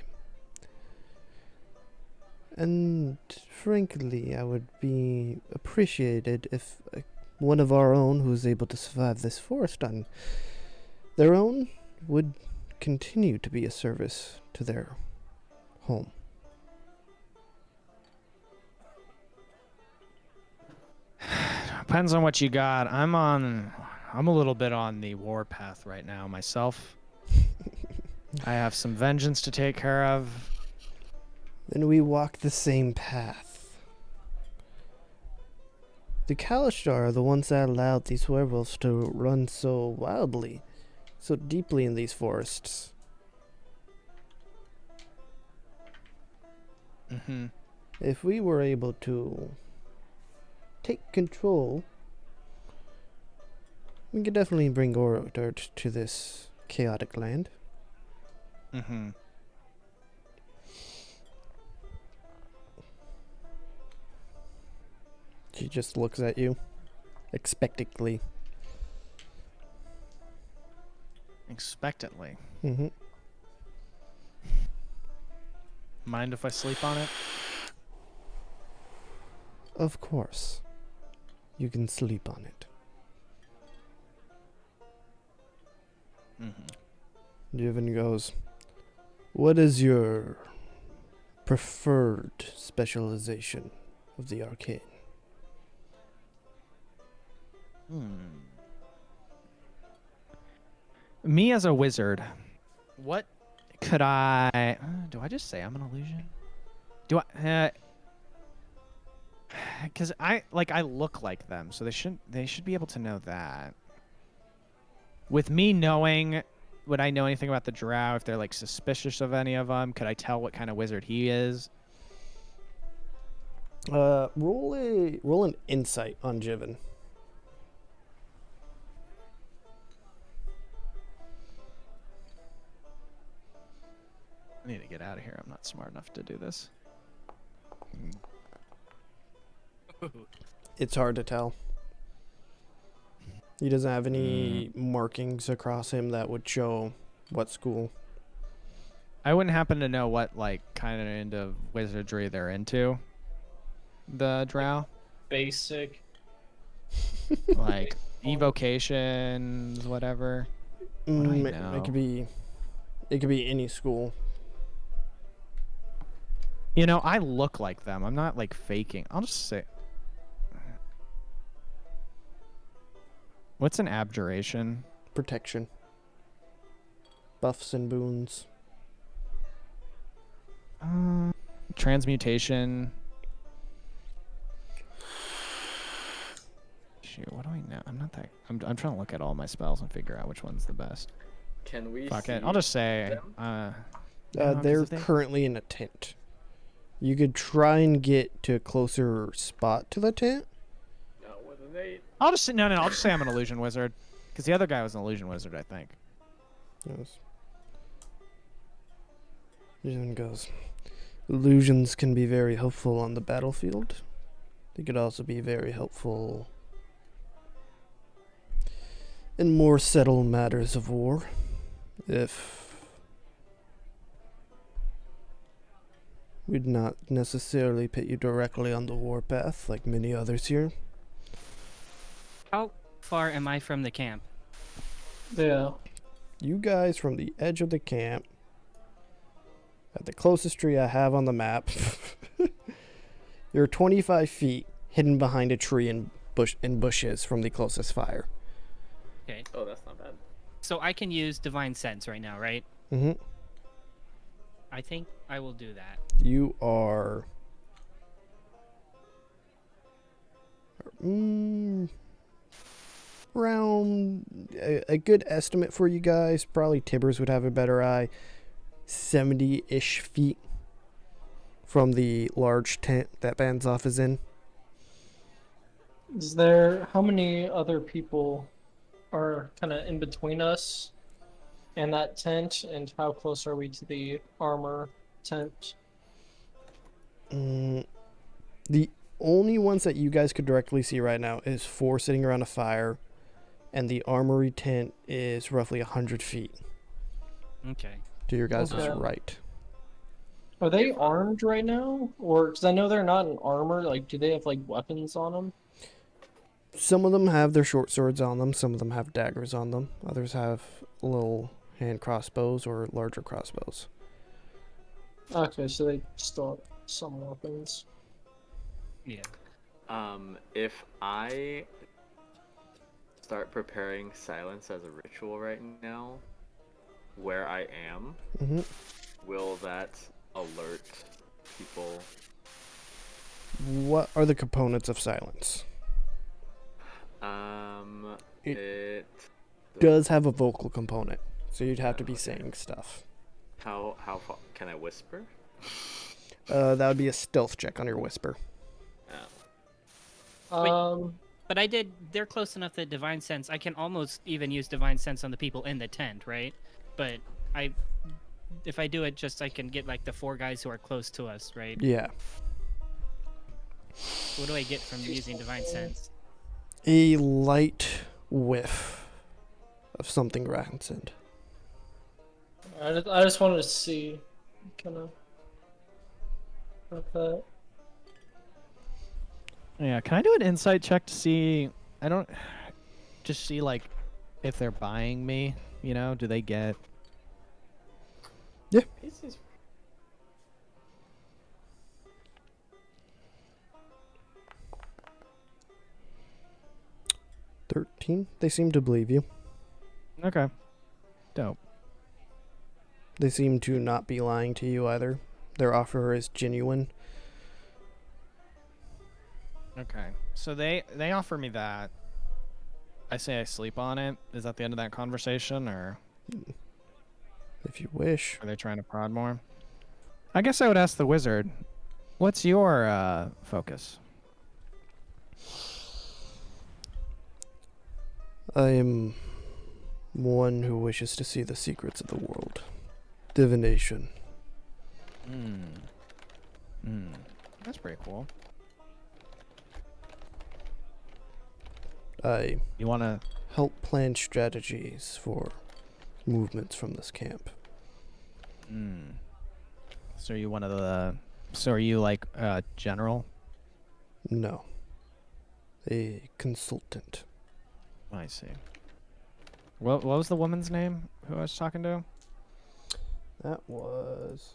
And frankly, I would be appreciated if one of our own who's able to survive this forest on their own would continue to be a service to their home." Depends on what you got. I'm a little bit on the war path right now myself. I have some vengeance to take care of. Then we walk the same path. The Kalashtar are the ones that allowed these werewolves to run so wildly, so deeply in these forests. Mm-hmm. If we were able to take control, we could definitely bring order to this chaotic land. Mm-hmm. She just looks at you, expectantly. Expectantly. Mm-hmm. Mind if I sleep on it? Of course. You can sleep on it. Mm-hmm. Jivin goes, "What is your preferred specialization of the arcane?" Me as a wizard, what could I... do I just say I'm an illusion? Do I... because I look like them, so they should be able to know that. With me knowing, would I know anything about the drow? If they're like suspicious of any of them, could I tell what kind of wizard he is? Roll an insight on Jiven. I need to get out of here. I'm not smart enough to do this. It's hard to tell. He doesn't have any markings across him that would show what school. I wouldn't happen to know what like kind of into wizardry they're into. The drow, Basic. like evocations, whatever. What do I know? It could be any school. You know, I look like them. I'm not like faking. I'll just say. What's an abjuration? Protection. Buffs and boons. Transmutation. Shoot, what do I know? I'm not that. I'm trying to look at all my spells and figure out which one's the best. Can we Fuck see it. I'll just say. them? They're currently in a tent. You could try and get to a closer spot to the tent. No, with an 8. I'll just say no. I'll just say I'm an illusion wizard, because the other guy was an illusion wizard, I think. Yes. Jiven goes. Illusions can be very helpful on the battlefield. They could also be very helpful in more settled matters of war. If we'd not necessarily put you directly on the warpath like many others here. How far am I from the camp? Yeah. You guys from the edge of the camp at the closest tree I have on the map. You're 25 feet hidden behind a tree and bushes from the closest fire. Okay. Oh, that's not bad. So I can use Divine Sense right now, right? Mm-hmm. I think I will do that. You are around a good estimate for you guys. Probably Tibbers would have a better eye. 70-ish feet from the large tent that Baznoff is in. Is there how many other people are kind of in between us and that tent, and how close are we to the armor tent? The only ones that you guys could directly see right now is 4 sitting around a fire, and the armory tent is roughly 100 feet Okay. to your guys' Okay. right. Are they armed right now, or because I know they're not in armor? Like, do they have like weapons on them? Some of them have their short swords on them. Some of them have daggers on them. Others have little hand crossbows or larger crossbows. Okay, so they still have some weapons. Yeah. If I start preparing silence as a ritual right now, where I am, Mm-hmm. will that alert people? What are the components of silence? It It does have a vocal component, so you'd have to be saying stuff. how far can I whisper? That would be a stealth check on your whisper. Oh. But they're close enough that Divine Sense, I can almost even use Divine Sense on the people in the tent, right? But if I do it, I can get like the 4 guys who are close to us, right? Yeah. What do I get from using Divine Sense? A light whiff of something rancid. I just wanted to see, kind of, like that. Yeah, can I do an insight check to see? I don't just see like if they're buying me. You know, do they get? This is 13. They seem to believe you. Okay, dope. They seem to not be lying to you either. Their offer is genuine. Okay, so they offer me that. I say I sleep on it. Is that the end of that conversation, or If you wish. are they trying to prod more? I guess I would ask the wizard, What's your focus? I am one who wishes to see the secrets of the world. Divination. That's pretty cool. I You wanna? help plan strategies for movements from this camp. So are you one of the? So are you like general? No. A consultant. I see. What was the woman's name who I was talking to? That was...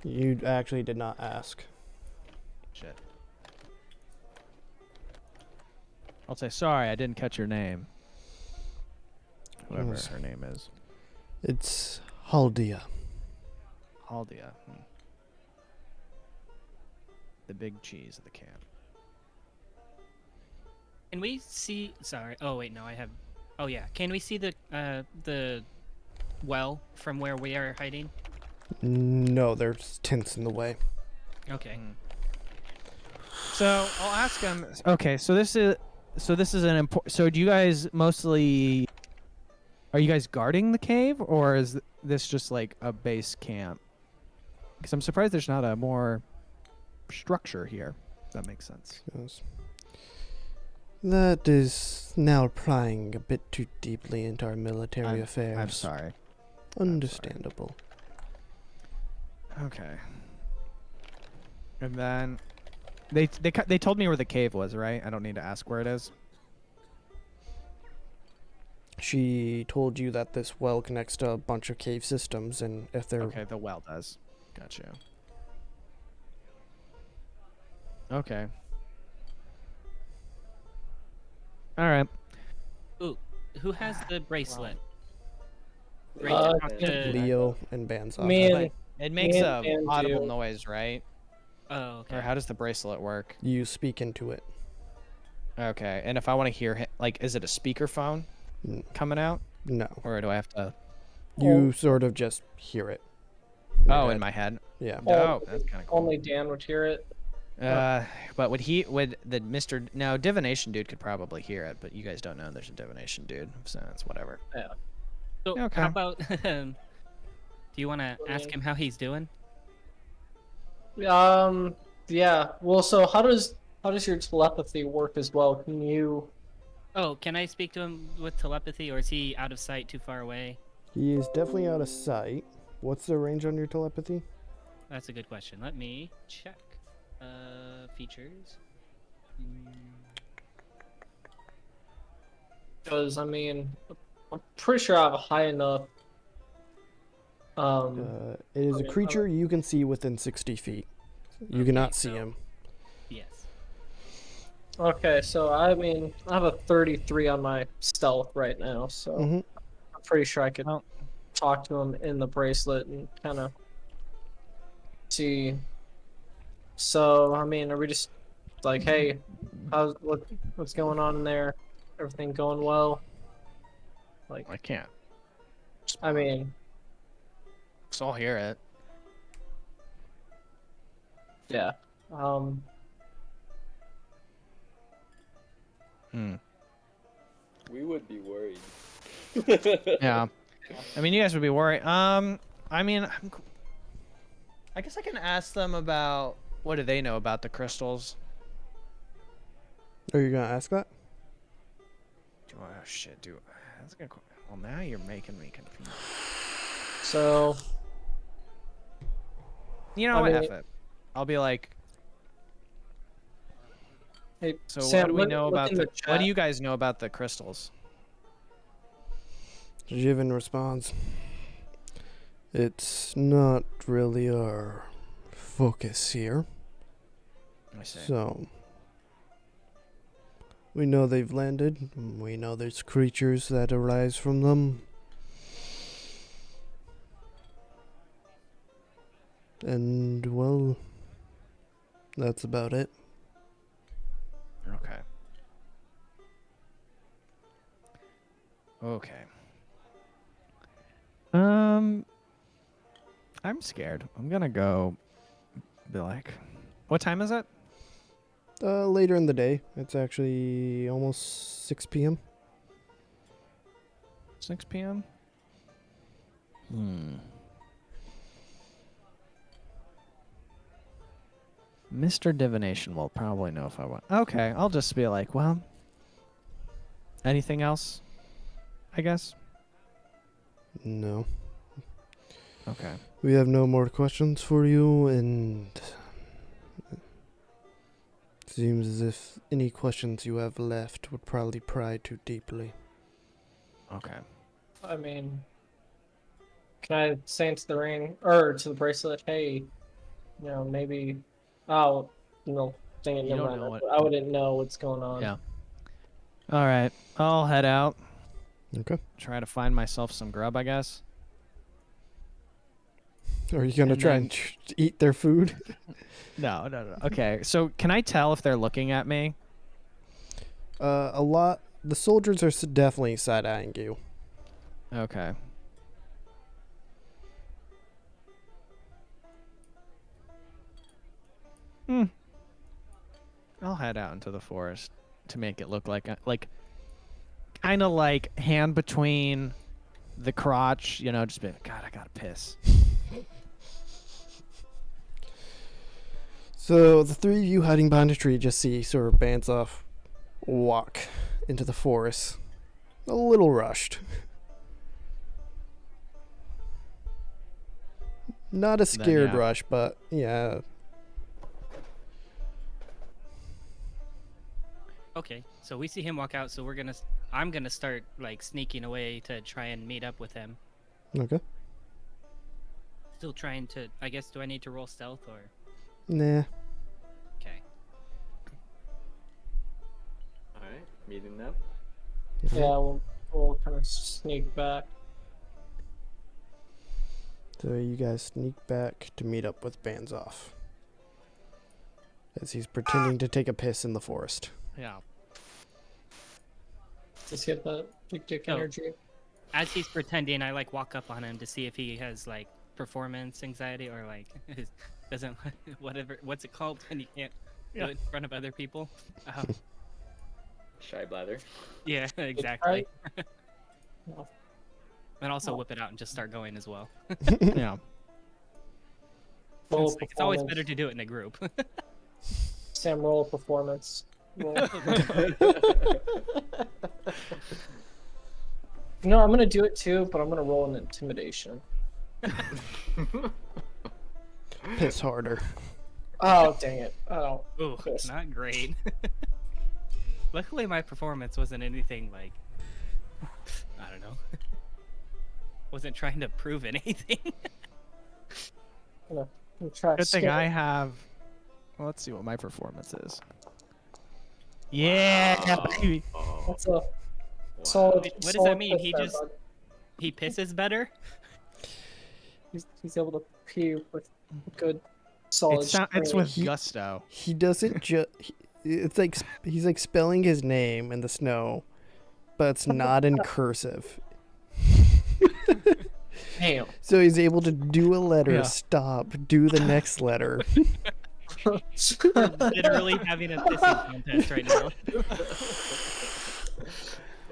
You actually did not ask. Shit. I'll say sorry, I didn't catch your name. Whoever Yes. her name is. It's Haldia. Haldia. The big cheese of the camp. Can we see? Sorry. Oh wait, no, I have. Oh yeah. Can we see the well from where we are hiding? No, there's tents in the way. Okay. So I'll ask him. Okay, so this is an important. So do you guys mostly? Are you guys guarding the cave, or is this just like a base camp? Because I'm surprised there's not a more structure here. If that makes sense. Yes. That is now prying a bit too deeply into our military affairs. I'm sorry. Understandable. Okay. And then they told me where the cave was, right? I don't need to ask where it is. She told you that this well connects to a bunch of cave systems, and if they're... Okay, the well does. Gotcha. Okay. All right. Ooh, who has the bracelet? Great Uh, to talk to. Leo and Baznoff. Me have it. and It makes Me a and audible you. noise, right? Oh, okay. Or how does the bracelet work? You speak into it. Okay, and if I want to hear, like, is it a speakerphone coming out, No. or do I have to? You sort of just hear it. Oh, head. in my head. Yeah. Oh, that's kind of cool. Only Dan would hear it. But would the Mr. No, divination dude could probably hear it, but you guys don't know there's a divination dude, so that's whatever. Yeah. So Okay. how about? Do you want to ask him how he's doing? Yeah. Well, so how does your telepathy work as well? Can you? Oh, can I speak to him with telepathy, or is he out of sight, too far away? He is definitely out of sight. What's the range on your telepathy? That's a good question. Let me check. Features. Because I mean, I'm pretty sure I have a high enough. It is a creature you can see within 60 feet. You Okay, cannot see so- him. Yes. Okay, so I mean, I have a 33 on my stealth right now, so Mhm. I'm pretty sure I could Oh. talk to him in the bracelet and kind of see. So I mean, are we just like, hey, what's going on in there? Everything going well? Like, I can't. I mean, So I'll hear it. yeah. We would be worried. Yeah. I mean, you guys would be worried. I mean, I guess I can ask them about what do they know about the crystals. Are you gonna ask that? Oh shit, dude. That's a good. Well, now you're making me confused. So You know I what? mean- F it. I'll be like. hey, So Sam, what do we know look about in the? chat. What do you guys know about the crystals? Jiven responds, "It's not really our focus here. I see. So, we know they've landed. We know there's creatures that arise from them. And, well, that's about it." Okay. Okay. I'm scared. I'm gonna go. Be like, what time is it? Later in the day. It's actually almost 6 p.m. 6 p.m. Mr. Divination will probably know if I want. Okay, I'll just be like, well, anything else? I guess. No. Okay. We have no more questions for you, and it seems as if any questions you have left would probably pry too deeply. Okay. I mean, can I say into the ring or to the bracelet, hey, maybe, oh, dang it, You never don't mind. know what- I wouldn't know what's going on. Yeah. All right. I'll head out. Okay. Try to find myself some grub, I guess. Are you gonna And try then- and eat their food? No. Okay. So can I tell if they're looking at me? A lot. The soldiers are definitely side-eyeing you. Okay. I'll head out into the forest to make it look like kind of like hand between the crotch, just be like, God, I gotta piss. So the three of you hiding behind a tree just see sort of Baznoff walk into the forest. A little rushed. Not a scared yeah. rush, but yeah. Okay, so we see him walk out, so I'm gonna start like sneaking away to try and meet up with him. Okay. Still trying to. I guess do I need to roll stealth or? Nah. Okay. All right, meeting them. Yeah, we'll kind of sneak back. So you guys sneak back to meet up with Baznoff as he's pretending to take a piss in the forest. Yeah. Just get that big dick Oh. energy. As he's pretending, I like walk up on him to see if he has like performance anxiety or like doesn't what's it called when you can't do it in front of other people. Shy bladder. Yeah, exactly. No. And also whip it out and just start going as well. Yeah. Roll It's always performance. better to do it in a group. Sam, roll performance. Roll. No, I'm gonna do it too, but I'm gonna roll an intimidation. Piss harder. Oh, dang it. Oh, Ooh, Yes. not great. Luckily, my performance wasn't anything like I don't know. Wasn't trying to prove anything. I'm gonna try Good thing skip I it. have. Well, let's see what my performance is. Yeah, baby. Oh, That's a wow. solid. What does solid that mean? piss He there, just- bud. He pisses better. He's able to pee with good, solid. It's stream. with gusto. He doesn't just. It's like he's like spelling his name in the snow, but it's not in cursive. Damn. So he's able to do a letter, Yeah. stop, do the next letter. We're literally having a pissing contest right now.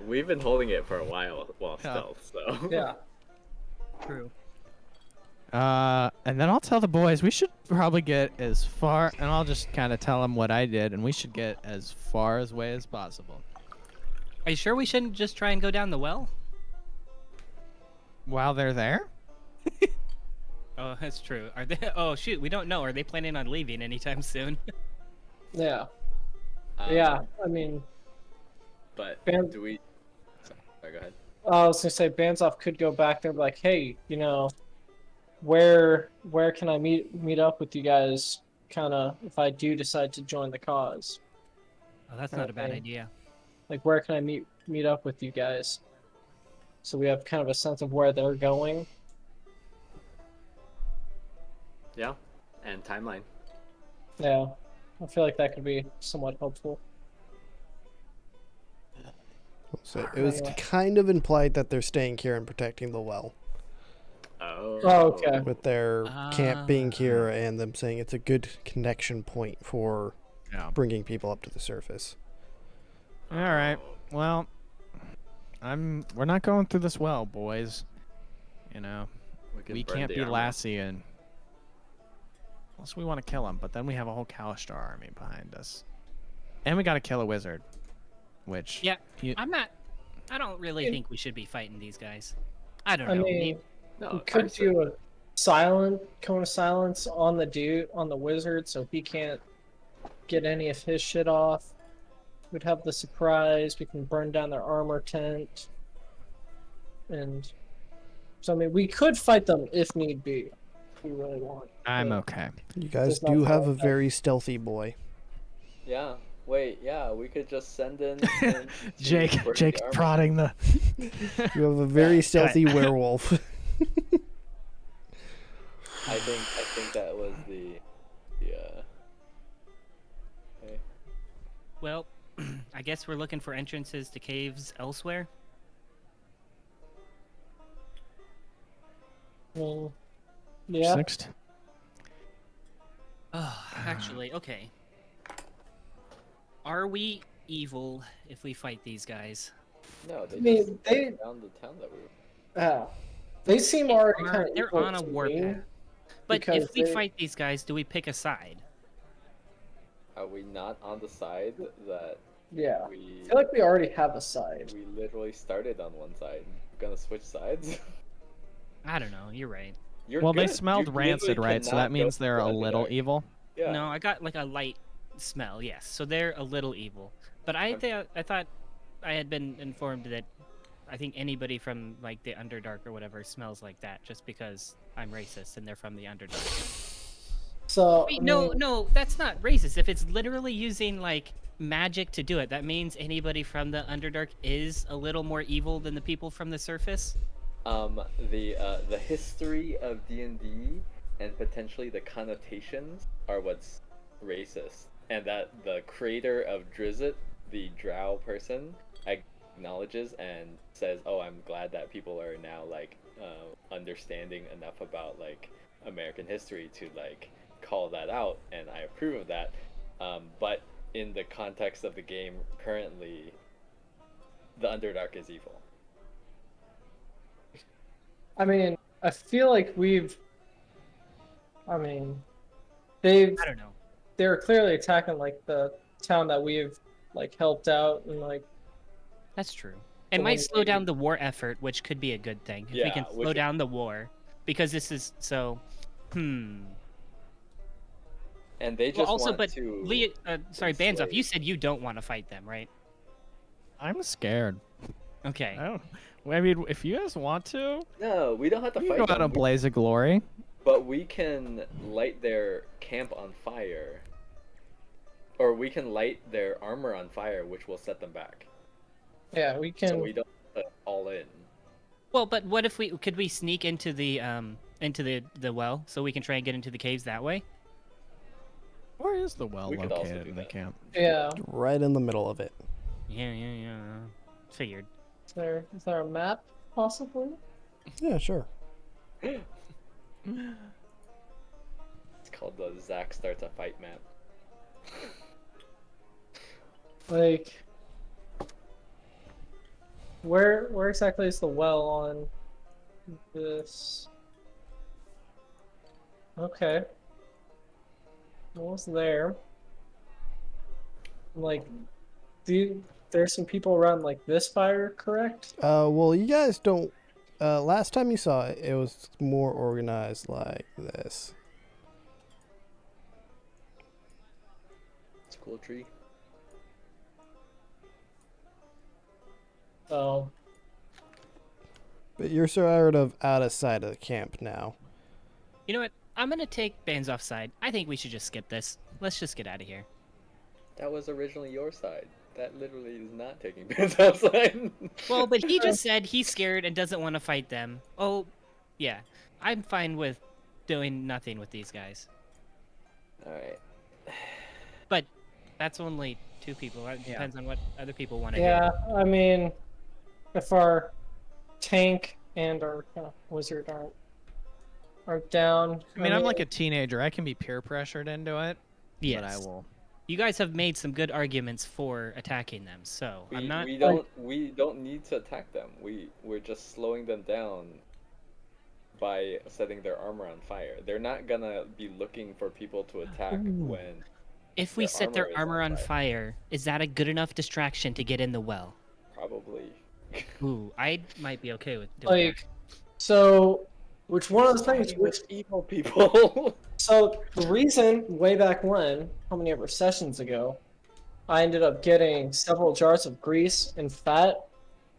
We've been holding it for a while Yeah. stealth, so. Yeah. True. And then I'll tell the boys we should probably get as far, and I'll just kind of tell them what I did, and we should get as far away as possible. Are you sure we shouldn't just try and go down the well? While they're there? Oh, that's true. Are they? Oh shoot, we don't know. Are they planning on leaving anytime soon? Yeah. Um, Yeah. I mean, But Ban- do we? Sorry, go ahead. I was gonna say Baznoff could go back there and be like, hey, where can I meet up with you guys? Kind of, if I do decide to join the cause, Oh, that's not a bad Okay. idea. like where can I meet up with you guys? So we have kind of a sense of where they're going. Yeah, and timeline. Yeah, I feel like that could be somewhat helpful. So it was kind of implied that they're staying here and protecting the well. Oh. Oh, okay. with their camp being here and them saying it's a good connection point for Yeah. bringing people up to the surface. All right. Well, we're not going through this well, boys. You know, can we burn can't the be armor. Lassie and unless we want to kill him, but then we have a whole Kalistar army behind us. And we got to kill a wizard, which Yeah, you- I don't really think we should be fighting these guys. I don't I know. mean, No, we could I'm saying- do a cone of silence on the wizard, so he can't get any of his shit off. We'd have the surprise. We can burn down their armor tent, and so I mean, we could fight them if need be. If we really want. I'm but- okay. You guys Does not do have follow a that. very stealthy boy. Yeah. Wait. Yeah. We could just send in. Jake prodding the. You have a very stealthy werewolf. I think that was the. Okay. Well, I guess we're looking for entrances to caves elsewhere. Well, yeah. Sixth. Oh, actually, okay. Are we evil if we fight these guys? No, they I mean, just they- burned down the town that we were. They seem already kind of. They're on a warpath. But because if we they- fight these guys, do we pick a side? Are we not on the side that Yeah. we? I feel like we already have a side. We literally started on one side. We're gonna switch sides. I don't know. You're right. You're Well, they good. smelled You rancid, literally right? So cannot that means go they're a to the little dark. evil. Yeah. No, I got like a light smell. Yes, so they're a little evil. But I thought I had been informed that I think anybody from like the Underdark or whatever smells like that just because I'm racist and they're from the Underdark. So Wait, I no, mean, no, that's not racist. If it's literally using like magic to do it, that means anybody from the Underdark is a little more evil than the people from the surface. The history of D&D and potentially the connotations are what's racist, and that the creator of Drizzt, the Drow person, acknowledges and says, "Oh, I'm glad that people are now like understanding enough about like American history to like call that out, and I approve of that." But in the context of the game currently, the Underdark is evil. I mean, I feel like they've I don't know. they're clearly attacking like the town that we've like helped out and like That's true. It The might one slow thing- down the war effort, which could be a good thing. If we Yeah, can which slow is- down the war. Because this is so And they just Well, also, want but to. sorry, Banzoff, enslave. you said you don't want to fight them, right? I'm scared. Okay. I don't. I mean, if you guys want to, No, we don't have to you fight can go out them. in a blaze of glory. But we can light their camp on fire. Or we can light their armor on fire, which will set them back. yeah, we can So we don't put all in. Well, but what if could we sneak into the well so we can try and get into the caves that way? Where is the well We could also located do in the that. camp? yeah. Right in the middle of it. Yeah. Figured. Is there a map possibly? Yeah, sure. It's called the Zack Starts a Fight map. Like where exactly is the well on this? Okay. What's there? Like there's some people around like this fire, correct? Well, you guys don't. Last time you saw it, it was more organized like this. It's a cool tree. Oh. But you're sort of out of sight of the camp now. You know what? I'm gonna take Banzoff's side. I think we should just skip this. Let's just get out of here. That was originally your side. That literally is not taking Ben's outside. Well, but he just said he's scared and doesn't want to fight them. Oh, yeah. I'm fine with doing nothing with these guys. Alright. But that's only two people. It depends on what other people want to Yeah, I mean if our tank and our wizard aren't are down. I mean, I'm like a teenager. I can be peer pressured into it. Yes. But I will. You guys have made some good arguments for attacking them, so I'm not. We don't need to attack them. We're just slowing them down by setting their armor on fire. They're not gonna be looking for people to attack when. If we set their armor on fire, is that a good enough distraction to get in the well? Probably. Ooh, I might be okay with doing Like, so, which one of the things? With evil people. So the reason, way back when, how many ever sessions ago, I ended up getting several jars of grease and fat.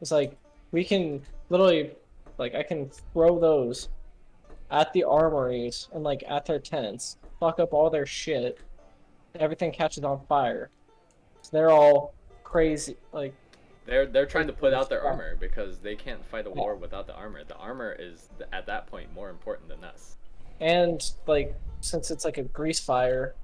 It's like we can literally, like, I can throw those at the armories and like at their tents, fuck up all their shit. Everything catches on fire. So they're all crazy, like. They're trying to put out their armor because they can't fight a war without the armor. The armor is at that point more important than us. And like, since it's like a grease fire,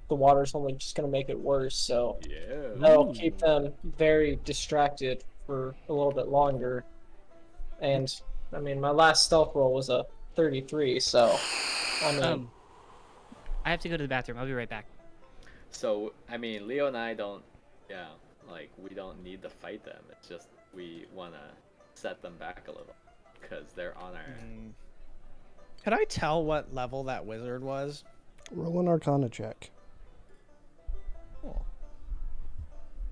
the water's only just gonna make it worse. So Yeah. that'll keep them very distracted for a little bit longer. And I mean, my last stealth roll was a 33, so I mean, I have to go to the bathroom. I'll be right back. So I mean, Leo and I don't. Yeah. Like, we don't need to fight them. It's just we want to set them back a little because they're on our. Could I tell what level that wizard was? Roll an Arcana check. Cool.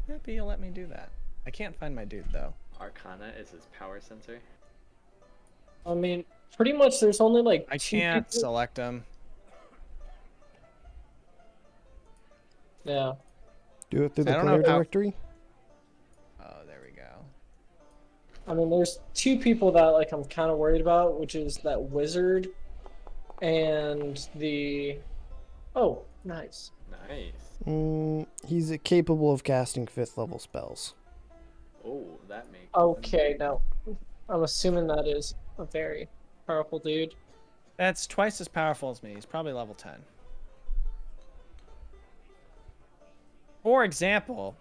Happy you'll let me do that. I can't find my dude though. Arcana is his power sensor. I mean, pretty much there's only like I two can't people- select him. Yeah. Do it through I the don't know player how- directory. Oh, there we go. I mean, there's two people that like I'm kind of worried about, which is that wizard and the. Oh, nice. Nice. He's capable of casting 5th level spells. Oh, that makes. Okay, now I'm assuming that is a very powerful dude. That's twice as powerful as me. He's probably level 10. For example,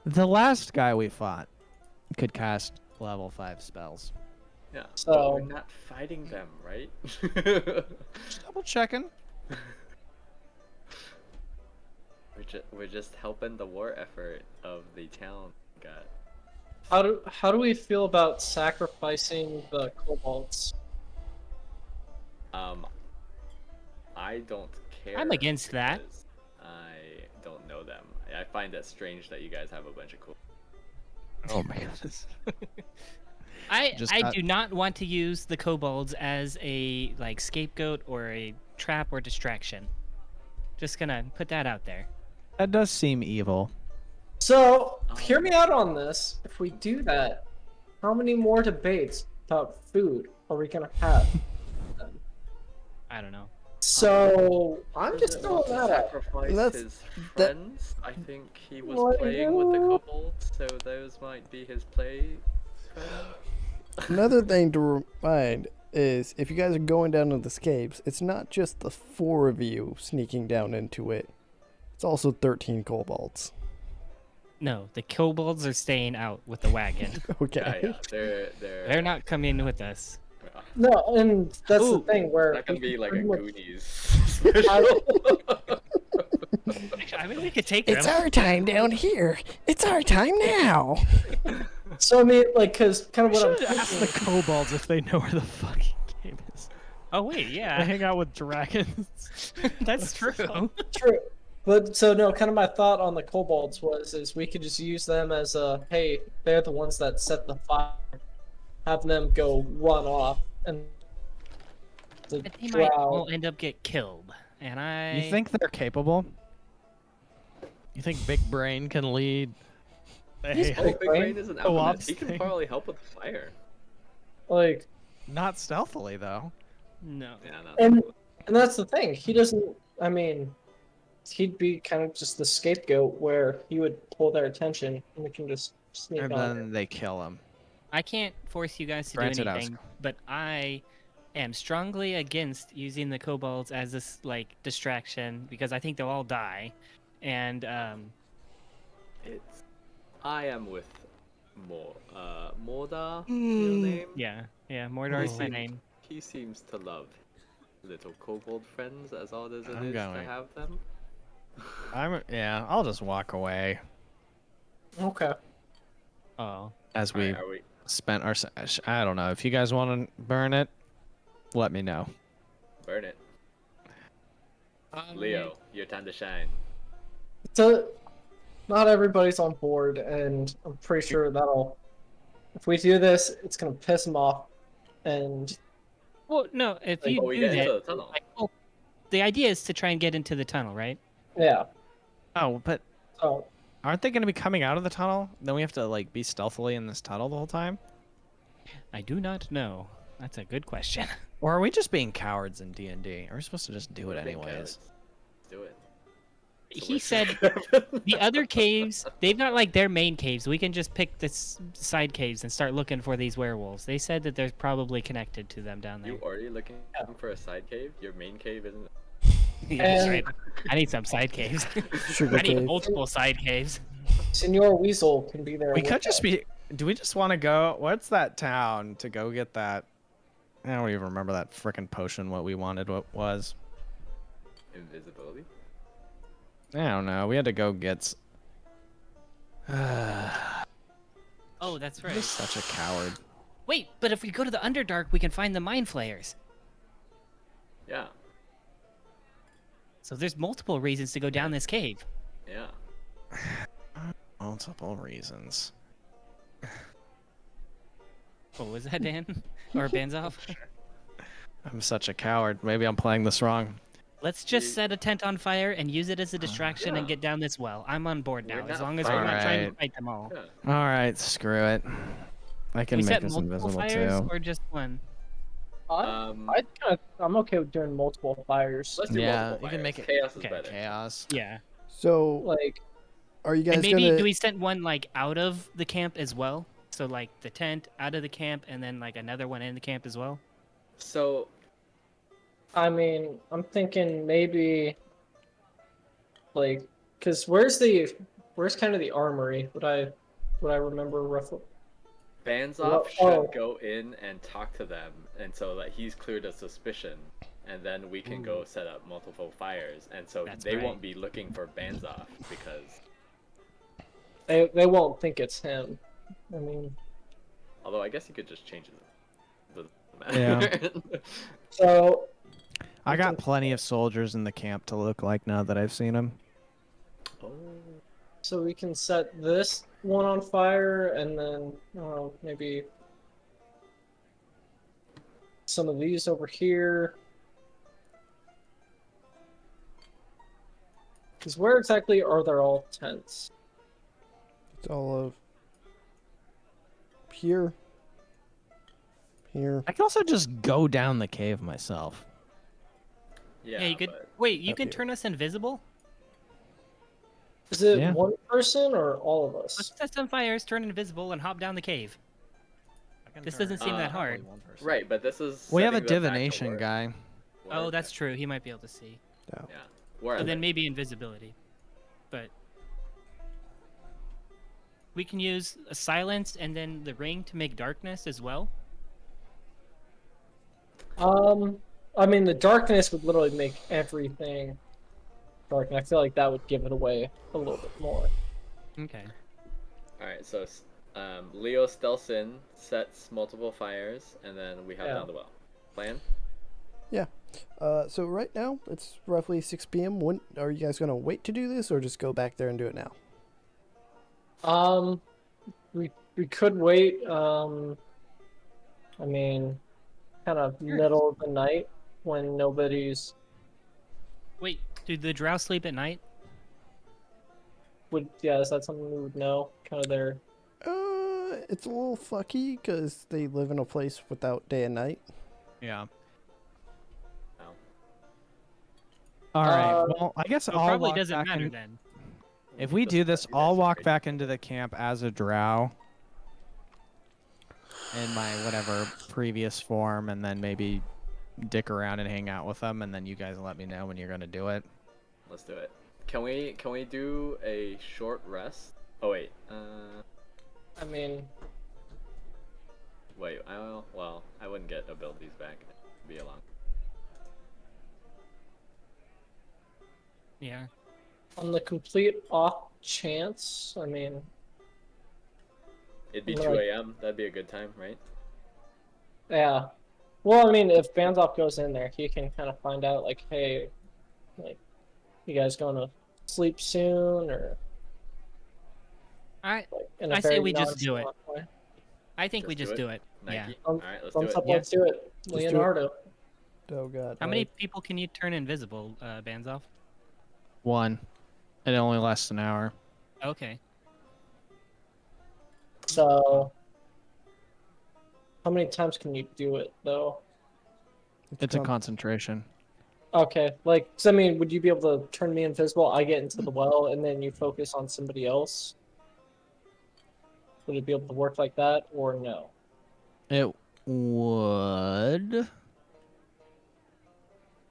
the last guy we fought could cast level 5 spells. Yeah. So- But we're not fighting them, right? Just double checking. We're just helping the war effort of the town. God. How do we feel about sacrificing the kobolds? I don't care. I'm against that. because I don't know them. I find it strange that you guys have a bunch of cool. Oh my goodness. I Just I not- do not want to use the kobolds as a like scapegoat or a trap or distraction. Just gonna put that out there. That does seem evil. So, hear me out on this. If we do that, how many more debates about food are we gonna have? I don't know. So, I'm just throwing that out. Sacrifice That's- his that- friends. I think he was What playing with the you- kobolds, so those might be his play. Another thing to remind is if you guys are going down to the scapes, it's not just the 4 of you sneaking down into it. It's also 13 kobolds. No, the kobolds are staying out with the wagon. Okay. Yeah, they're They're not coming with us. No, and that's Ooh, the thing where That can we be like a pretty much- Goonies special. I mean, we could take It's them. our time down here. It's our time now. So I mean, like, cause kind of what I'm should ask the kobolds if they know where the fucking game is. Oh wait, I yeah, hang out with dragons. that's true. true, but so no, kind of my thought on the kobolds is we could just use them as a hey, they're the ones that set the fire, have them go run off and. The But they might drow- all end up get killed, and I. You think they're capable? You think Big Brain can lead? He's a- Oh, Big Brain is an alchemist. ops He can thing. probably help with the fire. like, Not stealthily though. No. Yeah, no. and that's the thing. He doesn't. I mean, he'd be kind of just the scapegoat where he would pull their attention, and we can just sneak And on. then they kill him. I can't force you guys to Granted, do I was- anything, but I am strongly against using the kobolds as this like distraction because I think they'll all die, and It's. I am with Mordaar. Your name? yeah, Mordaar is my seemed- name. He seems to love little kobold friends as odd as it I'm is to going. have them. Yeah, I'll just walk away Okay. Oh. as we Alright, are we? spent our sesh. I don't know. If you guys want to burn it, let me know. Burn it. Leo, your time to shine. So, not everybody's on board, and I'm pretty sure that'll. If we do this, it's gonna piss them off, and Well, no. If Like, you Oh, we do get that, into the tunnel. like, well, the idea is to try and get into the tunnel, right? yeah. Oh, but So aren't they going to be coming out of the tunnel? Then we have to like be stealthily in this tunnel the whole time? I do not know. That's a good question. Or are we just being cowards in D&D? Are we supposed to just do it We're big anyways? cowards. Let's do it. So He what's said the other caves, they've got like their main caves. We can just pick the side caves and start looking for these werewolves. They said that they're probably connected to them down there. You already looking for a side cave? Your main cave isn't. Yeah, that's And- right. I need some side caves. Sugar I need cave. multiple side caves. Senor Weasel can be there. We with could just us. be... Do we just want to go... What's that town to go get that... I don't even remember that frickin' potion, what we wanted, what was. Invisibility? I don't know. We had to go get... Oh, that's I'm right. just such a coward. Wait, but if we go to the Underdark, we can find the Mind Flayers. Yeah. So there's multiple reasons to go down this cave. Yeah. Multiple reasons. Oh, was that Dan? Or Baznoff? I'm such a coward. Maybe I'm playing this wrong. Let's just set a tent on fire and use it as a distraction and Yeah. get down this well. I'm on board now, We're as not long as we're not trying to fighting. fight them all. Yeah. All right, screw it. I can we make set this multiple invisible fires too. or just one? I'm okay with doing multiple fires. Let's do Yeah, multiple you can fires. make it- Chaos is Okay. better. Chaos. Yeah. So, Like, are you guys And maybe gonna? do we send one like out of the camp as well? So like the tent out of the camp and then like another one in the camp as well? So I mean, I'm thinking maybe, like, cause where's kind of the armory? Would I remember roughly? Banzoff should Oh. go in and talk to them, and so that he's cleared of suspicion, and then we can go set up multiple fires, and so That's they right. won't be looking for Banzoff because, They won't think it's him. I mean, although I guess you could just change it. Yeah. so I got plenty of soldiers in the camp to look like now that I've seen them. so we can set this one on fire, and then maybe some of these over here. Because where exactly are there all tents? It's all of here. Here. I can also just go down the cave myself. Yeah, you could. but Wait, you Up can here. turn us invisible? Is it Yeah. one person or all of Let's us? set some fires, turn invisible, and hop down the cave. This doesn't seem that hard. right, but this is. We have a setting them back to divination work. guy. Oh, Work. that's true. He might be able to see. No. Yeah. Where But are then they? maybe invisibility. But we can use a silence and then the ring to make darkness as well. I mean, the darkness would literally make everything dark, and I feel like that would give it away a little bit more. Okay. All right, so Leo stealths in, sets multiple fires, and then we have Yeah. down the well. Plan? So right now it's roughly 6 p.m. When are you guys gonna wait to do this, or just go back there and do it now? We could wait. I mean, kind of middle of the night when nobody's Wait, do the drow sleep at night? is that something we would know? Kind of their. It's a little fucky because they live in a place without day and night. Yeah. No. All right. Uh, Well, I guess So it I'll probably walk doesn't back matter in- then. If we do this, I'll walk back into the camp as a drow in my whatever previous form, and then maybe dick around and hang out with them, and then you guys let me know when you're gonna do it. Let's do it. Can we do a short rest? Oh wait. I mean, Wait, well, I wouldn't get abilities back. It'd be a long. Yeah. On the complete off chance, I mean, It'd be Like- 2 a.m. That'd be a good time, right? yeah. Well, I mean, if Baznoff goes in there, he can kind of find out, like, hey, like, you guys going to sleep soon, or I like in a I say very we just do it. nonchalant way. I think we just do it. Nike. Yeah. All right, let's do Thumbs it. up, Yeah. let's do it. do it. Leonardo. Oh god. How many people can you turn invisible, Banzoff? 1. It only lasts an hour. Okay. So, how many times can you do it though? It's a concentration. Okay, like, so I mean, would you be able to turn me invisible? I get into the well, and then you focus on somebody else. Would it be able to work like that, or no? It would.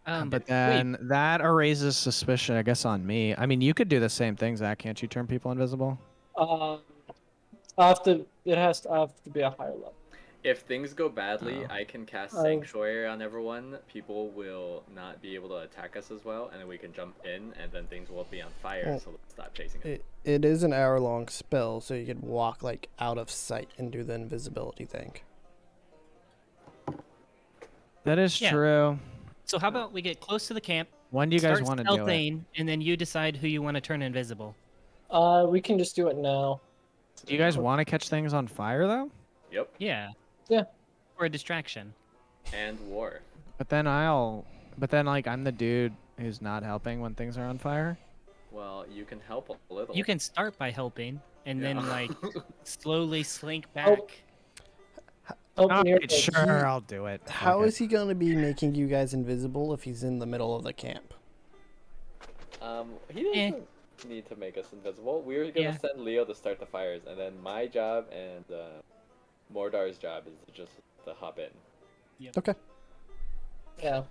But then that raises suspicion, I guess, on me. I mean, you could do the same thing, Zach. Can't you turn people invisible? I have to. It has to. I have to be a higher level. If things go badly, Oh. I can cast Sanctuary on everyone. People will not be able to attack us as well, and then we can jump in, and then things will be on fire, Oh. so let's stop chasing it. It is an hour-long spell, so you could walk like out of sight and do the invisibility thing. That is Yeah. true. So how about we get close to the camp? When do you guys start want to do it? stealthing, and then you decide who you want to turn invisible. We can just do it now. Do you guys want to catch things on fire, though? Yep, Yeah. Yeah. Or a distraction. and war. But then, like, I'm the dude who's not helping when things are on fire. Well, you can help a little. You can start by helping, and then Yeah. like slowly slink back. Oh, All near right, the- sure, I'll do it. How Fuck is he going to be making you guys invisible if he's in the middle of the camp? He doesn't need to make us invisible. We were gonna Yeah. send Leo to start the fires, and then my job and Mordaar's job is just to hop in. Okay. Yeah.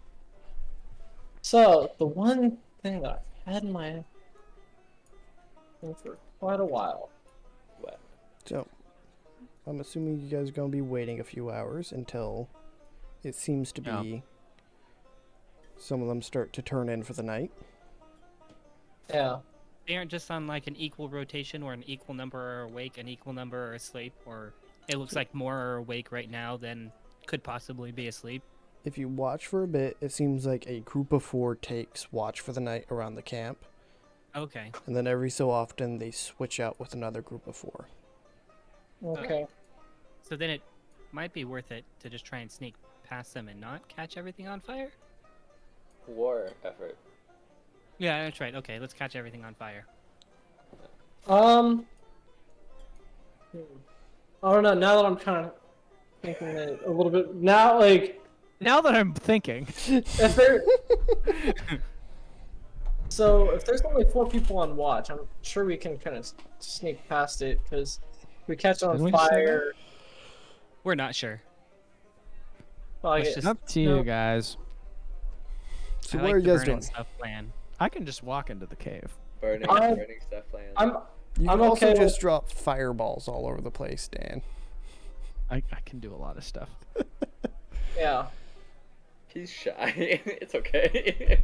So the one thing that I've had in my thing for quite a while. What? So, I'm assuming you guys are going to be waiting a few hours until it seems to be some of them start to turn in for the night. Yeah. They aren't just on like an equal rotation where an equal number are awake, an equal number are asleep, or it looks like more are awake right now than could possibly be asleep. If you watch for a bit, it seems like a group of 4 takes watch for the night around the camp, Okay. and then every so often they switch out with another group of 4. Okay. So then it might be worth it to just try and sneak past them and not catch everything on fire. War effort. Yeah, that's right. Okay, let's catch everything on fire. I don't know. Now that I'm kind of thinking it a little bit now, like Now that I'm thinking, if there. So if there's only 4 people on watch, I'm sure we can kind of sneak past it because we catch it Didn't on we just say fire. We're not sure. Well, I Let's get- just- up to you No. guise. So I what like are you the guys burn doing? and stuff plan. I can just walk into the cave. Burning stuff plan. I'm You I'm can also okay just with- drop fireballs all over the place, Dan. I can do a lot of stuff. yeah. He's shy. It's okay.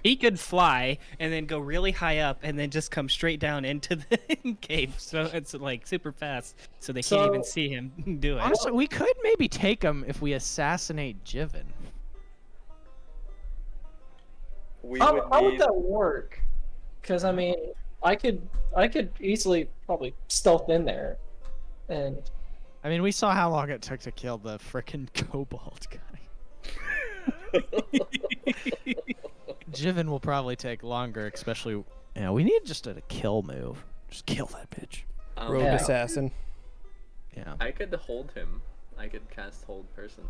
He could fly and then go really high up and then just come straight down into the cave. So it's like super fast, so they can't even So- see him do it. Honestly, we could maybe take him if we assassinate Jiven. We How would would need. that work? Because I mean, I could easily probably stealth in there, and I mean, we saw how long it took to kill the frickin' kobold guy. Jiven will probably take longer, especially. Yeah, we need just a kill move. Just kill that bitch. Rogue Yeah. assassin. Yeah. I could hold him. I could cast hold person.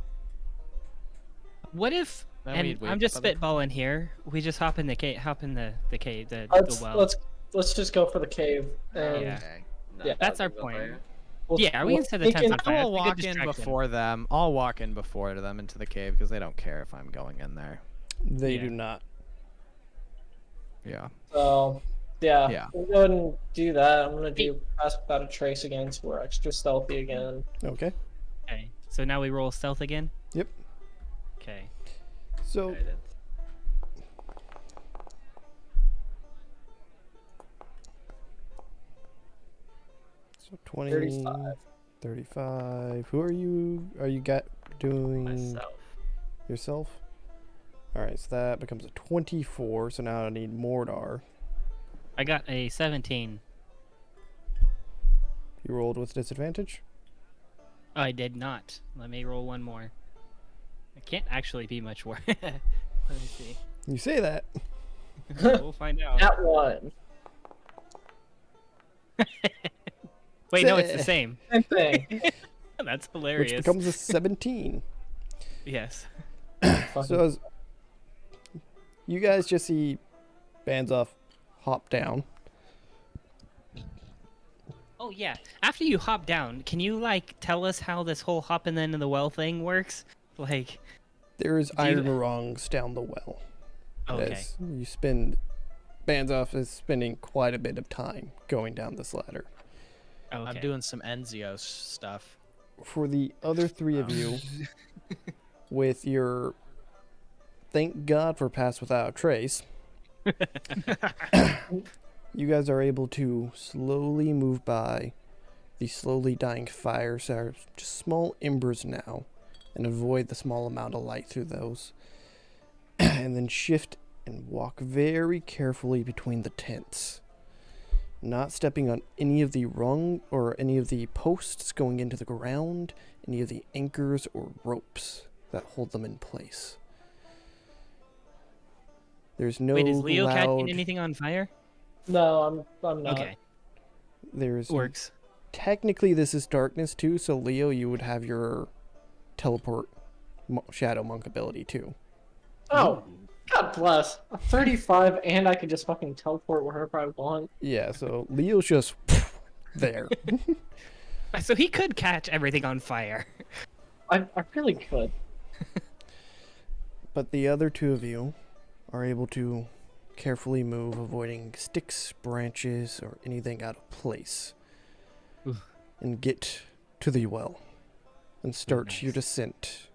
What if? Then And we'd wait I'm just for the- spitballing here. We just hop in the cave, the cave, the well. let's just go for the cave. And Yeah. Not Yeah. That's our thousands of point. fire. Yeah, we can set the we tents can- on fire. I'll That's a good walk in distraction. before them. I'll walk in before them into the cave because they don't care if I'm going in there. They Yeah. do not. Yeah. So yeah, Yeah. we'll go ahead and do that. I'm gonna do Pass Without a Trace again, so we're extra stealthy again. Okay. So now we roll stealth again? Yep. Okay. So Guidance. so 20, 35. 35. Who are you? Are you doing Myself. yourself? All right, so that becomes a 24. So now I need Mordaar. I got a 17. You rolled with disadvantage. I did not. Let me roll one more. It can't actually be much worse. Let me see. You say that. We'll find out. That one. Wait, no, it's the same. Same thing. That's hilarious. Which becomes a 17. Yes. So as you guys just see Baznoff hop down. Oh yeah. After you hop down, can you like tell us how this whole hopping into the well thing works? Like, There's Do you- iron rungs down the well. okay. As you Baznoff is spending quite a bit of time going down this ladder. Okay. I'm doing some Enzios stuff. For the other three of you, with your thank God for Pass Without a Trace, you guys are able to slowly move by the slowly dying fires that are just small embers now, and avoid the small amount of light through those, and then shift and walk very carefully between the tents, not stepping on any of the rung or any of the posts going into the ground, any of the anchors or ropes that hold them in place. There's no Wait, is Leo loud. catching anything on fire? No, I'm not. Okay. There's Works. technically this is darkness too, so Leo, you would have your teleport shadow monk ability too. Oh, God bless. I'm 35 and I can just fucking teleport wherever I want. Yeah, so Leo's just there. So he could catch everything on fire. I really could. But the other two of you are able to carefully move, avoiding sticks, branches, or anything out of place, Oof. and get to the well and start nice. your descent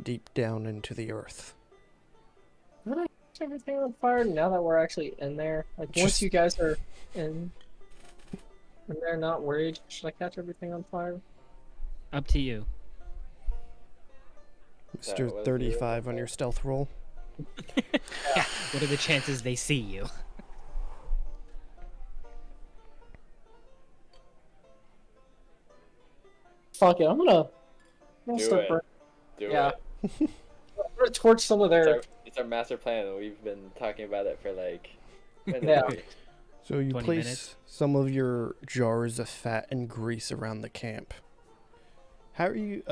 deep down into the earth. Did I catch everything on fire now that we're actually in there? Like, once Just- you guys are in and they're not worried, should I catch everything on fire? Up to you. That Mr. was 35 really on your stealth roll. Yeah. What are the chances they see you? Fuck it, I'm gonna Do start it. burning. Do Yeah. it. I'm gonna torch some of their. It's our master plan. We've been talking about it for like. Yeah. So you 20 place minutes. some of your jars of fat and grease around the camp. How are you?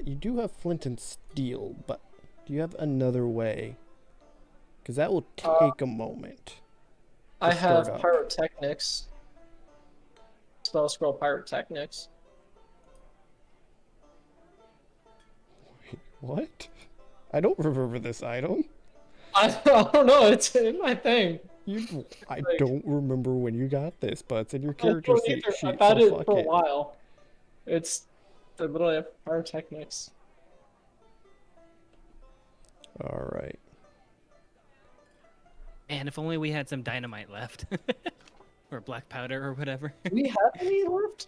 You do have flint and steel, but do you have another way? Because that will take a moment. I to start have up. pyrotechnics. Spell scroll pyrotechnics. What? I don't remember this item. I don't know. It's in my thing. I Like- don't remember when you got this, but it's in your I character don't sheet. either. sheet, I've had so it fuck for a it. while. It's the literally pyrotechnics. All right. Man, if only we had some dynamite left. Or black powder or whatever. Do we have any left?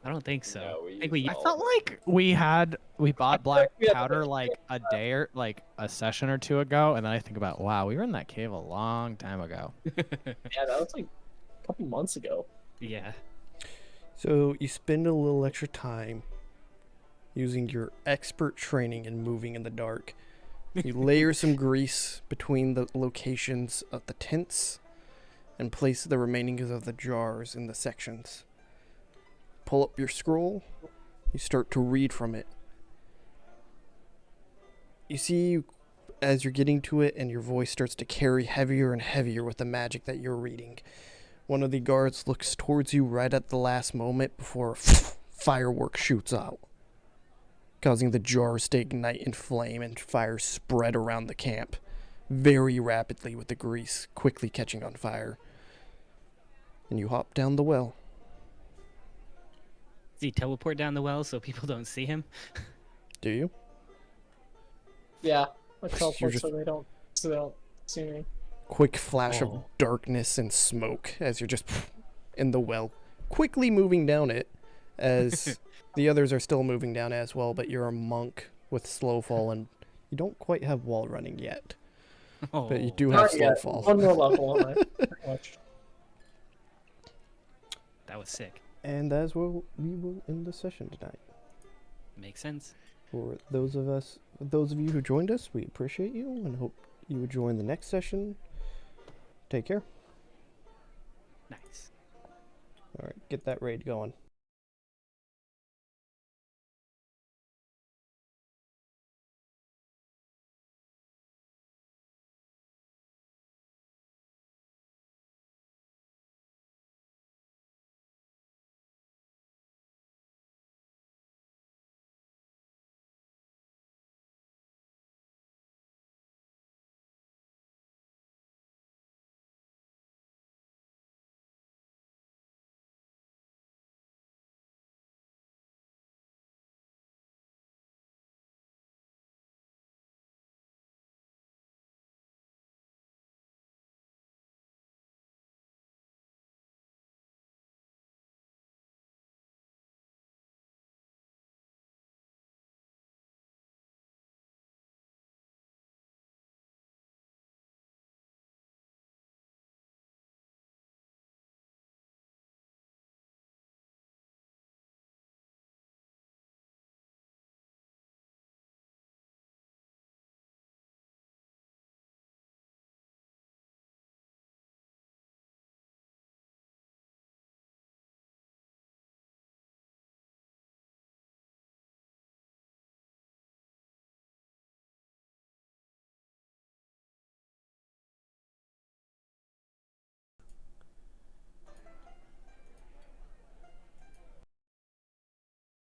I don't think so. No, we I think we used I all felt of it. like we bought black we had powder the- like a day or like a session or two ago, and then I think about, wow, we were in that cave a long time ago. Yeah, that was like a couple months ago. Yeah. So you spend a little extra time using your expert training in moving in the dark. You layer some grease between the locations of the tents and place the remainings of the jars in the sections. Pull up your scroll. You start to read from it. You see, as you're getting to it and your voice starts to carry heavier and heavier with the magic that you're reading, one of the guards looks towards you right at the last moment before fireworks shoots out, causing the jars to ignite in flame and fire spread around the camp very rapidly, with the grease quickly catching on fire. And you hop down the well. Does he teleport down the well so people don't see him? Do you? Yeah, I You're teleport just- so they don't see me. Quick flash of Oh. darkness and smoke as you're just in the well, quickly moving down it as the others are still moving down as well, but you're a monk with slow fall and you don't quite have wall running yet. But you do have Not slow yet. fall. One more level, and I pretty much. That was sick. And that's where we will end the session tonight. Makes sense. For those of you who joined us, we appreciate you and hope you would join the next session. Take care. Nice. All right, get that raid going.